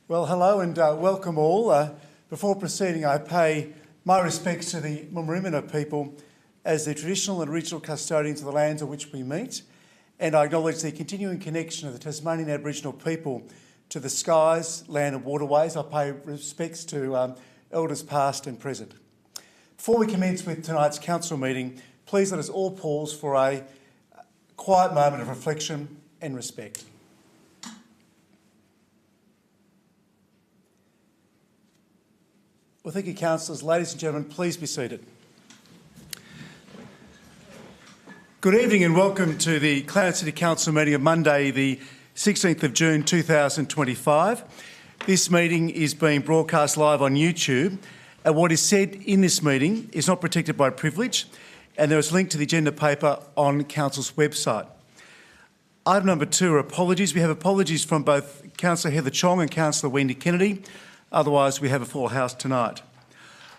Well, hello and welcome all. Before proceeding, I pay my respects to the Murrumbidgee people as the traditional and original custodians of the lands on which we meet, and I acknowledge the continuing connection of the Tasmanian Aboriginal people to the skies, land and waterways. I pay respects to elders past and present. Before we commence with tonight's council meeting, please let us all pause for a quiet moment of reflection and respect. Well, thank you, councillors. Ladies and gentlemen, please be seated. Good evening and welcome to the Clarence City Council meeting of Monday, the 16th of June 2025. This meeting is being broadcast live on YouTube, and what is said in this meeting is not protected by privilege, and there is a link to the agenda paper on Council's website. Item number 2 are apologies. We have apologies from both Councillor Heather Chong and Councillor Wendy Kennedy. Otherwise, we have a full house tonight.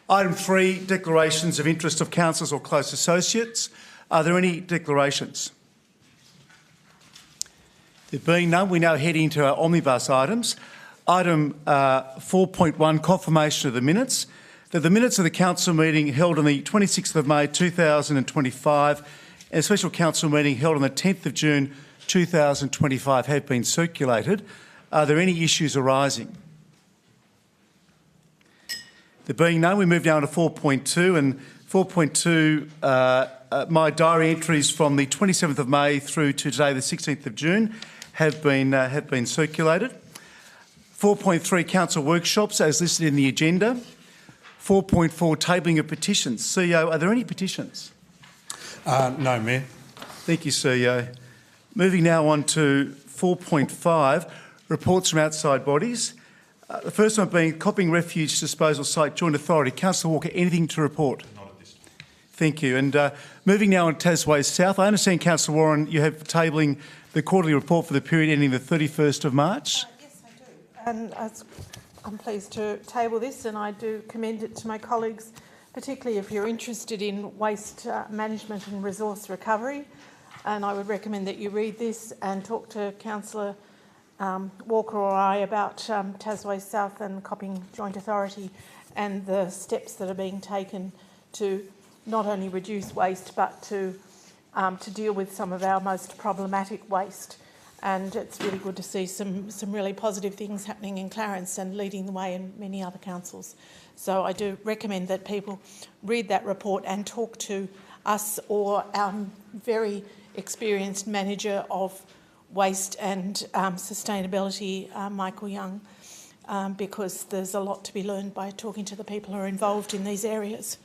Item 3, declarations of interest of councillors or close associates. Are there any declarations? There being none, we now head into our omnibus items. Item 4.1, confirmation of the minutes. That the minutes of the council meeting held on the 26th of May 2025 and a special council meeting held on the 10th of June 2025 have been circulated. Are there any issues arising? There being none, we move now to 4.2, and 4.2, my diary entries from the 27th of May through to today, the 16th of June, have been circulated. 4.3, council workshops as listed in the agenda. 4.4, tabling of petitions. CEO, are there any petitions? No, Mayor. Thank you, CEO. Moving now on to 4.5, reports from outside bodies. The first one being Copping Refuge Disposal Site Joint Authority. Councillor Walker, anything to report? Not at this time. Thank you. And moving now on to Tasways South. I understand, Councillor Warren, you have tabling the quarterly report for the period ending the 31st of March. Yes, I do. And I'm pleased to table this, and I do commend it to my colleagues, particularly if you're interested in waste management and resource recovery. And I would recommend that you read this and talk to Councillor Walker or I about Tasways South and Copping Joint Authority and the steps that are being taken to not only reduce waste but to deal with some of our most problematic waste. And it's really good to see some really positive things happening in Clarence and leading the way in many other councils. So I do recommend that people read that report and talk to us or our very experienced manager of waste and sustainability, Michael Young, because there's a lot to be learned by talking to the people who are involved in these areas.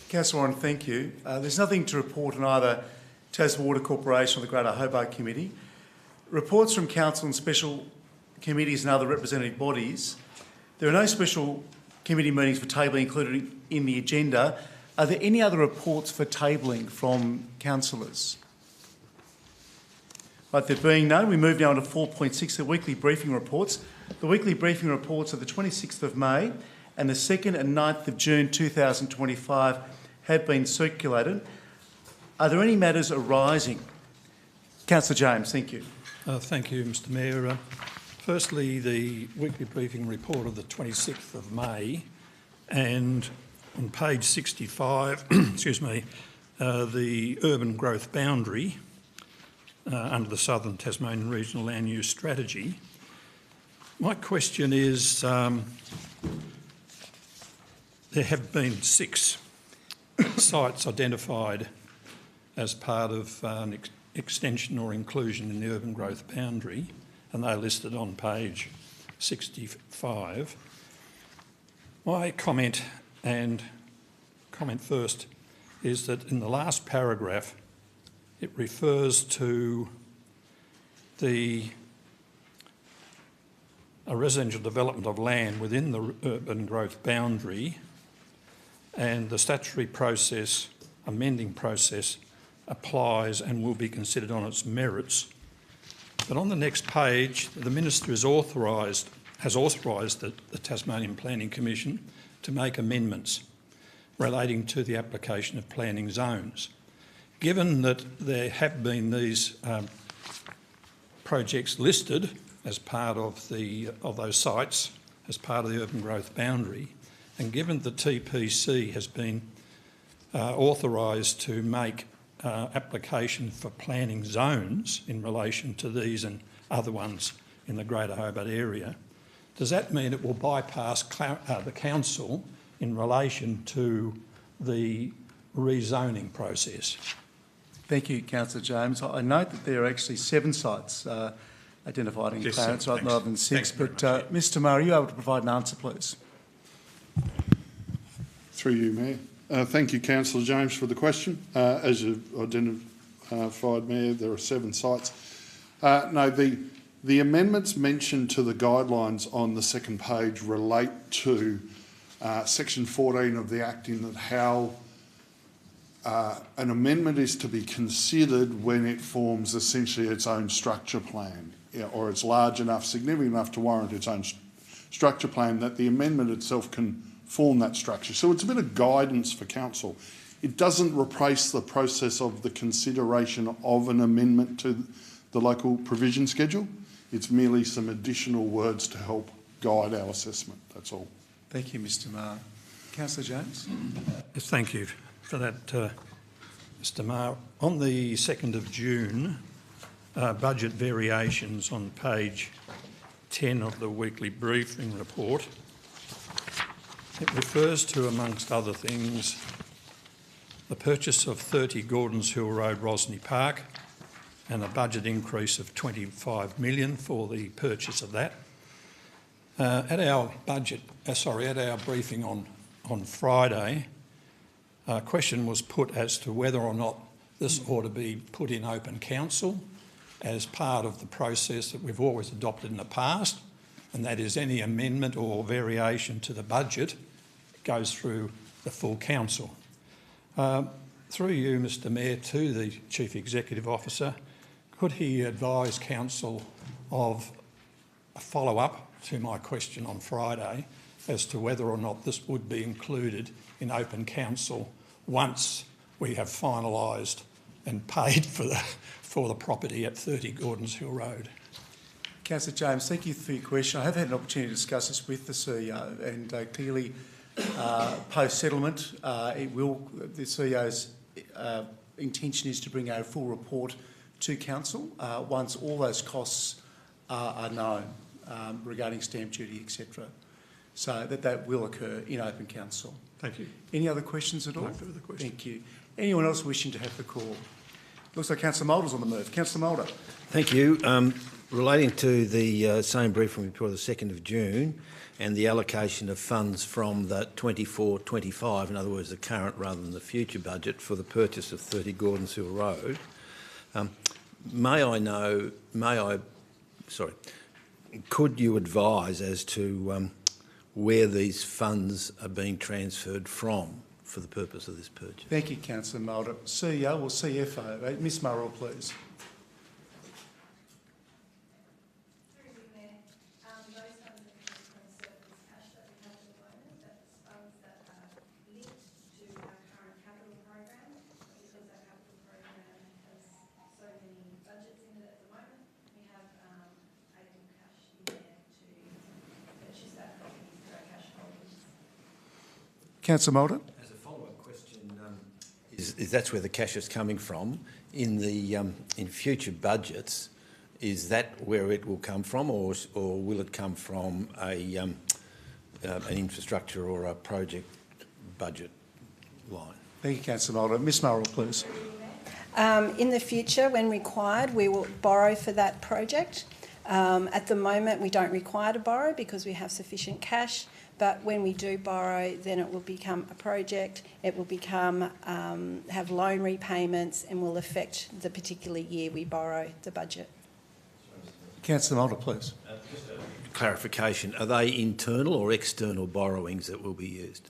Councillor Warren, thank you. There's nothing to report on either Tasman Water Corporation or the Greater Hobart Committee. Reports from council and special committees and other representative bodies. There are no special committee meetings for tabling included in the agenda. Are there any other reports for tabling from councillors? Right, there being none, we move now on to 4.6, the weekly briefing reports. The weekly briefing reports of the 26th of May and the 2nd and 9th of June 2025 have been circulated. Are there any matters arising? Councillor James, thank you. Thank you, Mr Mayor. Firstly, the weekly briefing report of the 26th of May, and on page 65, excuse me, the urban growth boundary under the Southern Tasmanian Regional Land Use Strategy. My question is, there have been 6 sites identified as part of an extension or inclusion in the urban growth boundary, and they're listed on page 65. My comment first is that in the last paragraph it refers to a residential development of land within the urban growth boundary, and the statutory process, amending process, applies and will be considered on its merits. But on the next page, the Minister has authorised the Tasmanian Planning Commission to make amendments relating to the application of planning zones. Given that there have been these projects listed as part of those sites, as part of the urban growth boundary, and given the TPC has been authorised to make application for planning zones in relation to these and other ones in the Greater Hobart area, does that mean it will bypass the council in relation to the rezoning process? Thank you, Councillor James. I note that there are actually 7 sites identified in Yes, Clarence, sir. rather than 6. Thanks But very much. Mr Murray, are you able to provide an answer, please? Through you, Mayor. Thank you, Councillor James, for the question. As you've identified, Mayor, there are 7 sites. No, the amendments mentioned to the guidelines on the second page relate to section 14 of the Act, in that how an amendment is to be considered when it forms essentially its own structure plan, or it's large enough, significant enough to warrant its own structure plan, that the amendment itself can form that structure. So it's a bit of guidance for council. It doesn't replace the process of the consideration of an amendment to the local provision schedule. It's merely some additional words to help guide our assessment, that's all. Thank you, Mr Maher. Councillor James? Yes, thank you for that, Mr Maher. On the 2nd of June, budget variations on page 10 of the weekly briefing report, it refers to, amongst other things, the purchase of 30 Gordons Hill Road, Rosny Park, and a budget increase of 25 million for the purchase of that. At our briefing on Friday, a question was put as to whether or not this ought to be put in open council as part of the process that we've always adopted in the past, and that is any amendment or variation to the budget goes through the full council. Through you, Mr Mayor, to the Chief Executive Officer, could he advise council of a follow-up to my question on Friday as to whether or not this would be included in open council once we have finalised and paid for the property at 30 Gordons Hill Road? Councillor James, thank you for your question. I have had an opportunity to discuss this with the CEO, and clearly post-settlement, the CEO's intention is to bring a full report to council once all those costs are known regarding stamp duty, etc. So that will occur in open council. Thank you. Any other questions at all? No further questions. Thank you. Anyone else wishing to have the call? Looks like Councillor Moulder's on the move. Councillor Moulder. Thank you. Relating to the same briefing report of the 2nd of June and the allocation of funds from the 24-25, in other words, the current rather than the future budget, for the purchase of 30 Gordons Hill Road, could you advise as to where these funds are being transferred from for the purpose of this purchase? Thank you, Councillor Moulder. CEO or CFO? Ms Murrell, please. Councillor Moulder. As a follow-up question, is that's where the cash is coming from in the in future budgets? Is that where it will come from, or will it come from an infrastructure or a project budget line? Thank you, Councillor Moulder. Ms Murrell, please. In the future, when required, we will borrow for that project. At the moment, we don't require to borrow because we have sufficient cash. But when we do borrow, then it will become a project. It will become have loan repayments and will affect the particular year we borrow the budget. Councillor Moulder, please. Just a clarification: are they internal or external borrowings that will be used?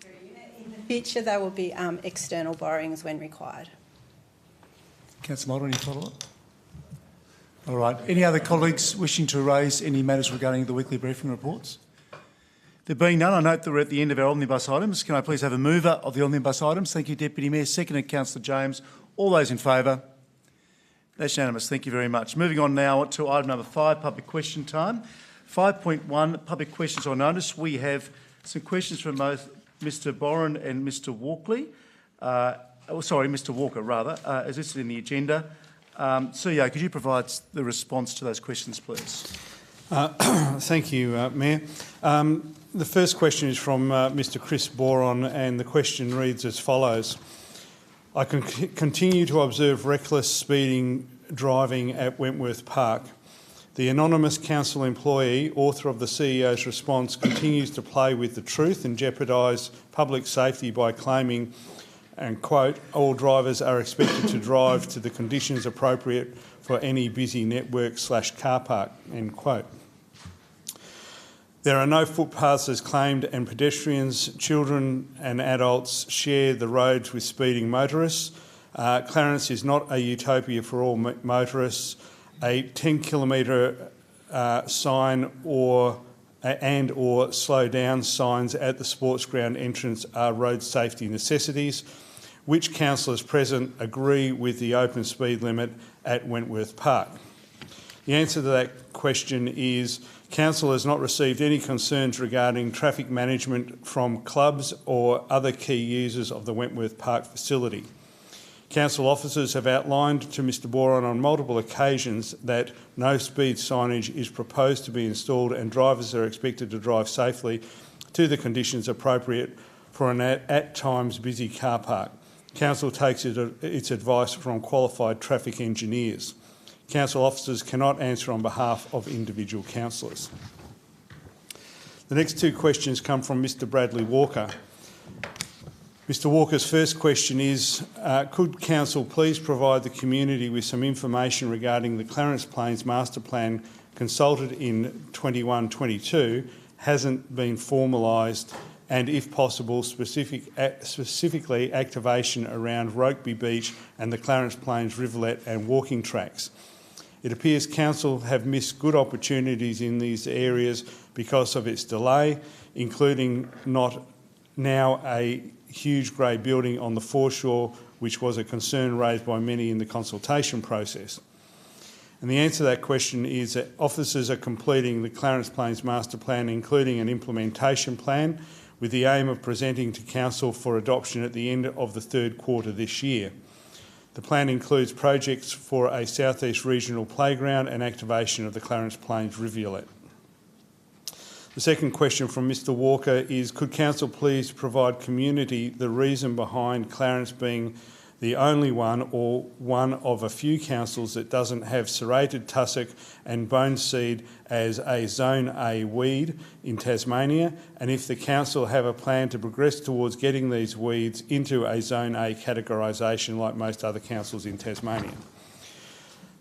In the future, they will be external borrowings when required. Councillor Moulder, any follow-up? All right. Any other colleagues wishing to raise any matters regarding the weekly briefing reports? There being none, I note that we're at the end of our omnibus items. Can I please have a mover of the omnibus items? Thank you, Deputy Mayor. Seconded, Councillor James. All those in favour? That's unanimous. Thank you very much. Moving on now to item number 5, public question time. 5.1, public questions on notice. We have some questions from both Mr Boren and Mr Walkley. Mr Walker, rather, as listed in the agenda. CEO, could you provide the response to those questions, please? Thank you, Mayor. The first question is from Mr Chris Boron, and the question reads as follows. I continue to observe reckless speeding driving at Wentworth Park. The anonymous council employee, author of the CEO's response, continues to play with the truth and jeopardise public safety by claiming, and quote, all drivers are expected to drive to the conditions appropriate for any busy network/car park, end quote. There are no footpaths as claimed, and pedestrians, children and adults share the roads with speeding motorists. Clarence is not a utopia for all motorists. A 10-kilometre sign or slow down signs at the sports ground entrance are road safety necessities. Which councillors present agree with the open speed limit at Wentworth Park? The answer to that question is council has not received any concerns regarding traffic management from clubs or other key users of the Wentworth Park facility. Council officers have outlined to Mr Boron on multiple occasions that no speed signage is proposed to be installed and drivers are expected to drive safely to the conditions appropriate for an at times busy car park. Council takes its advice from qualified traffic engineers. Council officers cannot answer on behalf of individual councillors. The next two questions come from Mr Bradley Walker. Mr Walker's first question is, could Council please provide the community with some information regarding the Clarence Plains Master Plan consulted in 21-22 hasn't been formalised, and if possible specifically activation around Rokeby Beach and the Clarence Plains Rivulet and walking tracks. It appears Council have missed good opportunities in these areas because of its delay, including not now a huge grey building on the foreshore, which was a concern raised by many in the consultation process. And the answer to that question is that officers are completing the Clarence Plains Master Plan, including an implementation plan, with the aim of presenting to Council for adoption at the end of the third quarter this year. The plan includes projects for a South East Regional Playground and activation of the Clarence Plains Rivulet. The second question from Mr Walker is, could Council please provide community the reason behind Clarence being the only one or one of a few councils that doesn't have serrated tussock and bone seed as a Zone A weed in Tasmania, and if the Council have a plan to progress towards getting these weeds into a Zone A categorisation like most other councils in Tasmania.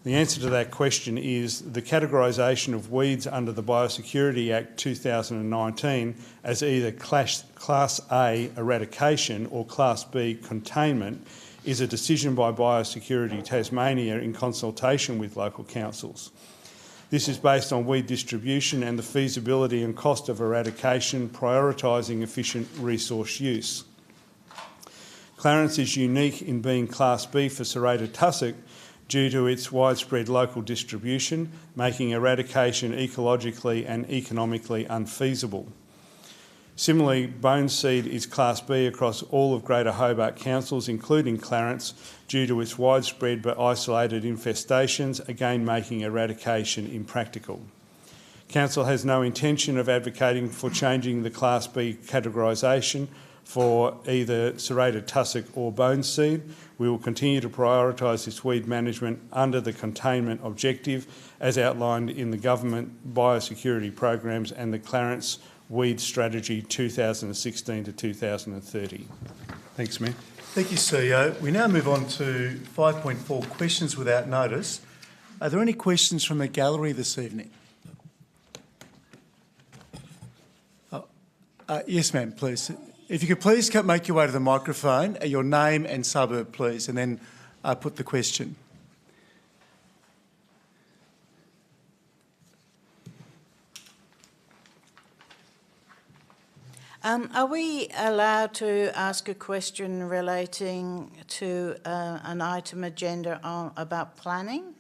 The answer to that question is the categorisation of weeds under the Biosecurity Act 2019 as either Class A eradication or Class B containment is a decision by Biosecurity Tasmania in consultation with local councils. This is based on weed distribution and the feasibility and cost of eradication, prioritising efficient resource use. Clarence is unique in being Class B for serrated tussock due to its widespread local distribution, making eradication ecologically and economically unfeasible. Similarly, bone seed is Class B across all of Greater Hobart councils, including Clarence, due to its widespread but isolated infestations, again making eradication impractical. Council has no intention of advocating for changing the Class B categorisation for either serrated tussock or bone seed. We will continue to prioritise this weed management under the containment objective as outlined in the government biosecurity programs and the Clarence Weed Strategy 2016 to 2030. Thanks, Mayor. Thank you, CEO. We now move on to 5.4, questions without notice. Are there any questions from the gallery this evening? Yes, ma'am, please. If you could please make your way to the microphone, your name and suburb, please, and then put the question. Are we allowed to ask a question relating to an item agenda about planning?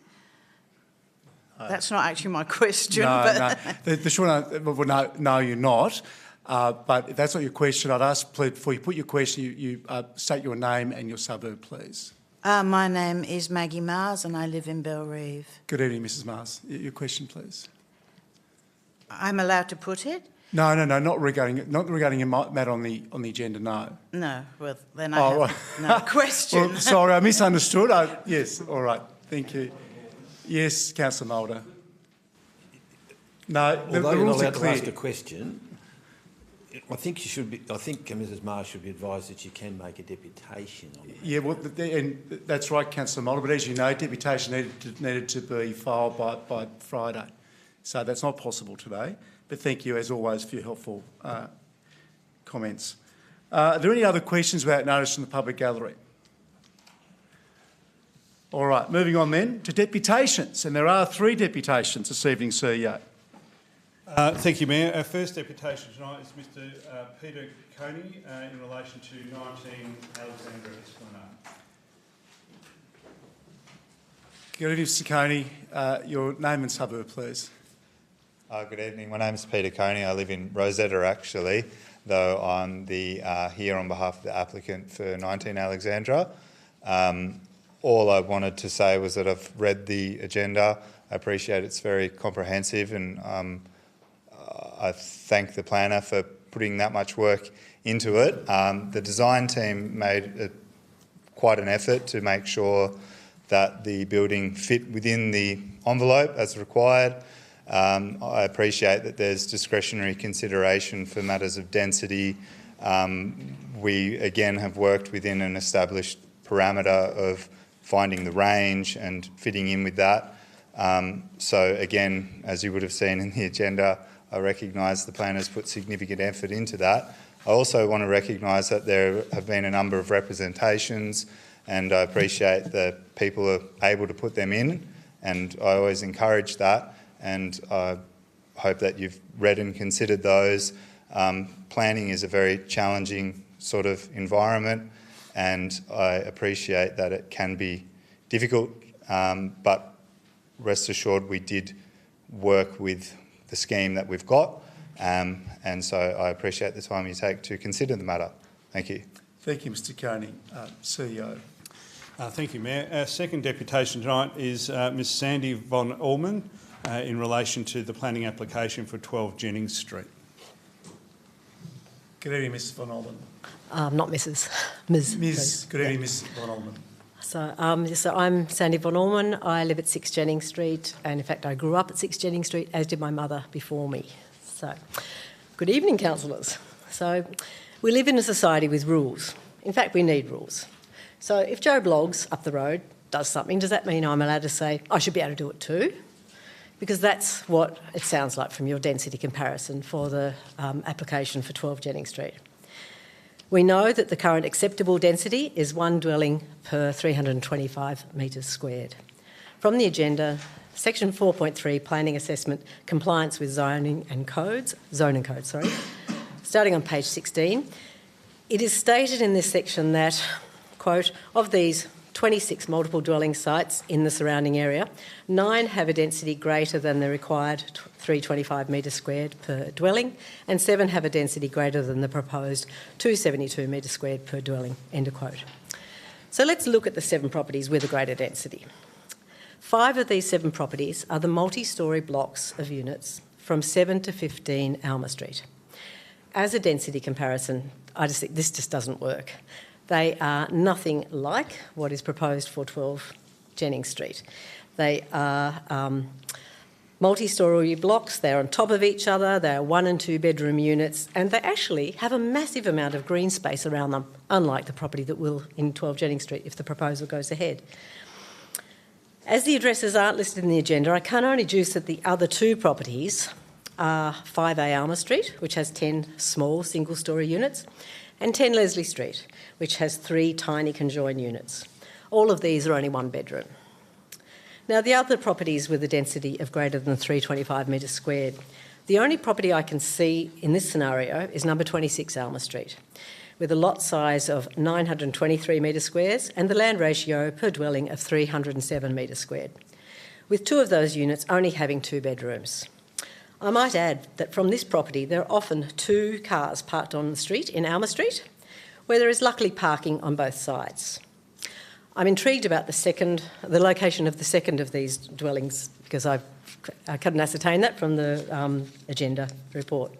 That's not actually my question. No, but no. The short answer, well, no, you're not. But if that's not your question, I'd ask, please, before you put your question, you state your name and your suburb, please. My name is Maggie Mars and I live in Belrive. Good evening, Mrs. Mars. Your question, please. I'm allowed to put it? No, not regarding a matter on the agenda. No. No. Well, then I have no question. Well, sorry, I misunderstood. Yes. All right. Thank you. Yes, Councillor Mulder. No, the Although you're not rules are allowed to clear. ask a question, I think Mrs. Mars should be advised that you can make a deputation on it. Yeah, well, and that's right, Councillor Mulder. But as you know, deputation needed to be filed by Friday, so that's not possible today. But thank you, as always, for your helpful comments. Are there any other questions without notice from the public gallery? All right, moving on then to deputations, and there are 3 deputations this evening, CEO. Thank you, Mayor. Our first deputation tonight is Mr Peter Coney in relation to 19 Alexandra Esplanade. Good evening, Mr Coney. Your name and suburb, please. Good evening. My name is Peter Coney. I live in Rosetta, actually, though I'm here on behalf of the applicant for 19 Alexandra. All I wanted to say was that I've read the agenda. I appreciate it's very comprehensive, and I thank the planner for putting that much work into it. The design team made quite an effort to make sure that the building fit within the envelope as required. I appreciate that there's discretionary consideration for matters of density. We, again, have worked within an established parameter of finding the range and fitting in with that. So, again, as you would have seen in the agenda, I recognise the planners put significant effort into that. I also want to recognise that there have been a number of representations, and I appreciate that people are able to put them in, and I always encourage that. And I hope that you've read and considered those. Planning is a very challenging sort of environment, and I appreciate that it can be difficult, but rest assured we did work with the scheme that we've got, and so I appreciate the time you take to consider the matter. Thank you. Thank you, Mr Coney. CEO. Thank you, Mayor. Our second deputation tonight is Ms Sandy von Allman in relation to the planning application for 12 Jennings Street. Good evening, Ms von Allman. Not Mrs. Ms. Ms. Good evening, Ms von Allman. So I'm Sandy von Allman. I live at 6 Jennings Street, and in fact I grew up at 6 Jennings Street, as did my mother before me. So, good evening, councillors. So, we live in a society with rules. In fact, we need rules. So, if Joe Bloggs up the road does something, does that mean I'm allowed to say I should be able to do it too? Because that's what it sounds like from your density comparison for the application for 12 Jennings Street. We know that the current acceptable density is 1 dwelling per 325 metres squared. From the agenda, section 4.3, planning assessment, compliance with zoning codes, starting on page 16, it is stated in this section that, quote, of these 26 multiple dwelling sites in the surrounding area, 9 have a density greater than the required 325 metres squared per dwelling, and 7 have a density greater than the proposed 272 metres squared per dwelling, end of quote. So let's look at the 7 properties with a greater density. 5 of these 7 properties are the multi-storey blocks of units from 7 to 15 Alma Street. As a density comparison, I just think this just doesn't work. They are nothing like what is proposed for 12 Jennings Street. They are multi-storey blocks, they're on top of each other, they're 1 and 2 bedroom units, and they actually have a massive amount of green space around them, unlike the property that will in 12 Jennings Street if the proposal goes ahead. As the addresses aren't listed in the agenda, I can only deduce that the other 2 properties are 5A Alma Street, which has 10 small single-storey units, and 10 Leslie Street, which has 3 tiny conjoined units. All of these are only 1 bedroom. Now, the other properties with a density of greater than 325 metres squared, the only property I can see in this scenario is number 26 Alma Street, with a lot size of 923 metres squares and the land ratio per dwelling of 307 metres squared. with 2 of those units only having 2 bedrooms. I might add that from this property there are often 2 cars parked on the street in Alma Street, where there is luckily parking on both sides. I'm intrigued about the location of the second of these dwellings because I couldn't ascertain that from the agenda report.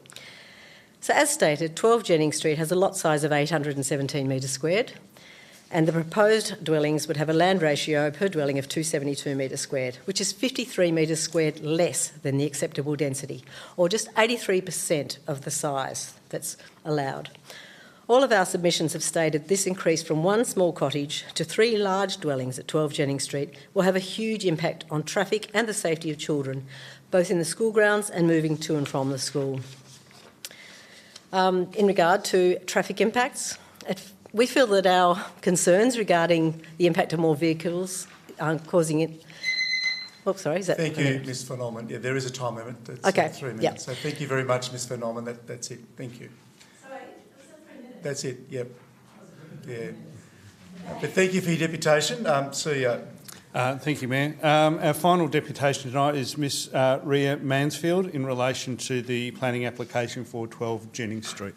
So as stated, 12 Jennings Street has a lot size of 817 metres squared, and the proposed dwellings would have a land ratio per dwelling of 272 metres squared, which is 53 metres squared less than the acceptable density, or just 83% of the size that's allowed. All of our submissions have stated this increase from 1 small cottage to 3 large dwellings at 12 Jennings Street will have a huge impact on traffic and the safety of children, both in the school grounds and moving to and from the school. In regard to traffic impacts, we feel that our concerns regarding the impact of more vehicles causing it... Oh, sorry, is that... Thank you, Ms Van Olmen. Yeah, there is a time limit. It's okay. 3 minutes. Yep. So thank you very much, Ms Van Olmen. That's it. Thank you. Sorry, was that 3 minutes? That's it, yep. Yeah. But thank you for your deputation. See ya. Thank you, Mayor. Our final deputation tonight is Ms Ria Mansfield in relation to the planning application for 12 Jennings Street.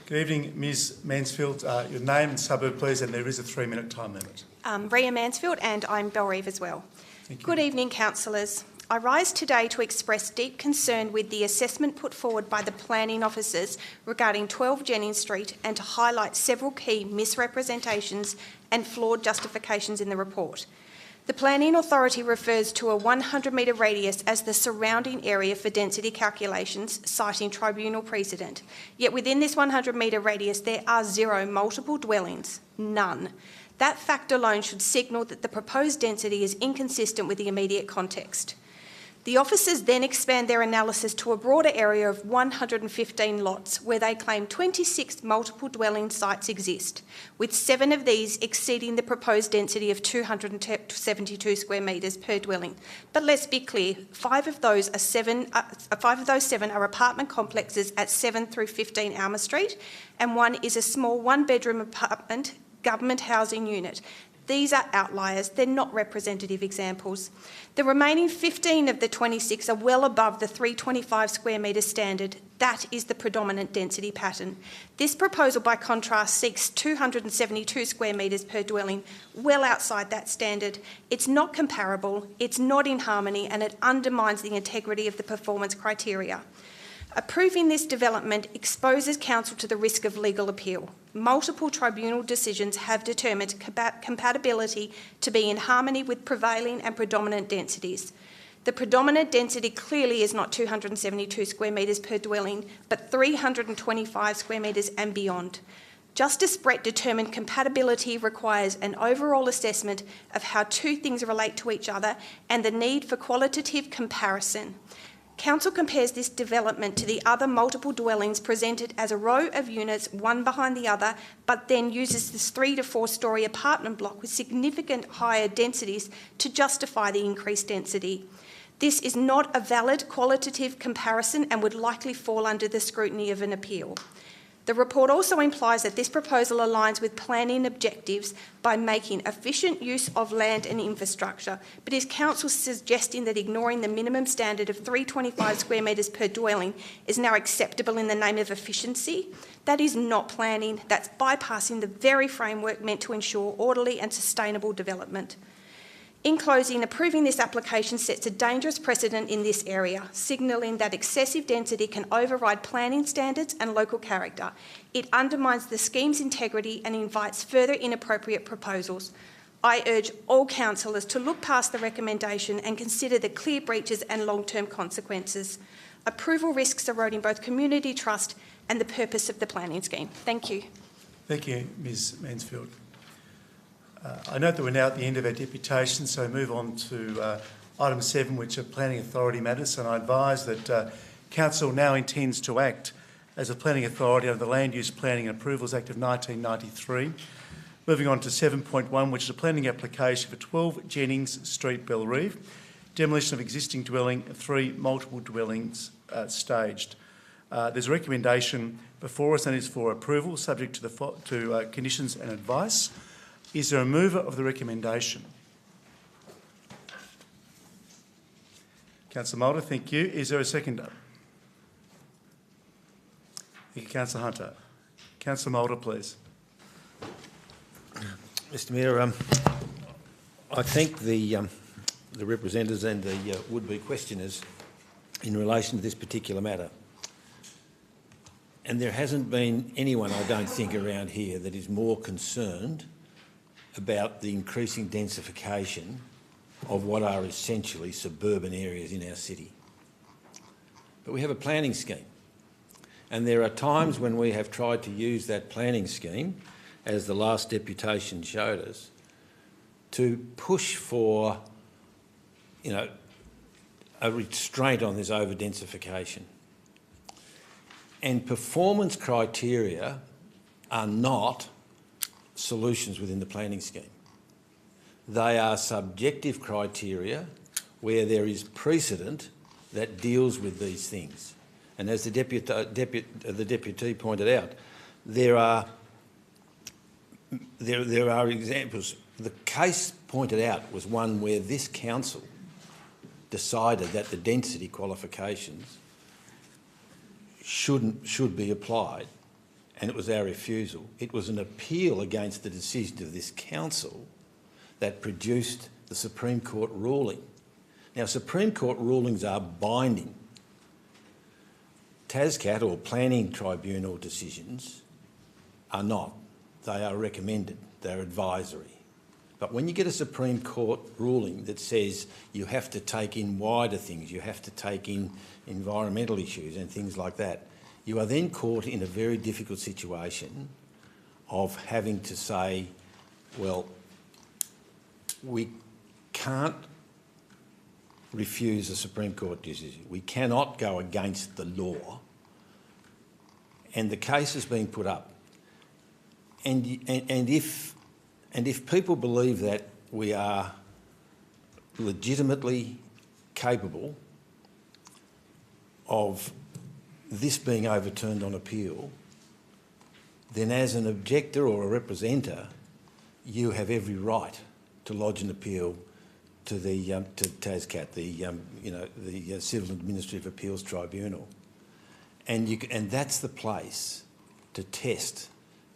Good evening, Ms Mansfield. Your name and suburb, please, and there is a 3-minute time limit. Ria Mansfield, and I'm Belrive as well. Thank you. Good evening, councillors. I rise today to express deep concern with the assessment put forward by the planning officers regarding 12 Jennings Street and to highlight several key misrepresentations and flawed justifications in the report. The Planning Authority refers to a 100-metre radius as the surrounding area for density calculations, citing tribunal precedent. Yet within this 100-metre radius there are 0 multiple dwellings, none. That fact alone should signal that the proposed density is inconsistent with the immediate context. The officers then expand their analysis to a broader area of 115 lots where they claim 26 multiple dwelling sites exist, with 7 of these exceeding the proposed density of 272 square metres per dwelling. But let's be clear, 5 of those 7 are apartment complexes at 7 through 15 Alma Street, and 1 is a small 1-bedroom apartment government housing unit. These are outliers, they're not representative examples. The remaining 15 of the 26 are well above the 325 square metre standard. That is the predominant density pattern. This proposal, by contrast, seeks 272 square metres per dwelling, well outside that standard. It's not comparable, it's not in harmony, and it undermines the integrity of the performance criteria. Approving this development exposes council to the risk of legal appeal. Multiple tribunal decisions have determined compatibility to be in harmony with prevailing and predominant densities. The predominant density clearly is not 272 square metres per dwelling, but 325 square metres and beyond. Justice Brett determined compatibility requires an overall assessment of how 2 things relate to each other and the need for qualitative comparison. Council compares this development to the other multiple dwellings presented as a row of units, one behind the other, but then uses this 3 to 4 storey apartment block with significant higher densities to justify the increased density. This is not a valid qualitative comparison and would likely fall under the scrutiny of an appeal. The report also implies that this proposal aligns with planning objectives by making efficient use of land and infrastructure, but is council suggesting that ignoring the minimum standard of 325 square metres per dwelling is now acceptable in the name of efficiency? That is not planning, that's bypassing the very framework meant to ensure orderly and sustainable development. In closing, approving this application sets a dangerous precedent in this area, signalling that excessive density can override planning standards and local character. It undermines the scheme's integrity and invites further inappropriate proposals. I urge all councillors to look past the recommendation and consider the clear breaches and long-term consequences. Approval risks eroding both community trust and the purpose of the planning scheme. Thank you. Thank you, Ms Mansfield. I note that we're now at the end of our deputation, so move on to item 7, which are planning authority matters, and I advise that council now intends to act as a planning authority under the Land Use Planning and Approvals Act of 1993. Moving on to 7.1, which is a planning application for 12 Jennings Street, Belrive, demolition of existing dwelling, 3 multiple dwellings staged. There's a recommendation before us and is for approval, subject to conditions and advice. Is there a mover of the recommendation? Councillor Mulder, thank you. Is there a seconder? Thank you, Councillor Hunter. Councillor Mulder, please. Mr Mayor, I thank the representatives and the would-be questioners in relation to this particular matter. And there hasn't been anyone, I don't think, around here that is more concerned about the increasing densification of what are essentially suburban areas in our city. But we have a planning scheme, and there are times when we have tried to use that planning scheme, as the last deputation showed us, to push for, you know, a restraint on this over-densification. And performance criteria are not solutions within the planning scheme. They are subjective criteria where there is precedent that deals with these things. And as the deputy pointed out, there are examples. The case pointed out was one where this council decided that the density qualifications should be applied, and it was our refusal. It was an appeal against the decision of this council that produced the Supreme Court ruling. Now, Supreme Court rulings are binding. TASCAT or Planning Tribunal decisions are not. They are recommended. They're advisory. But when you get a Supreme Court ruling that says you have to take in wider things, you have to take in environmental issues and things like that, you are then caught in a very difficult situation of having to say, well, we can't refuse a Supreme Court decision. We cannot go against the law. And the case has been put up. And if people believe that we are legitimately capable of this being overturned on appeal, then as an objector or a representative, you have every right to lodge an appeal to the to TASCAT, the Civil Administrative Appeals Tribunal, and that's the place to test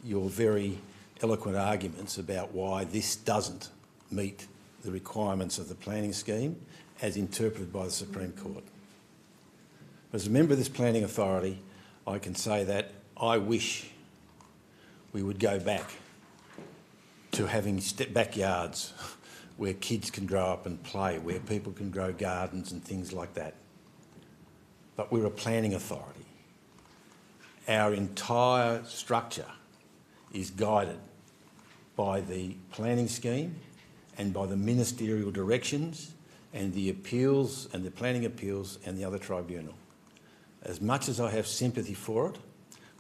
your very eloquent arguments about why this doesn't meet the requirements of the planning scheme as interpreted by the Supreme Court. As a member of this planning authority, I can say that I wish we would go back to having backyards where kids can grow up and play, where people can grow gardens and things like that. But we're a planning authority. Our entire structure is guided by the planning scheme and by the ministerial directions and the appeals and the planning appeals and the other tribunal. As much as I have sympathy for it,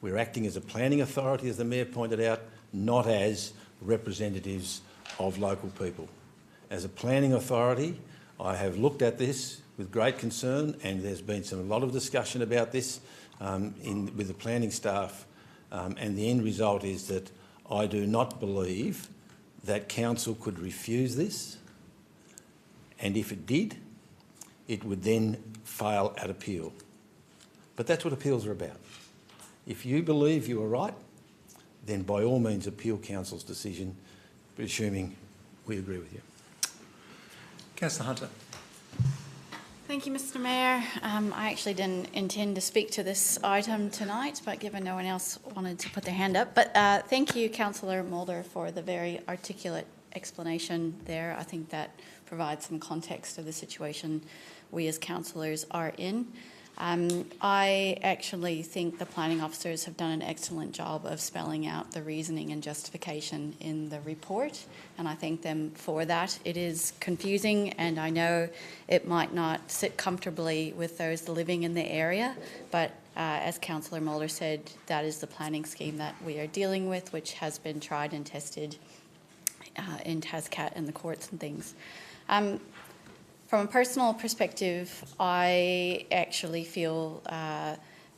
we're acting as a planning authority, as the Mayor pointed out, not as representatives of local people. As a planning authority, I have looked at this with great concern, and there's been a lot of discussion about this with the planning staff, and the end result is that I do not believe that council could refuse this, and if it did, it would then fail at appeal. But that's what appeals are about. If you believe you are right, then by all means appeal council's decision, assuming we agree with you. Councillor Hunter. Thank you, Mr Mayor. I actually didn't intend to speak to this item tonight, but given no one else wanted to put their hand up. But thank you, Councillor Mulder, for the very articulate explanation there. I think that provides some context of the situation we as councillors are in. I actually think the planning officers have done an excellent job of spelling out the reasoning and justification in the report, and I thank them for that. It is confusing, and I know it might not sit comfortably with those living in the area, but as Councillor Mulder said, that is the planning scheme that we are dealing with, which has been tried and tested in TASCAT and the courts and things. From a personal perspective, I actually feel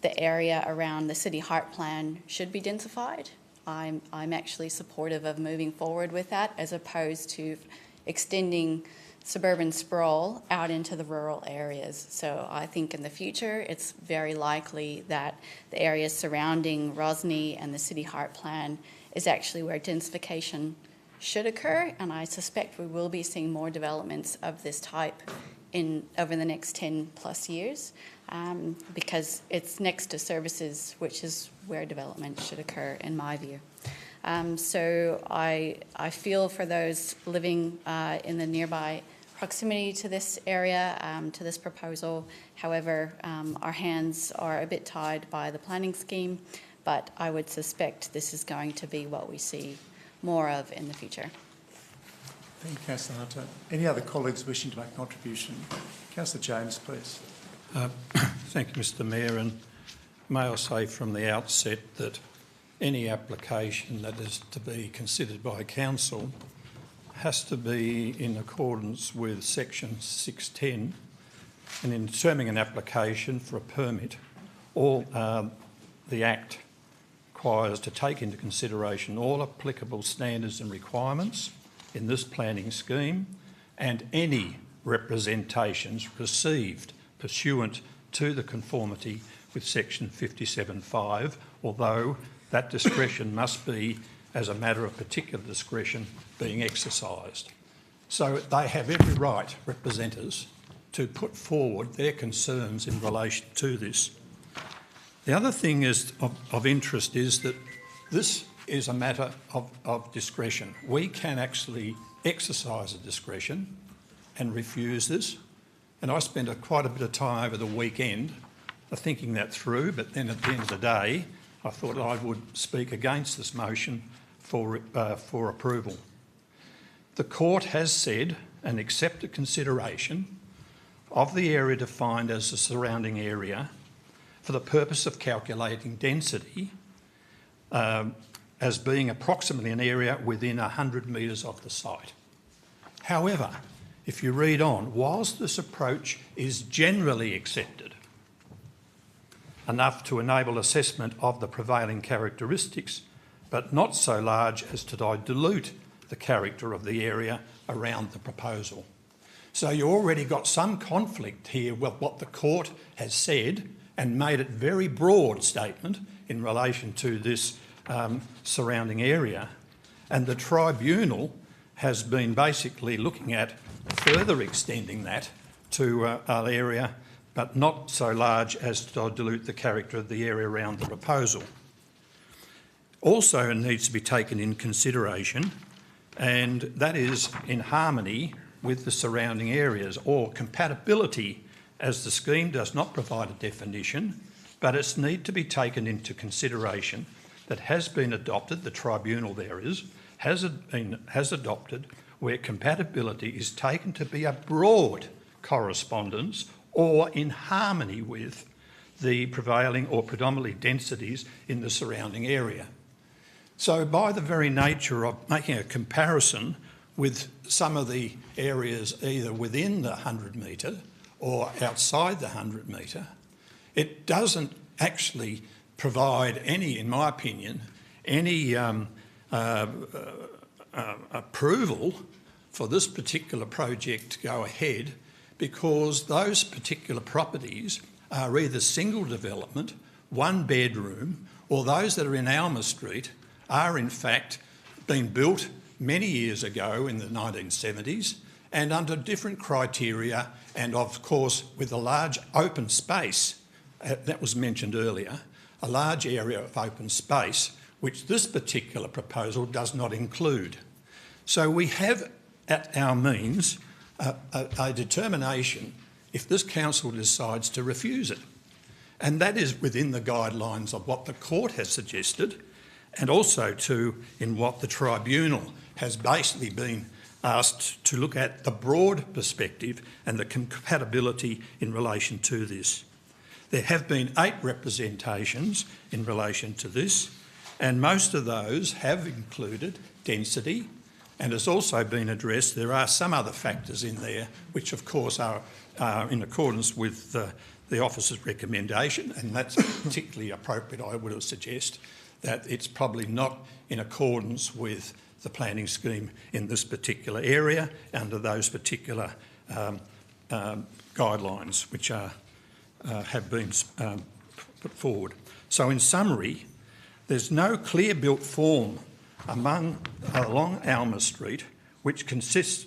the area around the City Heart Plan should be densified. I'm actually supportive of moving forward with that, as opposed to extending suburban sprawl out into the rural areas. So I think in the future it's very likely that the areas surrounding Rosny and the City Heart Plan is actually where densification should occur, and I suspect we will be seeing more developments of this type over the next 10 plus years, because it's next to services, which is where development should occur in my view. So I feel for those living in the nearby proximity to this area, to this proposal. However, our hands are a bit tied by the planning scheme, but I would suspect this is going to be what we see more of in the future. Thank you, Councillor Hunter. Any other colleagues wishing to make a contribution? Councillor James, please. Thank you, Mr Mayor, and may I say from the outset that any application that is to be considered by Council has to be in accordance with Section 610, and in determining an application for a permit, all the Act requires to take into consideration all applicable standards and requirements in this planning scheme and any representations received pursuant to the conformity with Section 57.5, although that discretion must be, as a matter of particular discretion, being exercised. So they have every right, representatives, to put forward their concerns in relation to this. The other thing is of interest is that this is a matter of discretion. We can actually exercise a discretion and refuse this. And I spent quite a bit of time over the weekend thinking that through, but then at the end of the day, I thought I would speak against this motion for approval. The court has said and accepted consideration of the area defined as the surrounding area for the purpose of calculating density as being approximately an area within 100 metres of the site. However, if you read on, whilst this approach is generally accepted, enough to enable assessment of the prevailing characteristics, but not so large as to dilute the character of the area around the proposal. So you already got some conflict here with what the court has said and made it very broad statement in relation to this surrounding area. And the tribunal has been basically looking at further extending that to an area but not so large as to dilute the character of the area around the proposal. Also, it needs to be taken in consideration, and that is in harmony with the surrounding areas, or compatibility, as the scheme does not provide a definition, but it's need to be taken into consideration that has been adopted, the tribunal there is, has adopted, where compatibility is taken to be a broad correspondence or in harmony with the prevailing or predominantly densities in the surrounding area. So by the very nature of making a comparison with some of the areas either within the 100 metre or outside the 100 metre, it doesn't actually provide any, in my opinion, any approval for this particular project to go ahead, because those particular properties are either single development, one bedroom, or those that are in Alma Street are in fact being built many years ago in the 1970s and under different criteria, and of course with a large open space, that was mentioned earlier, a large area of open space which this particular proposal does not include. So we have at our means a determination if this council decides to refuse it. And that is within the guidelines of what the court has suggested, and also in what the tribunal has basically been asked to look at the broad perspective and the compatibility in relation to this. There have been 8 representations in relation to this, and most of those have included density, and has also been addressed. There are some other factors in there which of course are in accordance with the officer's recommendation, and that's particularly appropriate, I would suggest, that it's probably not in accordance with the planning scheme in this particular area under those particular guidelines which have been put forward. So in summary, there's no clear built form along Alma Street which consists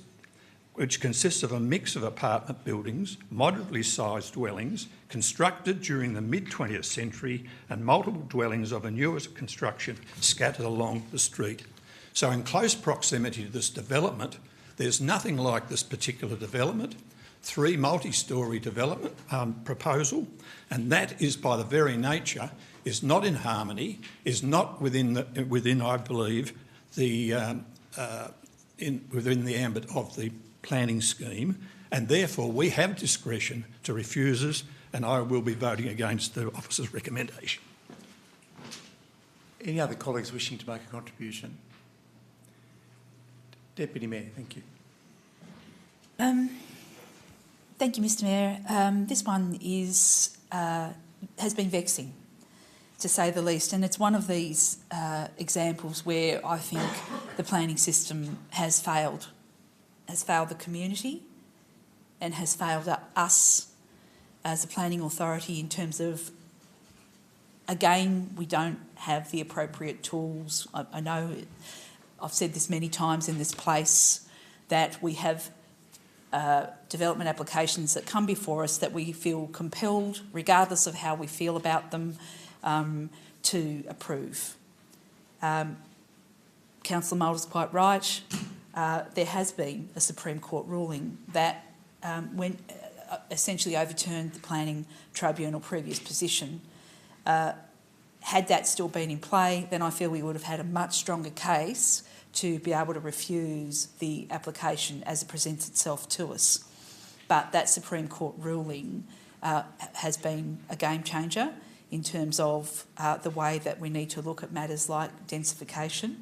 of a mix of apartment buildings, moderately sized dwellings, constructed during the mid-20th century, and multiple dwellings of a newer construction scattered along the street. So in close proximity to this development, there's nothing like this particular development, 3 multi-storey development proposal, and that is by the very nature, is not in harmony, is not within I believe, within the ambit of the planning scheme, and therefore we have discretion to refuse us, and I will be voting against the officer's recommendation. Any other colleagues wishing to make a contribution? Deputy Mayor, thank you. Thank you, Mr Mayor. This one has been vexing, to say the least, and it's one of these examples where I think the planning system has failed the community and has failed us as a planning authority in terms of, again, we don't have the appropriate tools. I know I've said this many times in this place that we have development applications that come before us that we feel compelled, regardless of how we feel about them, to approve. Councillor Mulder's quite right. There has been a Supreme Court ruling that essentially overturned the Planning Tribunal previous position. Had that still been in play, then I feel we would have had a much stronger case to be able to refuse the application as it presents itself to us. But that Supreme Court ruling has been a game changer in terms of the way that we need to look at matters like densification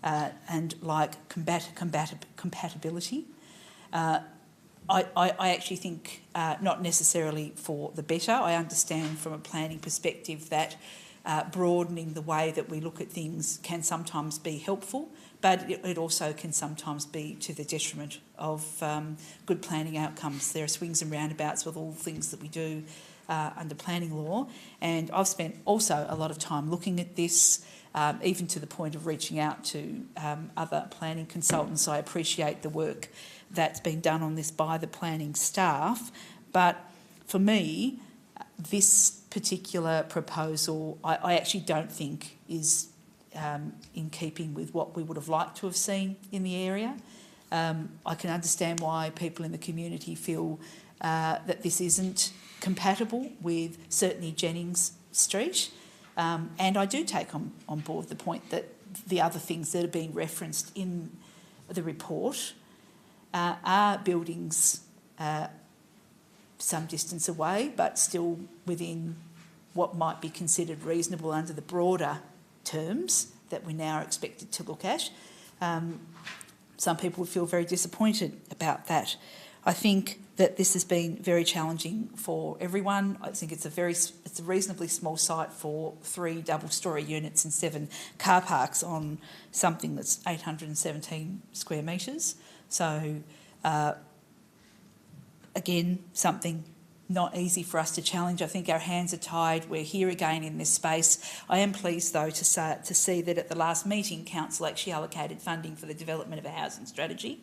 and like compatibility. I actually think not necessarily for the better. I understand from a planning perspective that broadening the way that we look at things can sometimes be helpful, but it also can sometimes be to the detriment of good planning outcomes. There are swings and roundabouts with all things that we do under planning law, and I've spent also a lot of time looking at this, even to the point of reaching out to other planning consultants. I appreciate the work that's been done on this by the planning staff, but for me, this particular proposal I actually don't think is in keeping with what we would have liked to have seen in the area. I can understand why people in the community feel that this isn't compatible with certainly Jennings Street, and I do take on board the point that the other things that are being referenced in the report are buildings some distance away, but still within what might be considered reasonable under the broader terms that we now are expected to look at. Some people would feel very disappointed about that. I think that this has been very challenging for everyone. I think it's a reasonably small site for 3 double-storey units and 7 car parks on something that's 817 square metres. So, again, something not easy for us to challenge. I think our hands are tied. We're here again in this space. I am pleased, though, to see that at the last meeting, Council actually allocated funding for the development of a housing strategy.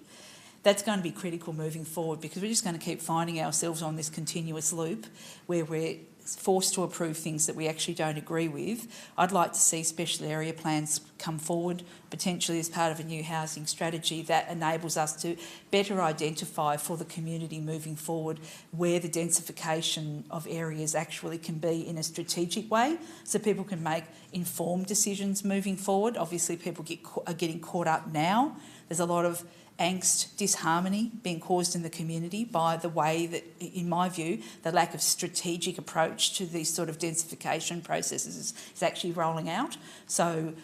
That's going to be critical moving forward, because we're just going to keep finding ourselves on this continuous loop where we're forced to approve things that we actually don't agree with. I'd like to see special area plans come forward, potentially as part of a new housing strategy that enables us to better identify for the community moving forward where the densification of areas actually can be in a strategic way, so people can make informed decisions moving forward. Obviously, people are getting caught up now. There's a lot of angst, disharmony being caused in the community by the way that, in my view, the lack of strategic approach to these sort of densification processes is actually rolling out. So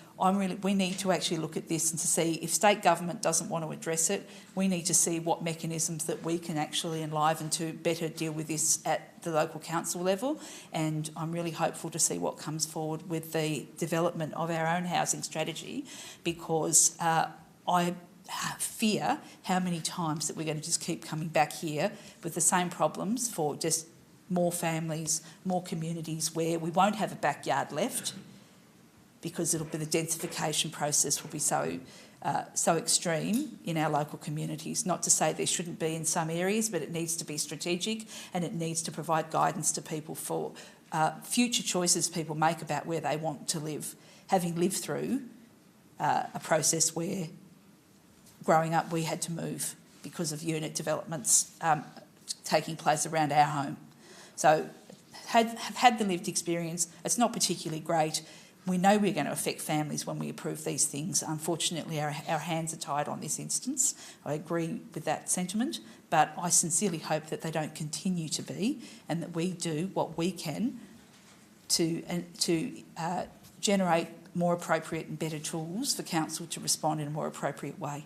we need to actually look at this and to see if state government doesn't want to address it, we need to see what mechanisms that we can actually enliven to better deal with this at the local council level. And I'm really hopeful to see what comes forward with the development of our own housing strategy, because I fear how many times that we're going to just keep coming back here with the same problems for just more families, more communities where we won't have a backyard left, because it'll be the densification process will be so extreme in our local communities. Not to say there shouldn't be in some areas, but it needs to be strategic and it needs to provide guidance to people for future choices people make about where they want to live, having lived through a process where growing up we had to move because of unit developments taking place around our home. So have had the lived experience. It's not particularly great. We know we're going to affect families when we approve these things. Unfortunately, our hands are tied on this instance. I agree with that sentiment, but I sincerely hope that they don't continue to be, and that we do what we can to generate more appropriate and better tools for council to respond in a more appropriate way.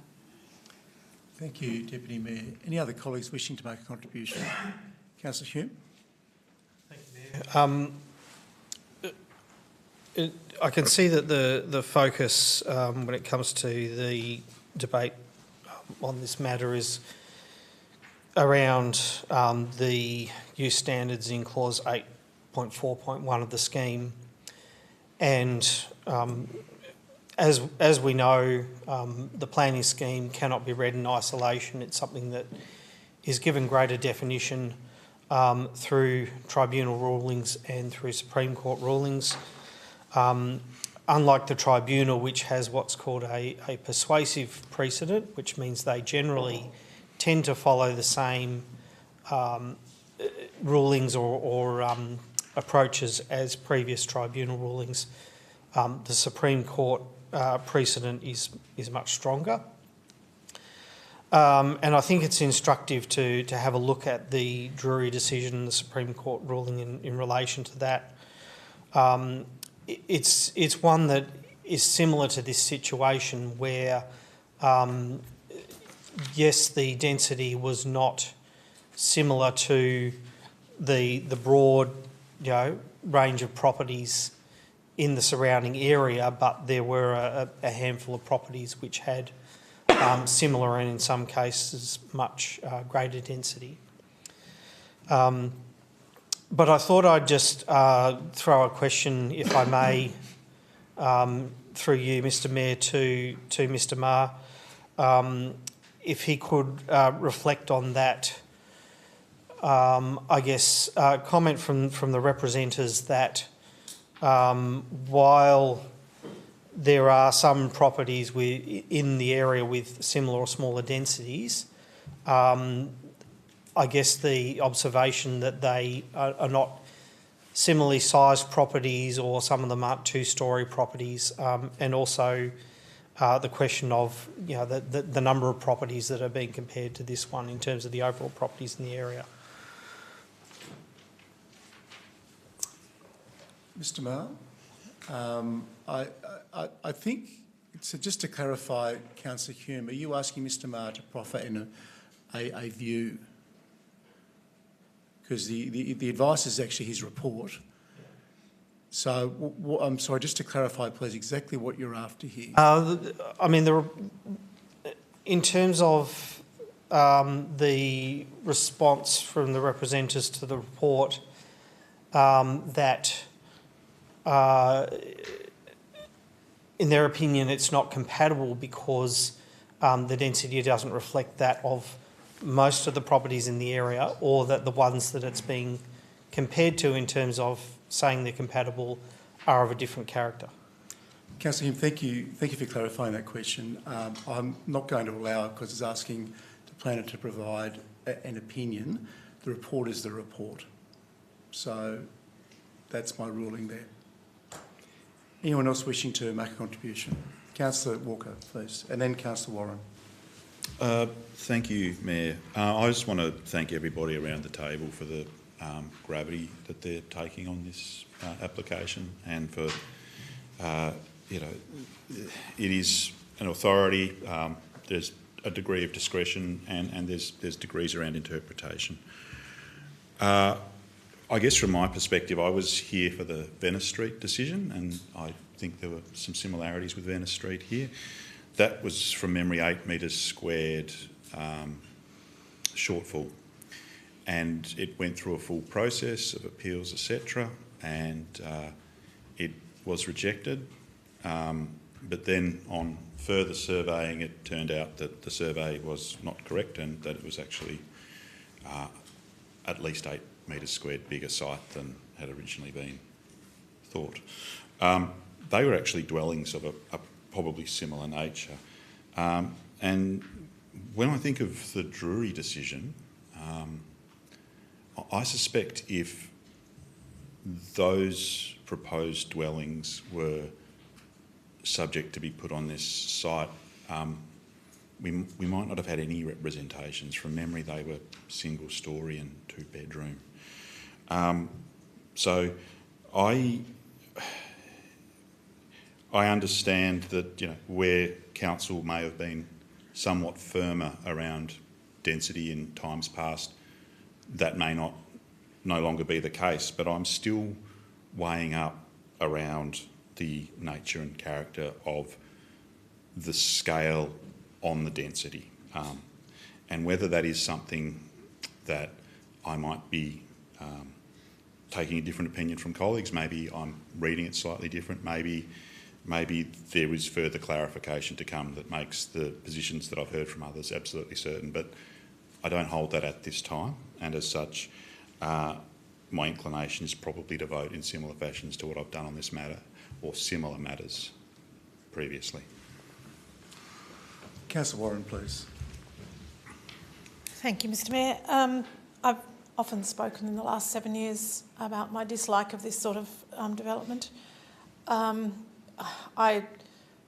Thank you, Deputy Mayor. Any other colleagues wishing to make a contribution? Councillor Hume. Thank you, Mayor. I can see that the focus when it comes to the debate on this matter is around the use standards in clause 8.4.1 of the scheme, and as we know, the planning scheme cannot be read in isolation. It's something that is given greater definition through tribunal rulings and through Supreme Court rulings. Unlike the tribunal, which has what's called a persuasive precedent, which means they generally tend to follow the same rulings or approaches as previous tribunal rulings, the Supreme Court precedent is much stronger. And I think it's instructive to have a look at the Drury decision, the Supreme Court ruling in relation to that. It's one that is similar to this situation where, yes, the density was not similar to the broad, range of properties in the surrounding area, but there were a handful of properties which had similar and in some cases much greater density. But I thought I'd just throw a question, if I may, through you, Mr Mayor, to Mr Maher, if he could reflect on that, comment from the representatives that while there are some properties in the area with similar or smaller densities, I guess the observation that they are not similarly sized properties, or some of them aren't two-storey properties, and also the question of the number of properties that are being compared to this one in terms of the overall properties in the area. Mr Maher, I think, so just to clarify, Councillor Hume, are you asking Mr Maher to proffer in a view? Because the advice is actually his report. So I'm sorry, just to clarify, please, exactly what you're after here. In terms of the response from the representatives to the report, that in their opinion it's not compatible because the density doesn't reflect that of most of the properties in the area, or that the ones that it's being compared to in terms of saying they're compatible are of a different character. Councillor Hume, thank you for clarifying that question. I'm not going to allow it because it's asking the planner to provide an opinion. The report is the report. So that's my ruling there. Anyone else wishing to make a contribution? Councillor Walker, please, and then Councillor Warren. Thank you, Mayor. I just want to thank everybody around the table for the gravity that they're taking on this application, and for, you know, it is an authority. There's a degree of discretion, and there's degrees around interpretation. I guess from my perspective, I was here for the Venice Street decision, and I think there were some similarities with Venice Street here. That was, from memory, 8 metres squared shortfall, and it went through a full process of appeals, etc., and it was rejected. But then on further surveying, it turned out that the survey was not correct, and that it was actually at least 8 metres squared bigger site than had originally been thought. They were actually dwellings of a probably similar nature. And when I think of the Drury decision, I suspect if those proposed dwellings were subject to be put on this site, we might not have had any representations. From memory, they were single storey and 2 bedroom. So I understand that, you know, where council may have been somewhat firmer around density in times past, that may no longer be the case, but I'm still weighing up around the nature and character of the scale on the density, and whether that is something that I might be taking a different opinion from colleagues. Maybe I'm reading it slightly different. Maybe there is further clarification to come that makes the positions that I've heard from others absolutely certain, but I don't hold that at this time, and as such, my inclination is probably to vote in similar fashions to what I've done on this matter, or similar matters previously. Councillor Warren, please. Thank you, Mr Mayor. I've often spoken in the last 7 years about my dislike of this sort of development. I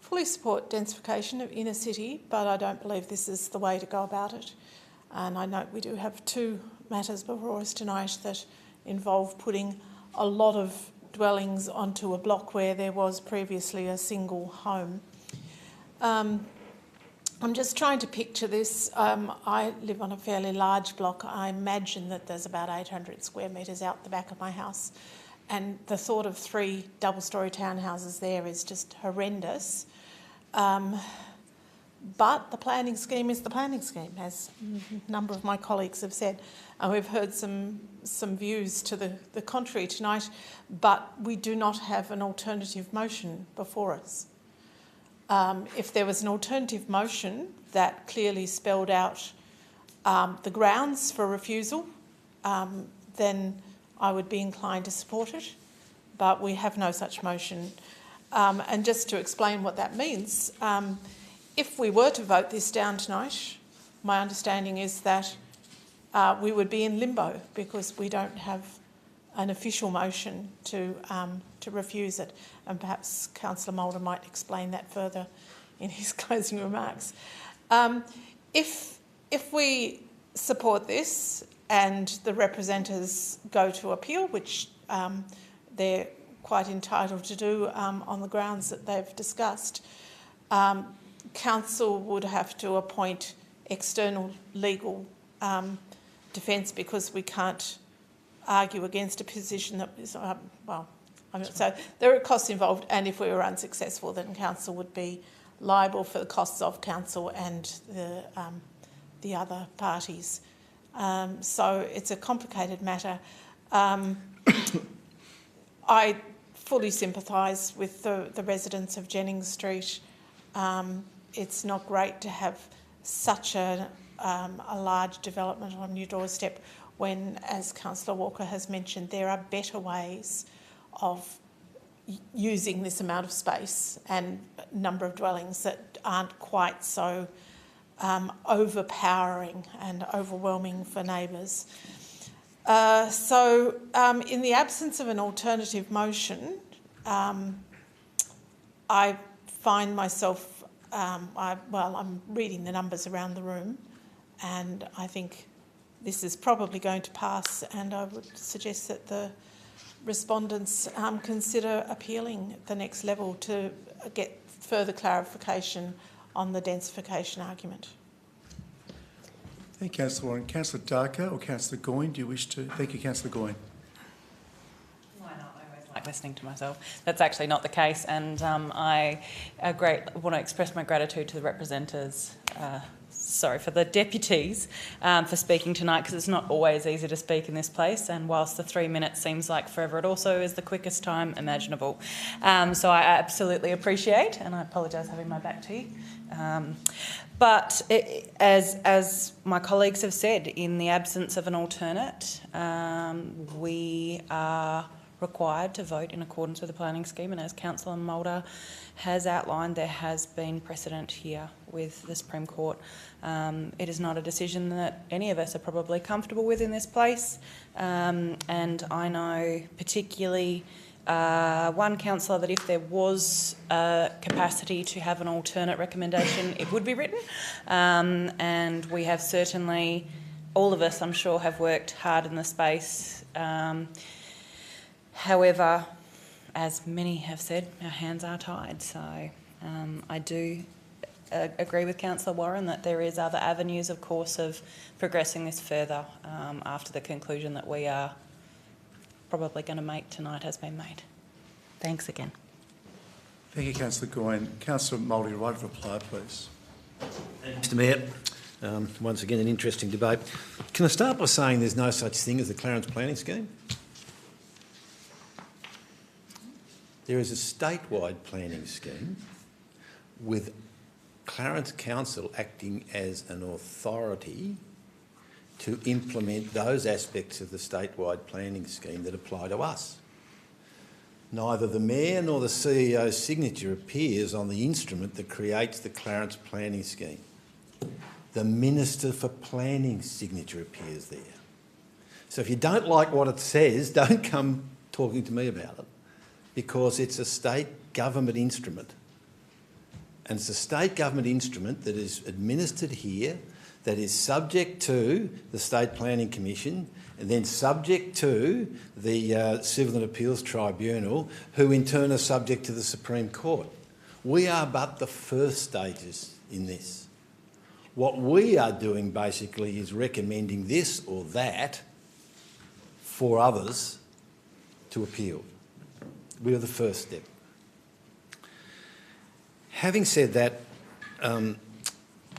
fully support densification of inner city, but I don't believe this is the way to go about it. And I note we do have 2 matters before us tonight that involve putting a lot of dwellings onto a block where there was previously a single home. I'm just trying to picture this. I live on a fairly large block. I imagine that there's about 800 square metres out the back of my house. And the thought of 3 double-storey townhouses there is just horrendous. But the planning scheme is the planning scheme, as a number of my colleagues have said. And we've heard some views to the contrary tonight, but we do not have an alternative motion before us. If there was an alternative motion that clearly spelled out the grounds for refusal, then I would be inclined to support it, but we have no such motion. And just to explain what that means, if we were to vote this down tonight, my understanding is that we would be in limbo because we don't have an official motion to refuse it. And perhaps Councillor Mulder might explain that further in his closing remarks. If we support this and the representatives go to appeal, which they're quite entitled to do on the grounds that they've discussed, Council would have to appoint external legal defence because we can't argue against a position that is, so there are costs involved, and if we were unsuccessful, then Council would be liable for the costs of Council and the other parties. So it's a complicated matter. I fully sympathise with the residents of Jennings Street. It's not great to have such a large development on your doorstep when, as Councillor Walker has mentioned, there are better ways of using this amount of space and number of dwellings that aren't quite so overpowering and overwhelming for neighbours. So in the absence of an alternative motion, I find myself I'm reading the numbers around the room, and I think this is probably going to pass, and I would suggest that the respondents consider appealing at the next level to get further clarification on the densification argument. Thank you, Councillor Warren. Councillor Darker or Councillor Goyne, do you wish to? Thank you, Councillor Goyne. Why not? I always like listening to myself. That's actually not the case, and I want to express my gratitude to the for the deputies for speaking tonight, because it's not always easy to speak in this place, and whilst the 3 minutes seems like forever, it also is the quickest time imaginable. So I absolutely appreciate, and I apologise having my back to you. But as my colleagues have said, in the absence of an alternate, we are required to vote in accordance with the planning scheme, and as Councillor Mulder has outlined, there has been precedent here with the Supreme Court. It is not a decision that any of us are probably comfortable with in this place, and I know particularly one councillor that if there was a capacity to have an alternate recommendation, it would be written, and we have certainly, all of us I'm sure, have worked hard in the space. However, as many have said, our hands are tied, so I do agree with Councillor Warren that there is other avenues, of course, of progressing this further after the conclusion that we are probably going to make tonight has been made. Thanks again. Thank you, Councillor Goyne. Councillor Mulder, your right of reply, please. Mr Mayor, once again an interesting debate. Can I start by saying there's no such thing as the Clarence planning scheme? There is a statewide planning scheme with Clarence Council acting as an authority to implement those aspects of the statewide planning scheme that apply to us. Neither the Mayor nor the CEO's signature appears on the instrument that creates the Clarence planning scheme. The Minister for Planning's signature appears there. So if you don't like what it says, don't come talking to me about it, because it's a state government instrument. And it's a state government instrument that is administered here, that is subject to the State Planning Commission, and then subject to the Civil and Appeals Tribunal, who in turn are subject to the Supreme Court. We are but the first stages in this. What we are doing basically is recommending this or that for others to appeal. We are the first step. Having said that,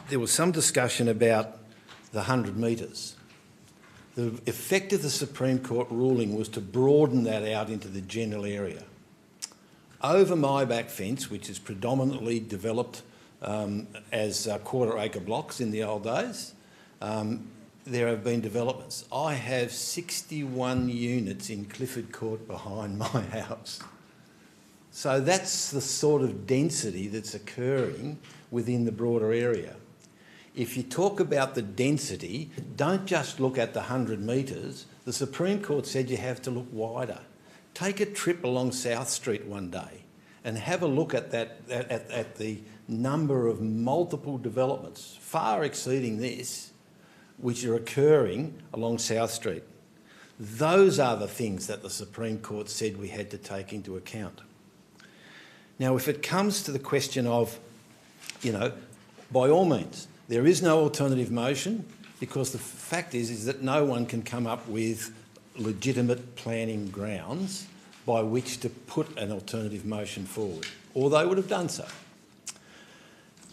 there was some discussion about the 100 metres. The effect of the Supreme Court ruling was to broaden that out into the general area. Over my back fence, which is predominantly developed as quarter-acre blocks in the old days, there have been developments. I have 61 units in Clifford Court behind my house. So that's the sort of density that's occurring within the broader area. If you talk about the density, don't just look at the 100 metres. The Supreme Court said you have to look wider. Take a trip along South Street one day and have a look at that, at the number of multiple developments, far exceeding this, which are occurring along South Street. Those are the things that the Supreme Court said we had to take into account. Now, if it comes to the question of, by all means, there is no alternative motion, because the fact is that no one can come up with legitimate planning grounds by which to put an alternative motion forward, or they would have done so.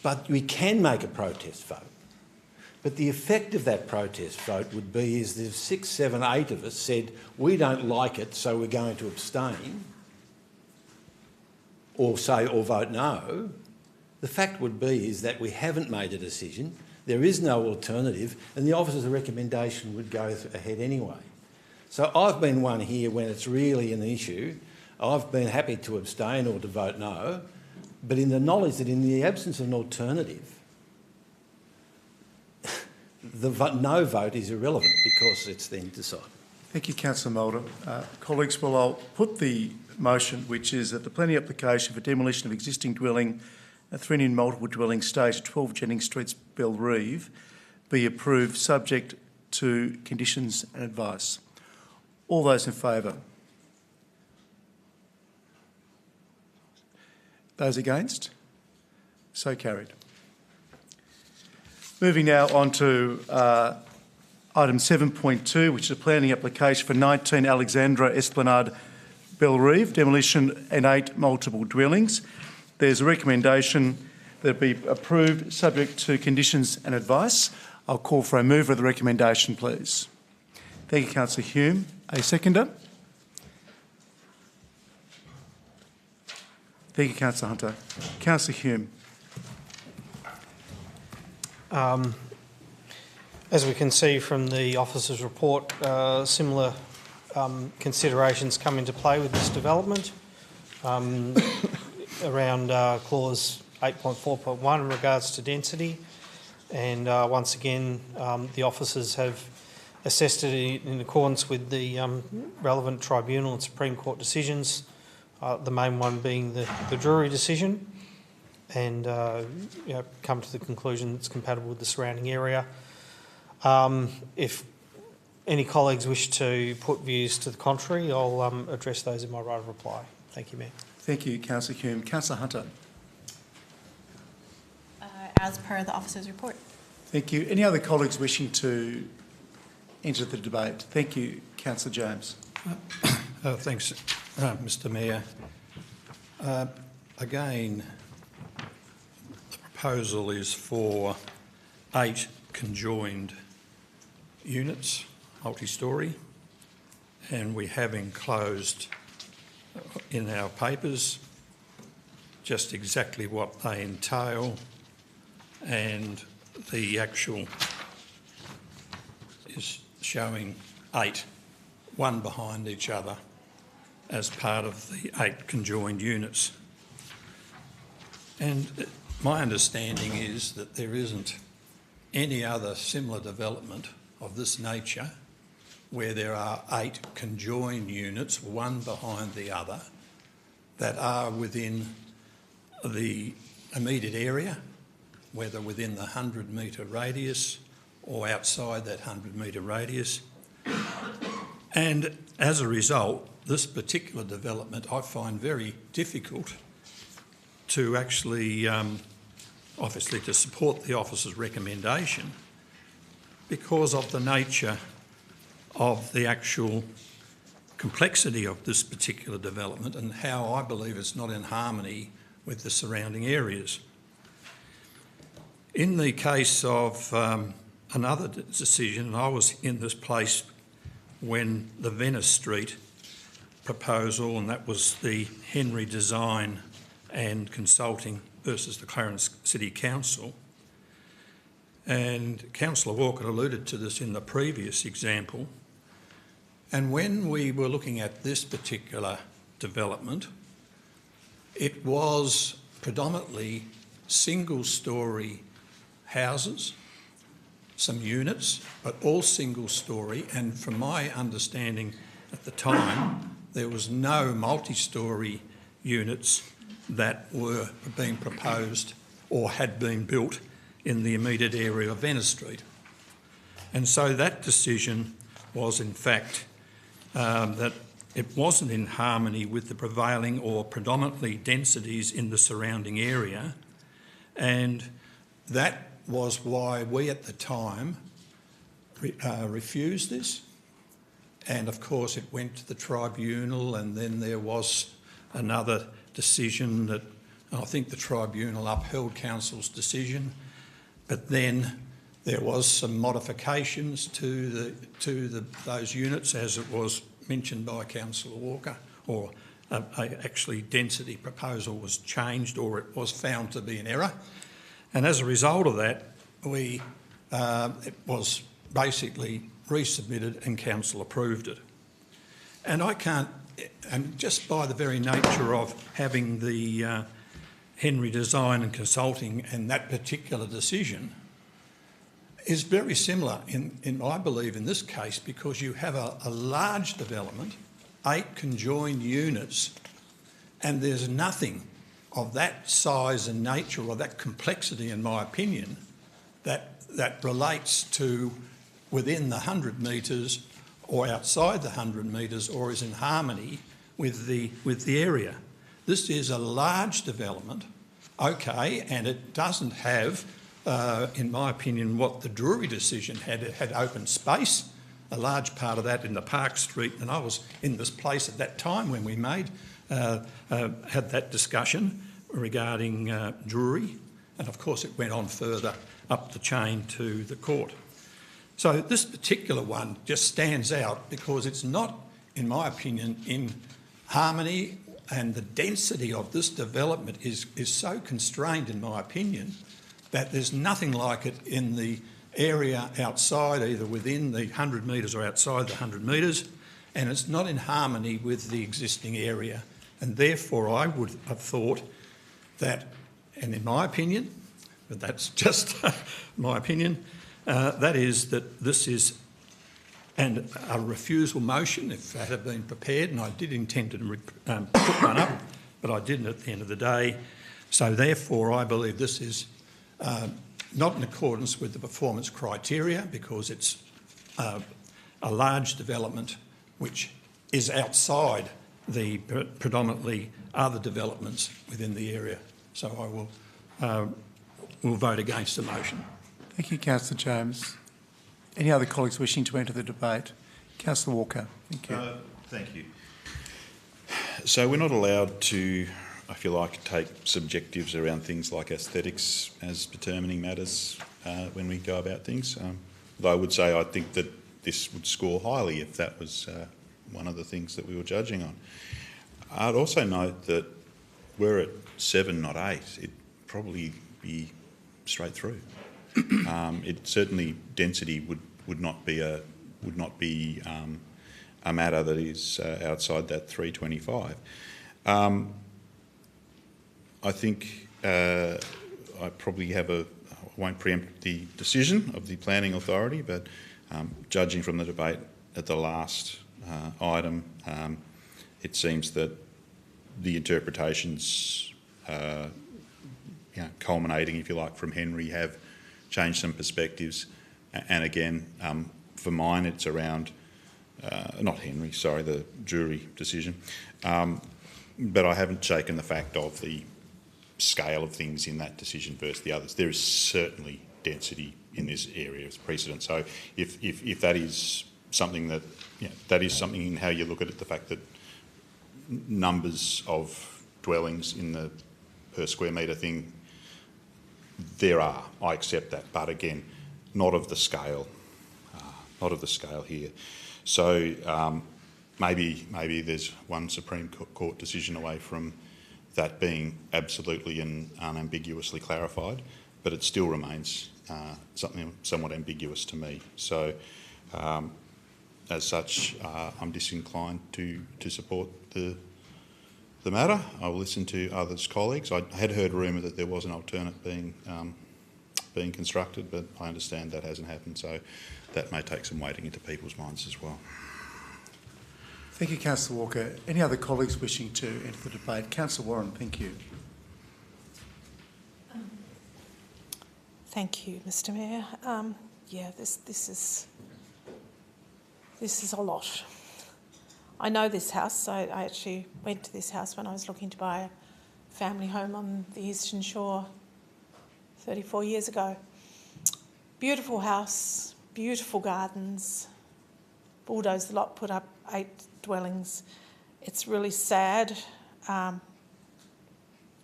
But we can make a protest vote. But the effect of that protest vote would be is that if 6, 7, 8 of us said, we don't like it, so we're going to abstain, or vote no, the fact would be is that we haven't made a decision, there is no alternative, and the officer's recommendation would go ahead anyway. So I've been one here when it's really an issue. I've been happy to abstain or to vote no, but in the knowledge that in the absence of an alternative, the no vote is irrelevant because it's then decided. Thank you, Councillor Mulder. Colleagues, I'll put the motion, which is that the planning application for demolition of existing dwelling a 3 in multiple dwelling stage at 12 Jennings Street, Belrive, be approved subject to conditions and advice. All those in favour? Those against? So carried. Moving now on to item 7.2, which is a planning application for 19 Alexandra Esplanade, Belrive, demolition and 8 multiple dwellings. There's a recommendation that it be approved subject to conditions and advice. I'll call for a mover of the recommendation, please. Thank you, Councillor Hume. A seconder? Thank you, Councillor Hunter. Councillor Hume. As we can see from the officer's report, similar considerations come into play with this development around clause 8.4.1 in regards to density. And once again, the officers have assessed it in accordance with the relevant tribunal and Supreme Court decisions, the main one being the Drury decision, and come to the conclusion it's compatible with the surrounding area. If any colleagues wish to put views to the contrary, I'll address those in my right of reply. Thank you, Mayor. Thank you, Councillor Hume. Councillor Hunter. As per the officer's report. Thank you. Any other colleagues wishing to enter the debate? Thank you, Councillor James. Thanks, Mr Mayor. Again, the proposal is for 8 conjoined units, multi-storey, and we have enclosed in our papers just exactly what they entail, and the actual is showing 8, one behind each other, as part of the 8 conjoined units. And my understanding is that there isn't any other similar development of this nature where there are 8 conjoined units, one behind the other, that are within the immediate area, whether within the 100-metre radius or outside that 100-metre radius. And as a result, this particular development I find very difficult to actually, obviously to support the officer's recommendation because of the nature of the actual complexity of this particular development and how I believe it's not in harmony with the surrounding areas. In the case of another decision, and I was in this place when the Venice Street proposal, and that was the Henry Design and Consulting versus the Clarence City Council. And Councillor Walker alluded to this in the previous example. And when we were looking at this particular development, it was predominantly single-storey houses, some units, but all single-storey, and from my understanding at the time, there was no multi-storey units that were being proposed or had been built in the immediate area of Venice Street. And so that decision was in fact that it wasn't in harmony with the prevailing or predominantly densities in the surrounding area, and that was why we at the time refused this. And of course it went to the tribunal, and then there was another decision that I think the tribunal upheld council's decision, but then there was some modifications to those units, as it was mentioned by Councillor Walker, or actually density proposal was changed, or it was found to be an error. And as a result of that, it was basically resubmitted and council approved it. And I can't, and just by the very nature of having the Henry Design and Consulting and that particular decision is very similar in I believe in this case, because you have a large development, 8 conjoined units, and there's nothing of that size and nature, or that complexity, in my opinion, that relates to within the 100 metres or outside the 100 metres, or is in harmony with the area. This is a large development, okay, and it doesn't have, in my opinion, what the Drury decision had. It had open space, a large part of that in the Park Street, and I was in this place at that time when we had that discussion regarding Drury, and of course it went on further up the chain to the court. So this particular one just stands out because it's not, in my opinion, in harmony, and the density of this development is so constrained, in my opinion, that there's nothing like it in the area outside, either within the 100 metres or outside the 100 metres, and it's not in harmony with the existing area. And therefore I would have thought that, and in my opinion, but that's just my opinion, that is that this is a refusal motion, if that had been prepared, and I did intend to put one up, but I didn't at the end of the day. So therefore I believe this is not in accordance with the performance criteria, because it's a large development which is outside the predominantly other developments within the area. So I will vote against the motion. Thank you, Councillor James. Any other colleagues wishing to enter the debate? Councillor Walker, thank you. Thank you. So we're not allowed to, I feel like, take subjectives around things like aesthetics as determining matters when we go about things. Though I would say I think that this would score highly if that was one of the things that we were judging on. I'd also note that we're at 7, not 8. It'd probably be straight through. It certainly, density would not be a matter that is outside that 325. I think I probably have I won't preempt the decision of the planning authority, but judging from the debate at the last item, it seems that the interpretations, culminating, if you like, from Henry have changed some perspectives. And again, for mine, it's around, not Henry, sorry, the jury decision. But I haven't shaken the fact of the scale of things in that decision versus the others. There is certainly density in this area as precedent. So if that is something that, that is something in how you look at it, the fact that numbers of dwellings in the per square metre thing, there are, I accept that, but again, not of the scale here. So maybe there's one Supreme Court decision away from that being absolutely and unambiguously clarified, but it still remains something somewhat ambiguous to me. So as such, I'm disinclined to support the matter. I will listen to others' colleagues. I had heard rumour that there was an alternate being constructed, but I understand that hasn't happened, so that may take some wading into people's minds as well. Thank you, Councillor Walker. Any other colleagues wishing to enter the debate? Councillor Warren, thank you. Thank you, Mr. Mayor. This is a lot. I know this house. I actually went to this house when I was looking to buy a family home on the Eastern Shore 34 years ago. Beautiful house, beautiful gardens, bulldozed the lot, put up 8 dwellings. It's really sad.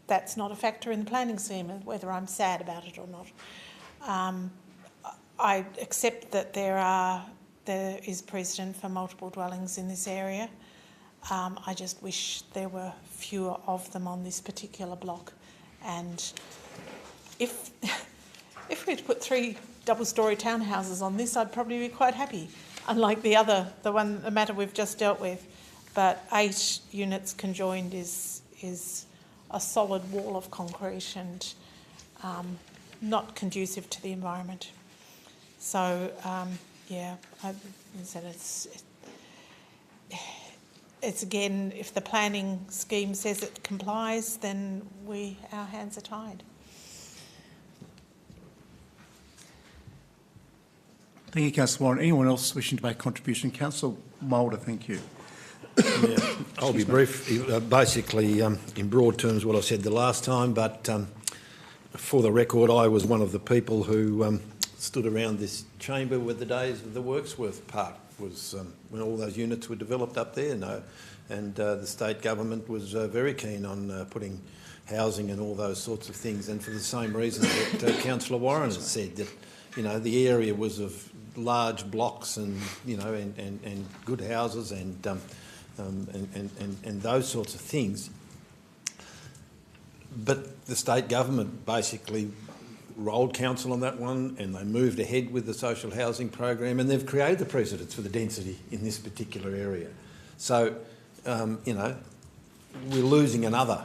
That's not a factor in the planning scheme, whether I'm sad about it or not. I accept that there is precedent for multiple dwellings in this area. I just wish there were fewer of them on this particular block. And if we had put 3 double-storey townhouses on this, I'd probably be quite happy, unlike the matter we've just dealt with. But 8 units conjoined is a solid wall of concrete and not conducive to the environment. So, I said it's again, if the planning scheme says it complies, then our hands are tied. Thank you, Councillor Warren. Anyone else wishing to make a contribution? Councillor Moulder, thank you. Yeah, I'll be brief. Basically, in broad terms, what I said the last time, but for the record, I was one of the people who stood around this chamber with the days of the Worksworth Park was when all those units were developed up there. And the state government was very keen on putting housing and all those sorts of things, and for the same reason that Councillor Warren has said, that the area was of large blocks and and good houses and those sorts of things. But the state government basically rolled council on that one, and they moved ahead with the social housing program, and they've created the precedents for the density in this particular area. So, we're losing another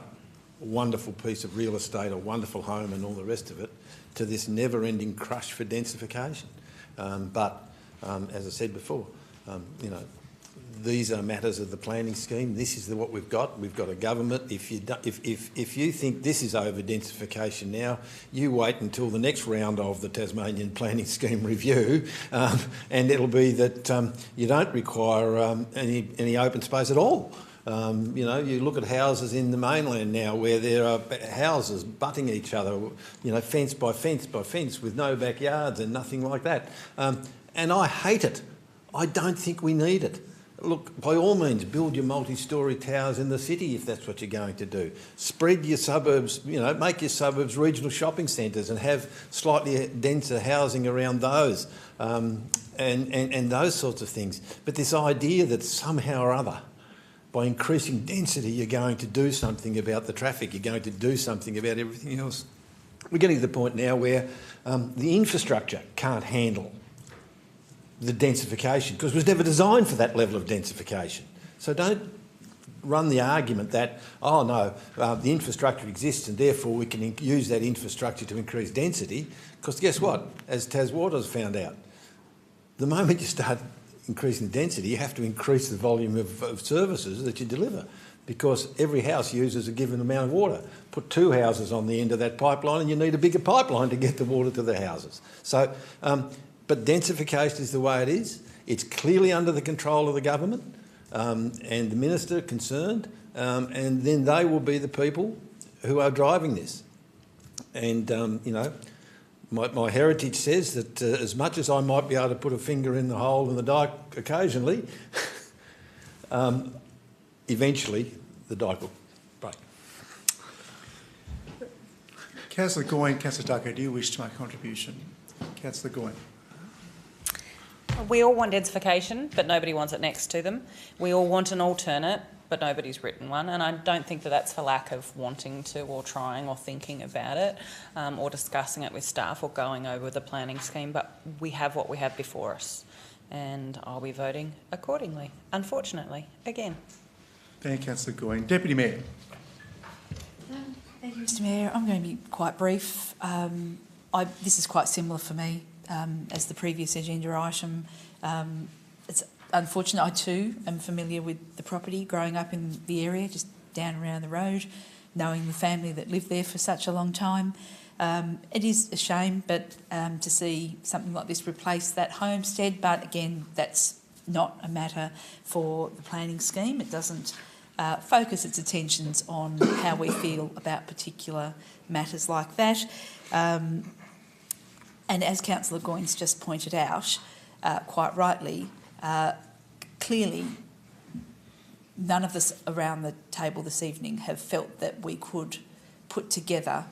wonderful piece of real estate, a wonderful home and all the rest of it, to this never-ending crush for densification. But as I said before, these are matters of the planning scheme. This is what we've got. We've got a government. If you think this is over densification now, you wait until the next round of the Tasmanian Planning Scheme review, and it'll be that you don't require any open space at all. You look at houses in the mainland now where there are houses butting each other, fence by fence by fence with no backyards and nothing like that. And I hate it. I don't think we need it. Look, by all means, build your multi-storey towers in the city if that's what you're going to do. Spread your suburbs, make your suburbs regional shopping centres and have slightly denser housing around those and those sorts of things. But this idea that somehow or other, by increasing density, you're going to do something about the traffic, you're going to do something about everything else. We're getting to the point now where the infrastructure can't handle the densification because it was never designed for that level of densification. So don't run the argument that, the infrastructure exists and therefore we can use that infrastructure to increase density, because guess what? As Taswater's found out, the moment you start increasing density, you have to increase the volume of services that you deliver, because every house uses a given amount of water. Put 2 houses on the end of that pipeline and you need a bigger pipeline to get the water to the houses. So, but densification is the way it is. It's clearly under the control of the government and the minister concerned, and then they will be the people who are driving this. And, my heritage says that as much as I might be able to put a finger in the hole in the dike occasionally, eventually the dike will break. Councillor Goyne, Councillor Ducker, do you wish to make a contribution? Councillor Goyne. We all want densification, but nobody wants it next to them. We all want an alternate, but nobody's written one, and I don't think that that's for lack of wanting to or trying or thinking about it or discussing it with staff or going over the planning scheme, but we have what we have before us, and I'll be voting accordingly, unfortunately, again. Thank you, Councillor Goyne. Deputy Mayor. Thank you, Mr Mayor. I'm going to be quite brief. This is quite similar for me as the previous agenda item. It's unfortunate. I too am familiar with the property, growing up in the area, just down around the road, knowing the family that lived there for such a long time. It is a shame, but to see something like this replace that homestead, but again, that's not a matter for the planning scheme. It doesn't focus its attentions on how we feel about particular matters like that. And as Councillor Goyne's just pointed out, quite rightly, clearly none of us around the table this evening have felt that we could put together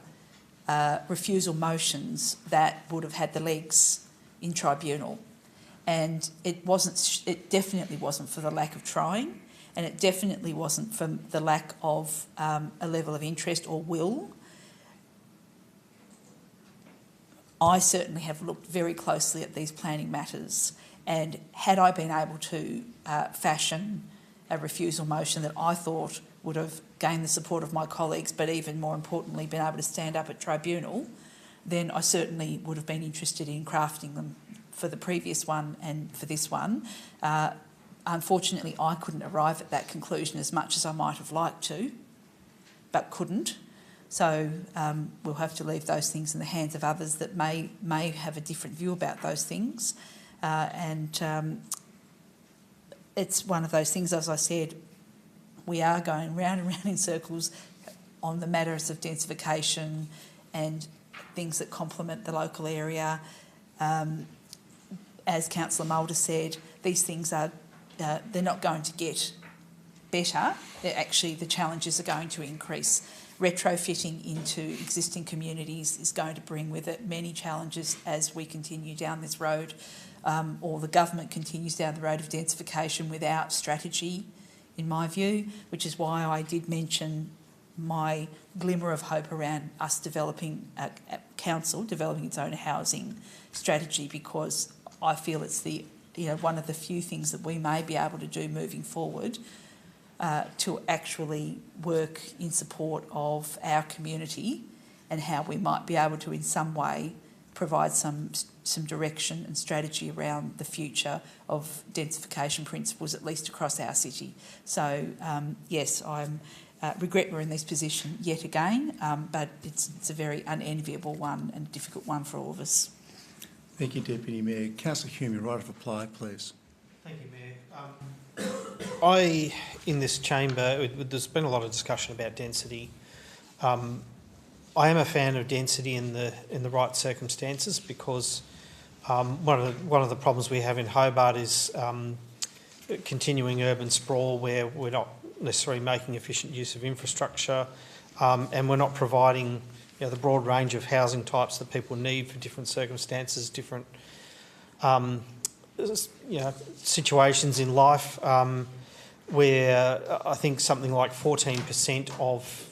refusal motions that would have had the legs in tribunal. And it definitely wasn't for the lack of trying, and it definitely wasn't for the lack of a level of interest or will. I certainly have looked very closely at these planning matters, and had I been able to fashion a refusal motion that I thought would have gained the support of my colleagues, but even more importantly been able to stand up at tribunal, then I certainly would have been interested in crafting them for the previous one and for this one. Unfortunately, I couldn't arrive at that conclusion as much as I might have liked to, but couldn't. So we'll have to leave those things in the hands of others that may have a different view about those things. It's one of those things, as I said, we are going round and round in circles on the matters of densification and things that complement the local area. As Councillor Mulder said, these things are they're not going to get better. Actually, the challenges are going to increase. Retrofitting into existing communities is going to bring with it many challenges as we continue down this road, or the government continues down the road of densification without strategy, in my view, which is why I did mention my glimmer of hope around us developing, council developing its own housing strategy, because I feel it's one of the few things that we may be able to do moving forward to actually work in support of our community, and how we might be able to in some way provide some direction and strategy around the future of densification principles, at least across our city. So yes, I'm regret we're in this position yet again, but it's a very unenviable one and a difficult one for all of us. Thank you, Deputy Mayor. Councillor Hume, your right of reply, please. Thank you, Mayor. In this chamber, there's been a lot of discussion about density. I am a fan of density in the right circumstances, because one of the problems we have in Hobart is continuing urban sprawl, where we're not necessarily making efficient use of infrastructure, and we're not providing the broad range of housing types that people need for different circumstances, different situations in life, where I think something like 14% of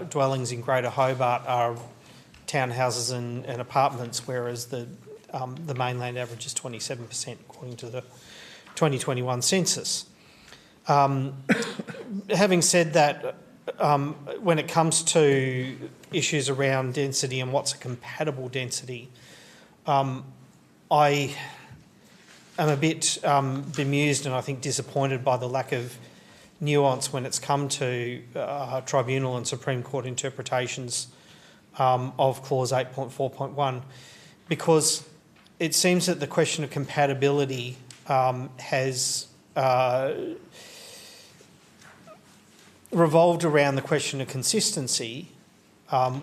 dwellings in Greater Hobart are townhouses and apartments, whereas the mainland average is 27%, according to the 2021 census. Having said that, when it comes to issues around density and what's a compatible density, I am a bit bemused and I think disappointed by the lack of nuance when it's come to tribunal and Supreme Court interpretations of Clause 8.4.1, because it seems that the question of compatibility has revolved around the question of consistency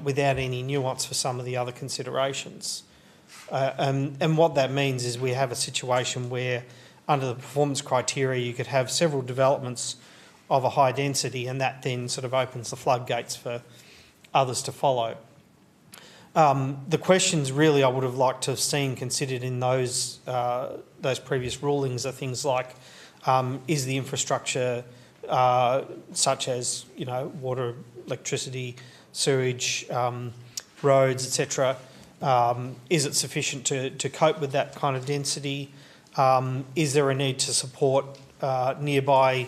without any nuance for some of the other considerations. And what that means is we have a situation where, under the performance criteria, you could have several developments of a high density, and that then sort of opens the floodgates for others to follow. The questions really I would have liked to have seen considered in those previous rulings are things like, is the infrastructure such as water, electricity, sewage, roads, etc., is it sufficient to cope with that kind of density? Is there a need to support nearby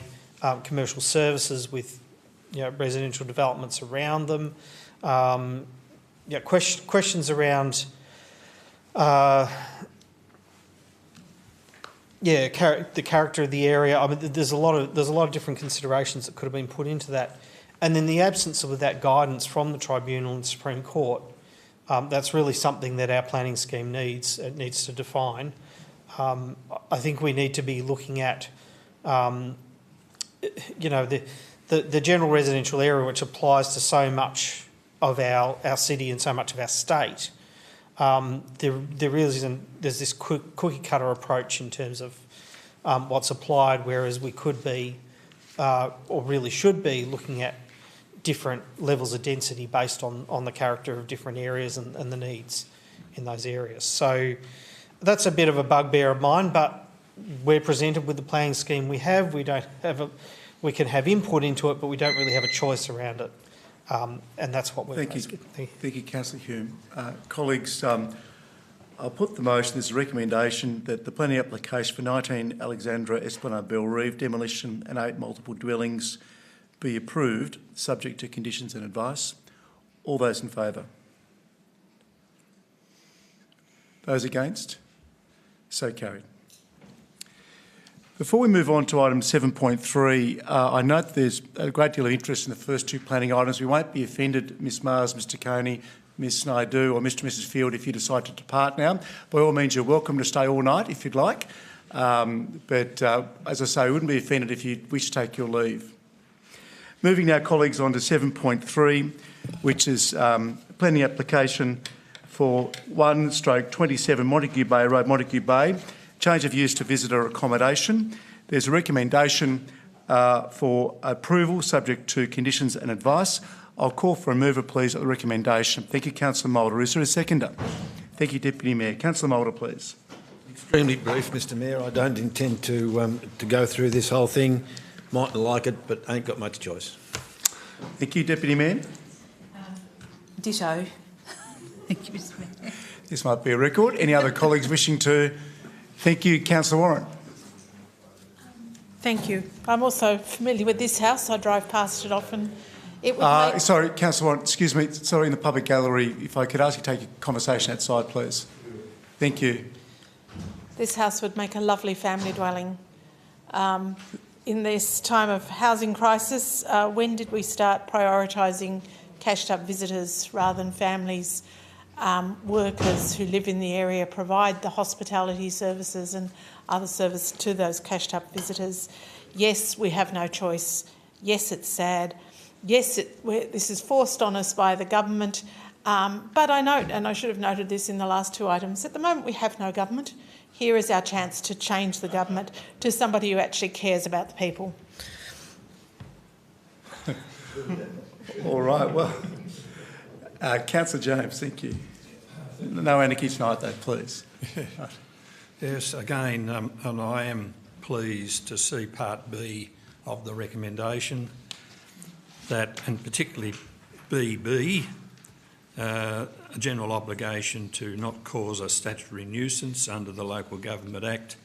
commercial services with residential developments around them? Questions around the character of the area. I mean, there's a lot of different considerations that could have been put into that, and then the absence of that guidance from the tribunal and Supreme Court. That's really something that our planning scheme needs. It needs to define. I think we need to be looking at, the general residential area, which applies to so much of our city and so much of our state. There's this cookie cutter approach in terms of what's applied, whereas we could be, or really should be, looking at different levels of density based on the character of different areas and the needs in those areas. So that's a bit of a bugbear of mine, but we're presented with the planning scheme we have. We can have input into it, but we don't really have a choice around it. And that's what we're asking. Thank you, Councillor Hume. Colleagues, I'll put the motion. There's a recommendation that the planning application for 19 Alexandra Esplanade Bellerive demolition and 8 multiple dwellings be approved, subject to conditions and advice. All those in favour? Those against? So carried. Before we move on to item 7.3, I note there's a great deal of interest in the first two planning items. We won't be offended, Ms Mars, Mr Coney, Ms Naidu or Mr and Mrs Field if you decide to depart now. By all means, you're welcome to stay all night if you'd like. But as I say, we wouldn't be offended if you wish to take your leave. Moving now, colleagues, on to 7.3, which is planning application for 1/27 Montague Bay Road, Montague Bay, change of use to visitor accommodation. There's a recommendation for approval subject to conditions and advice. I'll call for a mover, please, of the recommendation. Thank you, Councillor Moulder. Is there a seconder? Thank you, Deputy Mayor. Councillor Moulder, please. Extremely brief, Mr Mayor. I don't intend to go through this whole thing. Mightn't like it, but ain't got much choice. Thank you, Deputy Mayor. Ditto. Thank you, Mr Mayor. This might be a record. Any other colleagues wishing to? Thank you, Councillor Warren. Thank you. I'm also familiar with this house. I drive past it often. It would Sorry, Councillor Warren, excuse me. Sorry, in the public gallery, if I could ask you to take a conversation outside, please. Thank you. This house would make a lovely family dwelling. In this time of housing crisis, when did we start prioritising cashed-up visitors rather than families? Workers who live in the area provide the hospitality services and other service to those cashed-up visitors. Yes, we have no choice. Yes, it's sad. Yes, this is forced on us by the government. But I note, and I should have noted this in the last two items, at the moment we have no government. Here is our chance to change the government to somebody who actually cares about the people. All right, well, Councillor James, thank you. No anarchy tonight, though, please. Yes, again, and I am pleased to see Part B of the recommendation, that, and particularly BB, a general obligation to not cause a statutory nuisance under the Local Government Act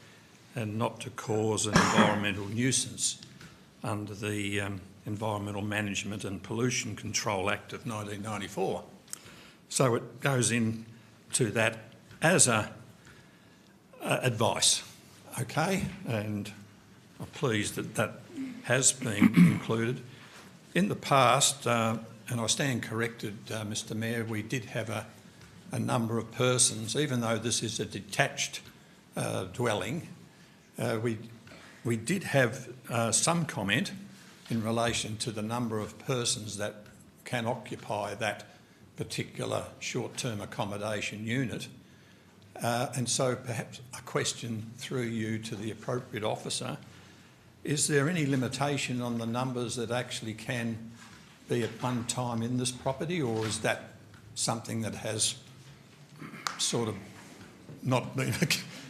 and not to cause an environmental nuisance under the Environmental Management and Pollution Control Act of 1994. So it goes into that as a advice, okay? And I'm pleased that that has been included. In the past, and I stand corrected, Mr Mayor, we did have a number of persons, even though this is a detached dwelling, we did have some comment in relation to the number of persons that can occupy that particular short-term accommodation unit. And so perhaps a question through you to the appropriate officer, is there any limitation on the numbers that actually can be at one time in this property, or is that something that has sort of not been a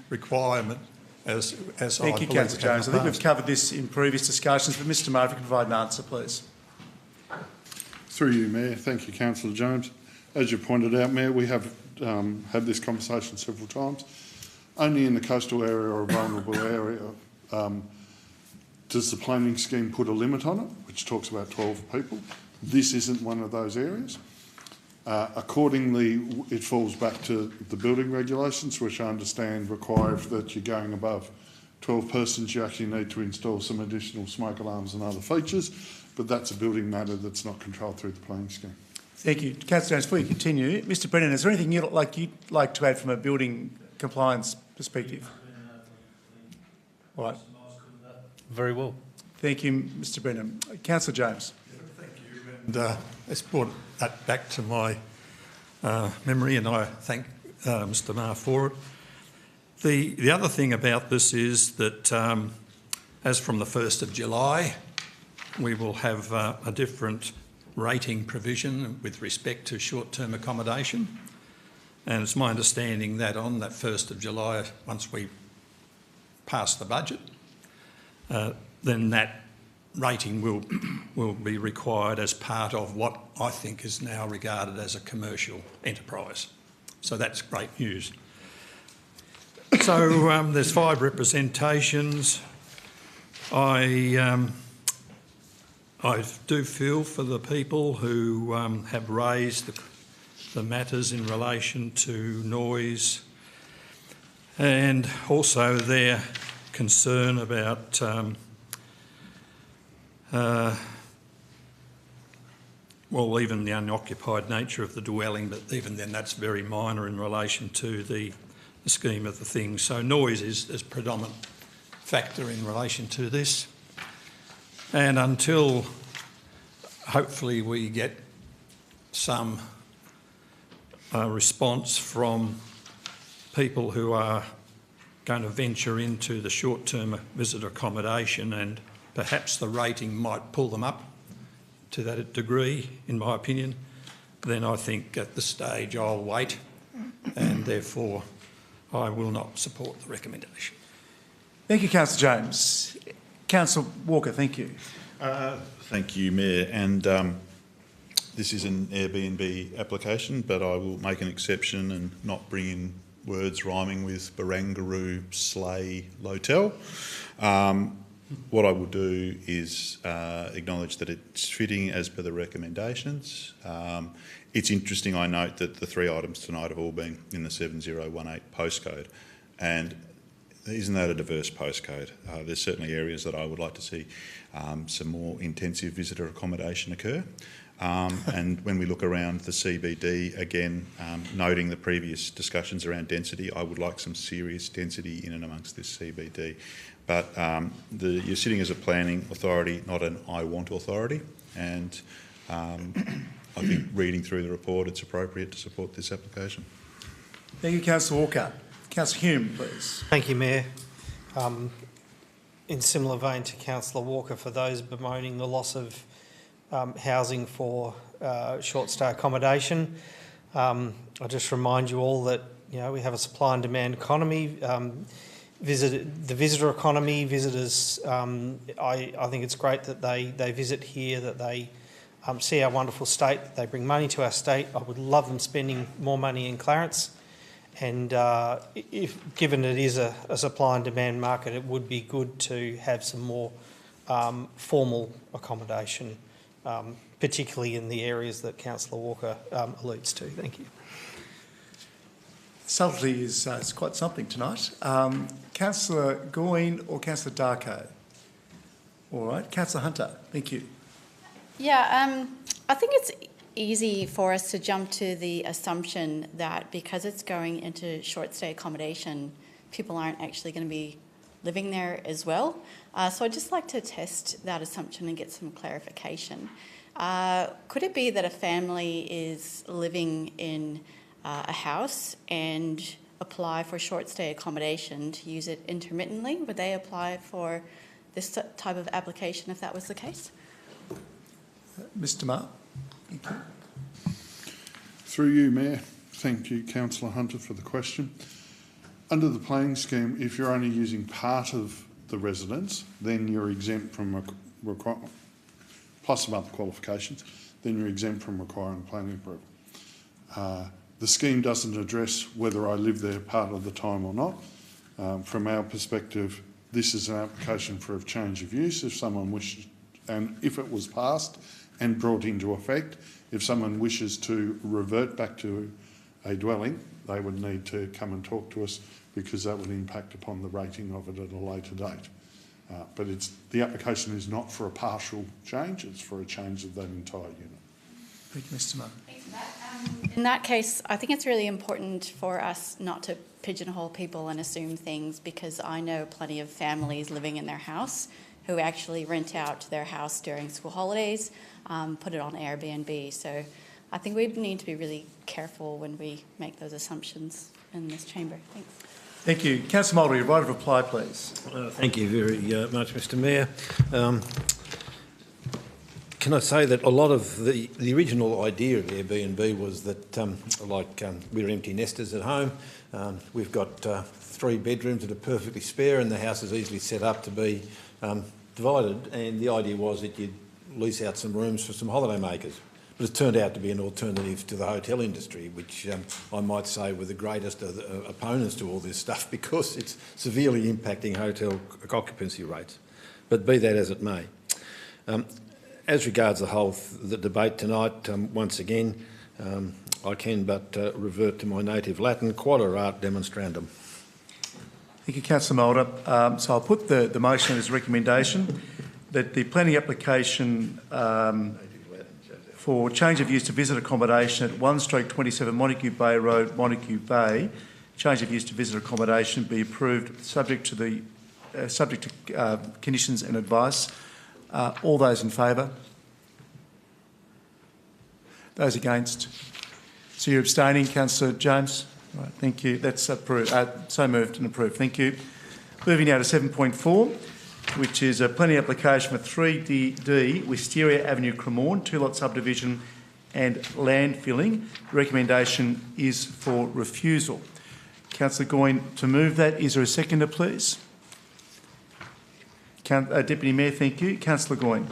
requirement as Thank you, Councillor Jones. I think we've covered this in previous discussions, but Mr Mayor, if you can provide an answer, please. Through you, Mayor. Thank you, Councillor Jones. As you pointed out, Mayor, we have had this conversation several times. Only in the coastal area or a vulnerable area does the planning scheme put a limit on it, which talks about 12 people. This isn't one of those areas. Accordingly, it falls back to the building regulations, which I understand require that you're going above 12 persons, you actually need to install some additional smoke alarms and other features, but that's a building matter that's not controlled through the planning scheme. Thank you. Councillor Jones, before you continue, Mr Brennan, is there anything you'd like to add from a building compliance perspective? All right. Very well. Thank you, Mr Brennan. Councillor James. Thank you. And let's brought that back to my memory, and I thank Mr Maher for it. The other thing about this is that as from the 1st of July, we will have a different rating provision with respect to short-term accommodation. And it's my understanding that on that 1st of July, once we pass the budget, then that rating will be required as part of what I think is now regarded as a commercial enterprise. So that's great news. So there's 5 representations. I do feel for the people who have raised the matters in relation to noise and also their concern about well, even the unoccupied nature of the dwelling, but even then that's very minor in relation to the scheme of the thing. So noise is a predominant factor in relation to this. And until hopefully we get some response from people who are going to venture into the short-term visitor accommodation, and perhaps the rating might pull them up to that degree, in my opinion, then I think at this stage I'll wait, and therefore I will not support the recommendation. Thank you, Councillor James. Councillor Walker, thank you. Thank you, Mayor. And this is an Airbnb application, but I will make an exception and not bring in words rhyming with Barangaroo Sleigh Lotel. What I will do is acknowledge that it's fitting as per the recommendations. It's interesting, I note that the 3 items tonight have all been in the 7018 postcode, and isn't that a diverse postcode? There's certainly areas that I would like to see some more intensive visitor accommodation occur. And when we look around the CBD, again, noting the previous discussions around density, I would like some serious density in and amongst this CBD. But you're sitting as a planning authority, not an I want authority, and I think reading through the report, it's appropriate to support this application. Thank you, Councillor Walker. Councillor Hume, please. Thank you, Mayor. In similar vein to Councillor Walker, for those bemoaning the loss of housing for short stay accommodation, I just remind you all that we have a supply and demand economy. The visitor economy, visitors, I think it's great that they visit here, that they see our wonderful state, that they bring money to our state. I would love them spending more money in Clarence. And given it is a supply and demand market, it would be good to have some more formal accommodation, particularly in the areas that Councillor Walker alludes to. Thank you. Subtlety is quite something tonight. Councillor Goyne or Councillor Darko? All right. Councillor Hunter, thank you. Yeah, I think it's easy for us to jump to the assumption that because it's going into short stay accommodation, people aren't actually going to be living there as well. So I'd just like to test that assumption and get some clarification. Could it be that a family is living in a house and apply for short stay accommodation to use it intermittently? Would they apply for this type of application if that was the case? Mr Marr. Thank you. Through you, Mayor. Thank you, Councillor Hunter, for the question. Under the planning scheme, if you're only using part of the residence, then you're exempt from plus some other qualifications, then you're exempt from requiring planning approval. The scheme doesn't address whether I live there part of the time or not. From our perspective, this is an application for a change of use if someone wishes, and if it was passed and brought into effect, if someone wishes to revert back to a dwelling, they would need to come and talk to us because that would impact upon the rating of it at a later date. But the application is not for a partial change, it's for a change of that entire unit. Thank you, Mr Marr. Thanks for that. In that case, I think it's really important for us not to pigeonhole people and assume things, because I know plenty of families living in their house who actually rent out their house during school holidays, put it on Airbnb. So I think we need to be really careful when we make those assumptions in this chamber. Thanks. Thank you. Councillor Mulder, your right of reply, please. Thank you very much, Mr Mayor. Can I say that a lot of the original idea of Airbnb was that, we're empty nesters at home, we've got 3 bedrooms that are perfectly spare and the house is easily set up to be divided, and the idea was that you'd lease out some rooms for some holiday makers. But it's turned out to be an alternative to the hotel industry, which I might say were the greatest of the opponents to all this stuff, because it's severely impacting hotel occupancy rates. But be that as it may. As regards the debate tonight, once again, I can but revert to my native Latin, quod erat demonstrandum. Thank you, Councillor Mulder. So I'll put the motion as a recommendation that the planning application for change of use to visit accommodation at 1/27 Montague Bay Road, Montague Bay, change of use to visit accommodation be approved subject to conditions and advice. All those in favour? Those against? So you're abstaining, Councillor James? Right, thank you. That's approved. So moved and approved. Thank you. Moving now to 7.4, which is a planning application for 3D Wisteria Avenue, Cremorne, two-lot subdivision and land filling. The recommendation is for refusal. Councillor Goyne, to move that, is there a seconder, please? Deputy Mayor, thank you. Councillor Goyne.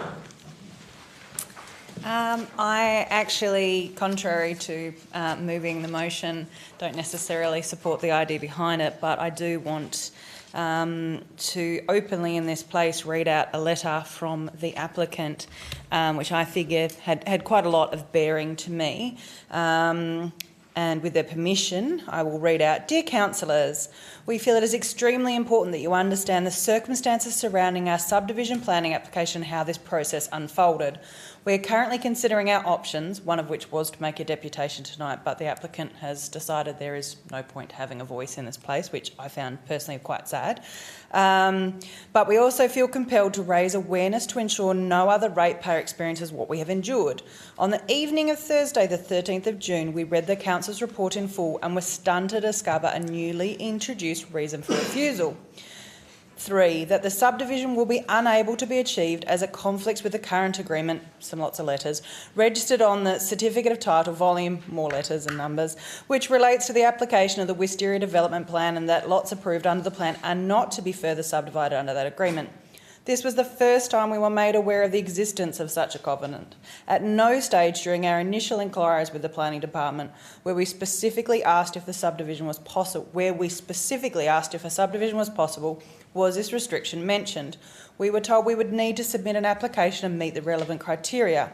I actually, contrary to moving the motion, don't necessarily support the idea behind it, but I do want to openly in this place read out a letter from the applicant, which I figure had quite a lot of bearing to me. And with their permission, I will read out, "Dear councillors, we feel it is extremely important that you understand the circumstances surrounding our subdivision planning application and how this process unfolded. We are currently considering our options, one of which was to make a deputation tonight, but the applicant has decided there is no point having a voice in this place, which I found personally quite sad. But we also feel compelled to raise awareness to ensure no other ratepayer experiences what we have endured. On the evening of Thursday, the 13th of June, we read the council's report in full and were stunned to discover a newly introduced reason for refusal. 3, that the subdivision will be unable to be achieved as it conflicts with the current agreement, lots of letters, registered on the certificate of title, volume, more letters and numbers, which relates to the application of the Wisteria Development Plan, and that lots approved under the plan are not to be further subdivided under that agreement. This was the first time we were made aware of the existence of such a covenant. At no stage during our initial inquiries with the Planning Department where we specifically asked if a subdivision was possible, was this restriction mentioned. We were told we would need to submit an application and meet the relevant criteria.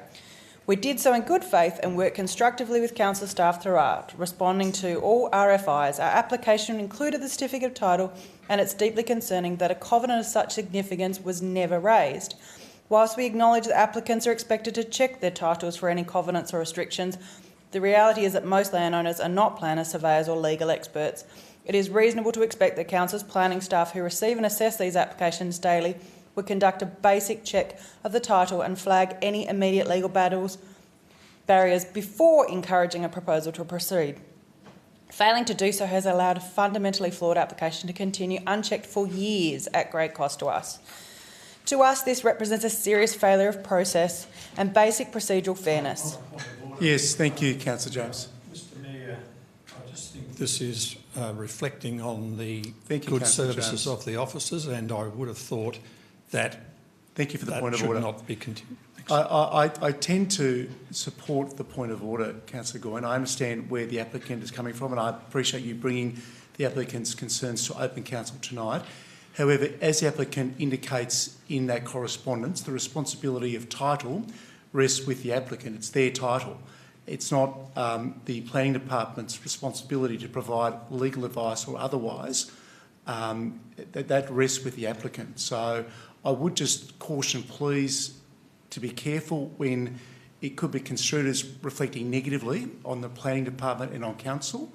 We did so in good faith and worked constructively with council staff throughout, responding to all RFIs. Our application included the certificate of title, and it's deeply concerning that a covenant of such significance was never raised. Whilst we acknowledge that applicants are expected to check their titles for any covenants or restrictions, the reality is that most landowners are not planners, surveyors or legal experts. It is reasonable to expect that council's planning staff who receive and assess these applications daily would conduct a basic check of the title and flag any immediate legal barriers before encouraging a proposal to proceed. Failing to do so has allowed a fundamentally flawed application to continue unchecked for years at great cost to us. To us, this represents a serious failure of process and basic procedural fairness. Yes, thank you, Councillor James. Mr Mayor, I just think this is reflecting on the good Councillor services James. of the officers, and I would have thought that thank you for the point of should order. not be continued. I tend to support the point of order, Councillor Goyne. I understand where the applicant is coming from, and I appreciate you bringing the applicant's concerns to open council tonight. However, as the applicant indicates in that correspondence, the responsibility of title rests with the applicant. It's their title. It's not the planning department's responsibility to provide legal advice or otherwise. That rests with the applicant. So I would just caution, please, to be careful when it could be construed as reflecting negatively on the planning department and on council.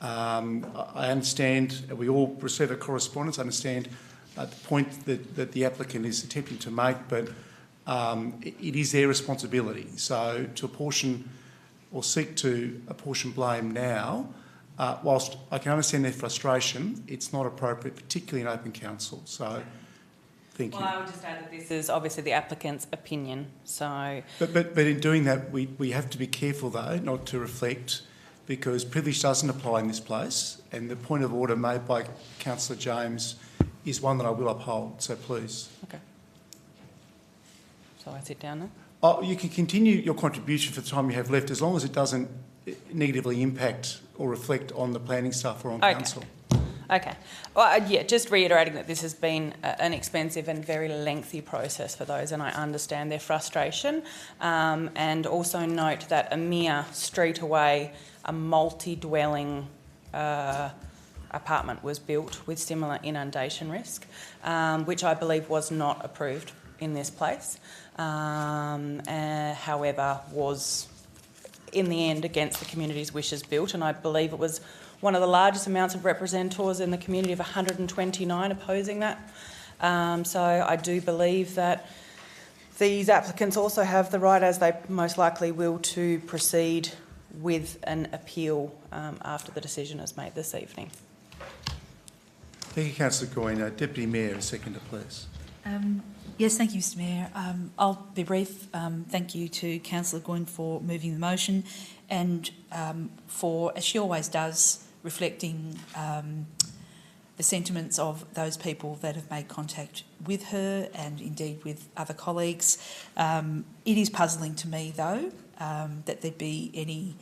I understand, we all receive a correspondence, I understand the point that the applicant is attempting to make, but it is their responsibility. So to apportion or seek to apportion blame now, whilst I can understand their frustration, it's not appropriate, particularly in open council. So thank you. Well, I would just add that this is obviously the applicant's opinion, so... But in doing that, we have to be careful, though, not to reflect, because privilege doesn't apply in this place, and the point of order made by Councillor James is one that I will uphold, so please. Okay. So I sit down now? Oh, you can continue your contribution for the time you have left, as long as it doesn't negatively impact or reflect on the planning staff or on council. Okay. Well, yeah, just reiterating that this has been an expensive and very lengthy process for those, and I understand their frustration. And also note that a mere street away, a multi-dwelling apartment was built with similar inundation risk, which I believe was not approved in this place, however was in the end against the community's wishes built, and I believe it was one of the largest amounts of representatives in the community of 129 opposing that. So I do believe that these applicants also have the right, as they most likely will, to proceed with an appeal after the decision is made this evening. Thank you, Councillor Goyne. Deputy Mayor, a seconder, please. Yes, thank you, Mr Mayor. I'll be brief. Thank you to Councillor Goyne for moving the motion and for, as she always does, reflecting the sentiments of those people that have made contact with her and indeed with other colleagues. It is puzzling to me, though, that there be any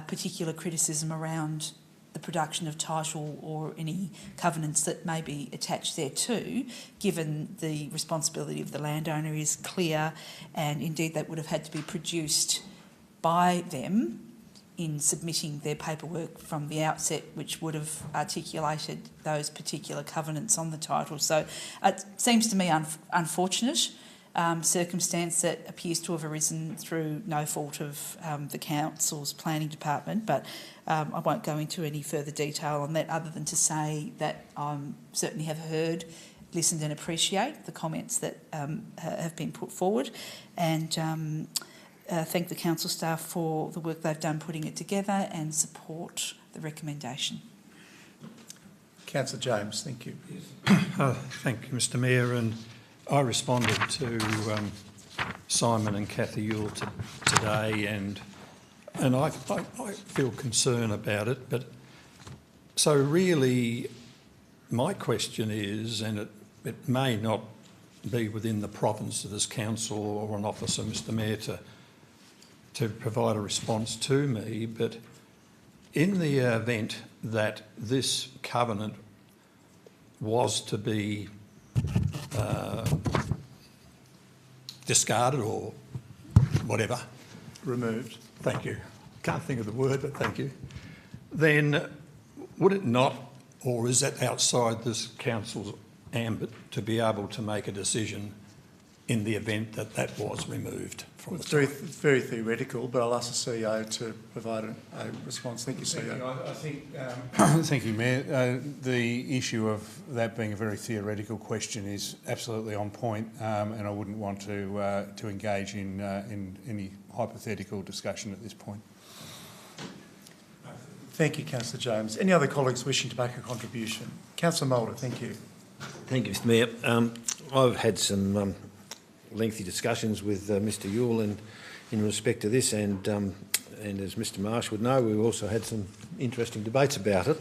particular criticism around the production of title or any covenants that may be attached thereto, given the responsibility of the landowner is clear, and indeed that would have had to be produced by them in submitting their paperwork from the outset, which would have articulated those particular covenants on the title. So it seems to me unfortunate circumstance that appears to have arisen through no fault of the council's planning department, but I won't go into any further detail on that other than to say that I certainly have heard, listened and appreciate the comments that have been put forward, and thank the council staff for the work they've done putting it together and support the recommendation. Councillor James, thank you. Thank you, Mr Mayor. And I responded to Simon and Cathy Yule today, and I feel concern about it. But so really, my question is, and it may not be within the province of this council or an officer, Mr Mayor, to provide a response to me, but in the event that this covenant was to be discarded or whatever. Removed. Thank you. Can't think of the word, but thank you. Then would it not, or is that outside this council's ambit to be able to make a decision in the event that that was removed from the It's very theoretical, but I'll ask the CEO to provide a response. Thank you, CEO. I think, thank you, Mayor. The issue of that being a very theoretical question is absolutely on point, and I wouldn't want to engage in any hypothetical discussion at this point. Thank you, Councillor James. Any other colleagues wishing to make a contribution? Councillor Mulder, thank you. Thank you, Mr Mayor. I've had some lengthy discussions with Mr Yule in respect to this, and as Mr Marsh would know, we've also had some interesting debates about it.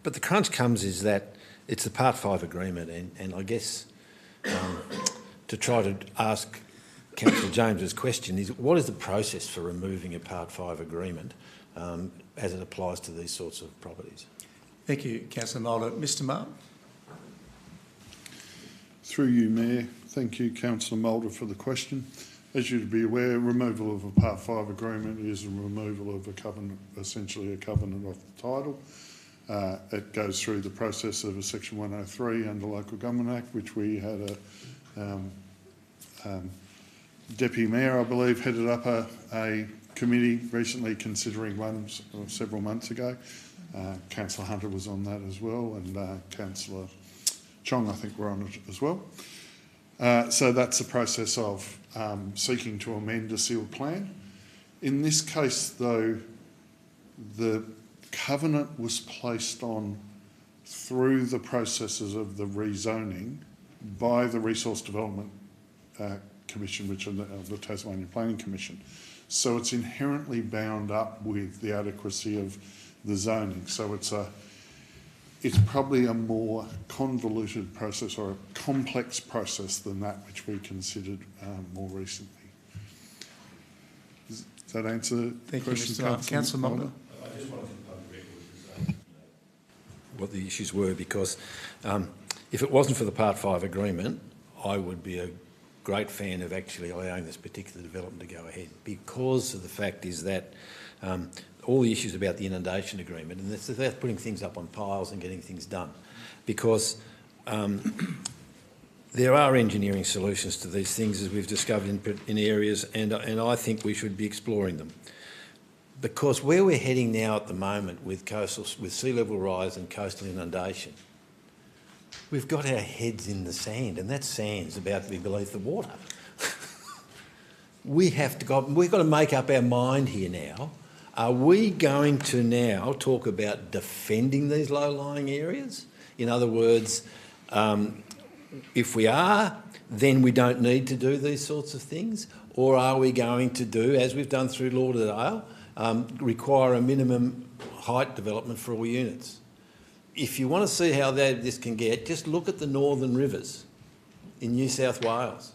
But the crunch comes is that it's the Part 5 agreement, and I guess to try to ask Councillor James's question is, what is the process for removing a Part 5 agreement as it applies to these sorts of properties? Thank you, Councillor Mulder. Mr Marr. Through you, Mayor. Thank you, Councillor Mulder, for the question. As you'd be aware, removal of a Part 5 agreement is a removal of a covenant, essentially a covenant of the title. It goes through the process of a Section 103 under Local Government Act, which we had a Deputy Mayor, I believe, headed up a committee recently considering one several months ago. Councillor Hunter was on that as well, and Councillor Chong, I think, were on it as well. So that's the process of seeking to amend a sealed plan. In this case, though, the covenant was placed on through the processes of the rezoning by the Resource Development Commission, which is the Tasmanian Planning Commission. So it's inherently bound up with the adequacy of the zoning. So it's probably a more convoluted process or a complex process than that which we considered more recently. Does that answer the question? Thank you, Councillor Mulder. I just wanted to put on record to say what the issues were, because if it wasn't for the Part 5 agreement, I would be a great fan of actually allowing this particular development to go ahead, because of the fact is that all the issues about the inundation agreement, and it's about putting things up on piles and getting things done, because there are engineering solutions to these things, as we've discovered in areas, and I think we should be exploring them. Because where we're heading now at the moment with sea level rise and coastal inundation, we've got our heads in the sand, and that sand's about to be beneath the water. We've got to make up our mind here now. Are we going to now talk about defending these low-lying areas? In other words, if we are, then we don't need to do these sorts of things? Or are we going to do, as we've done through Lauderdale, require a minimum height development for all units? If you want to see how this can get, just look at the northern rivers in New South Wales,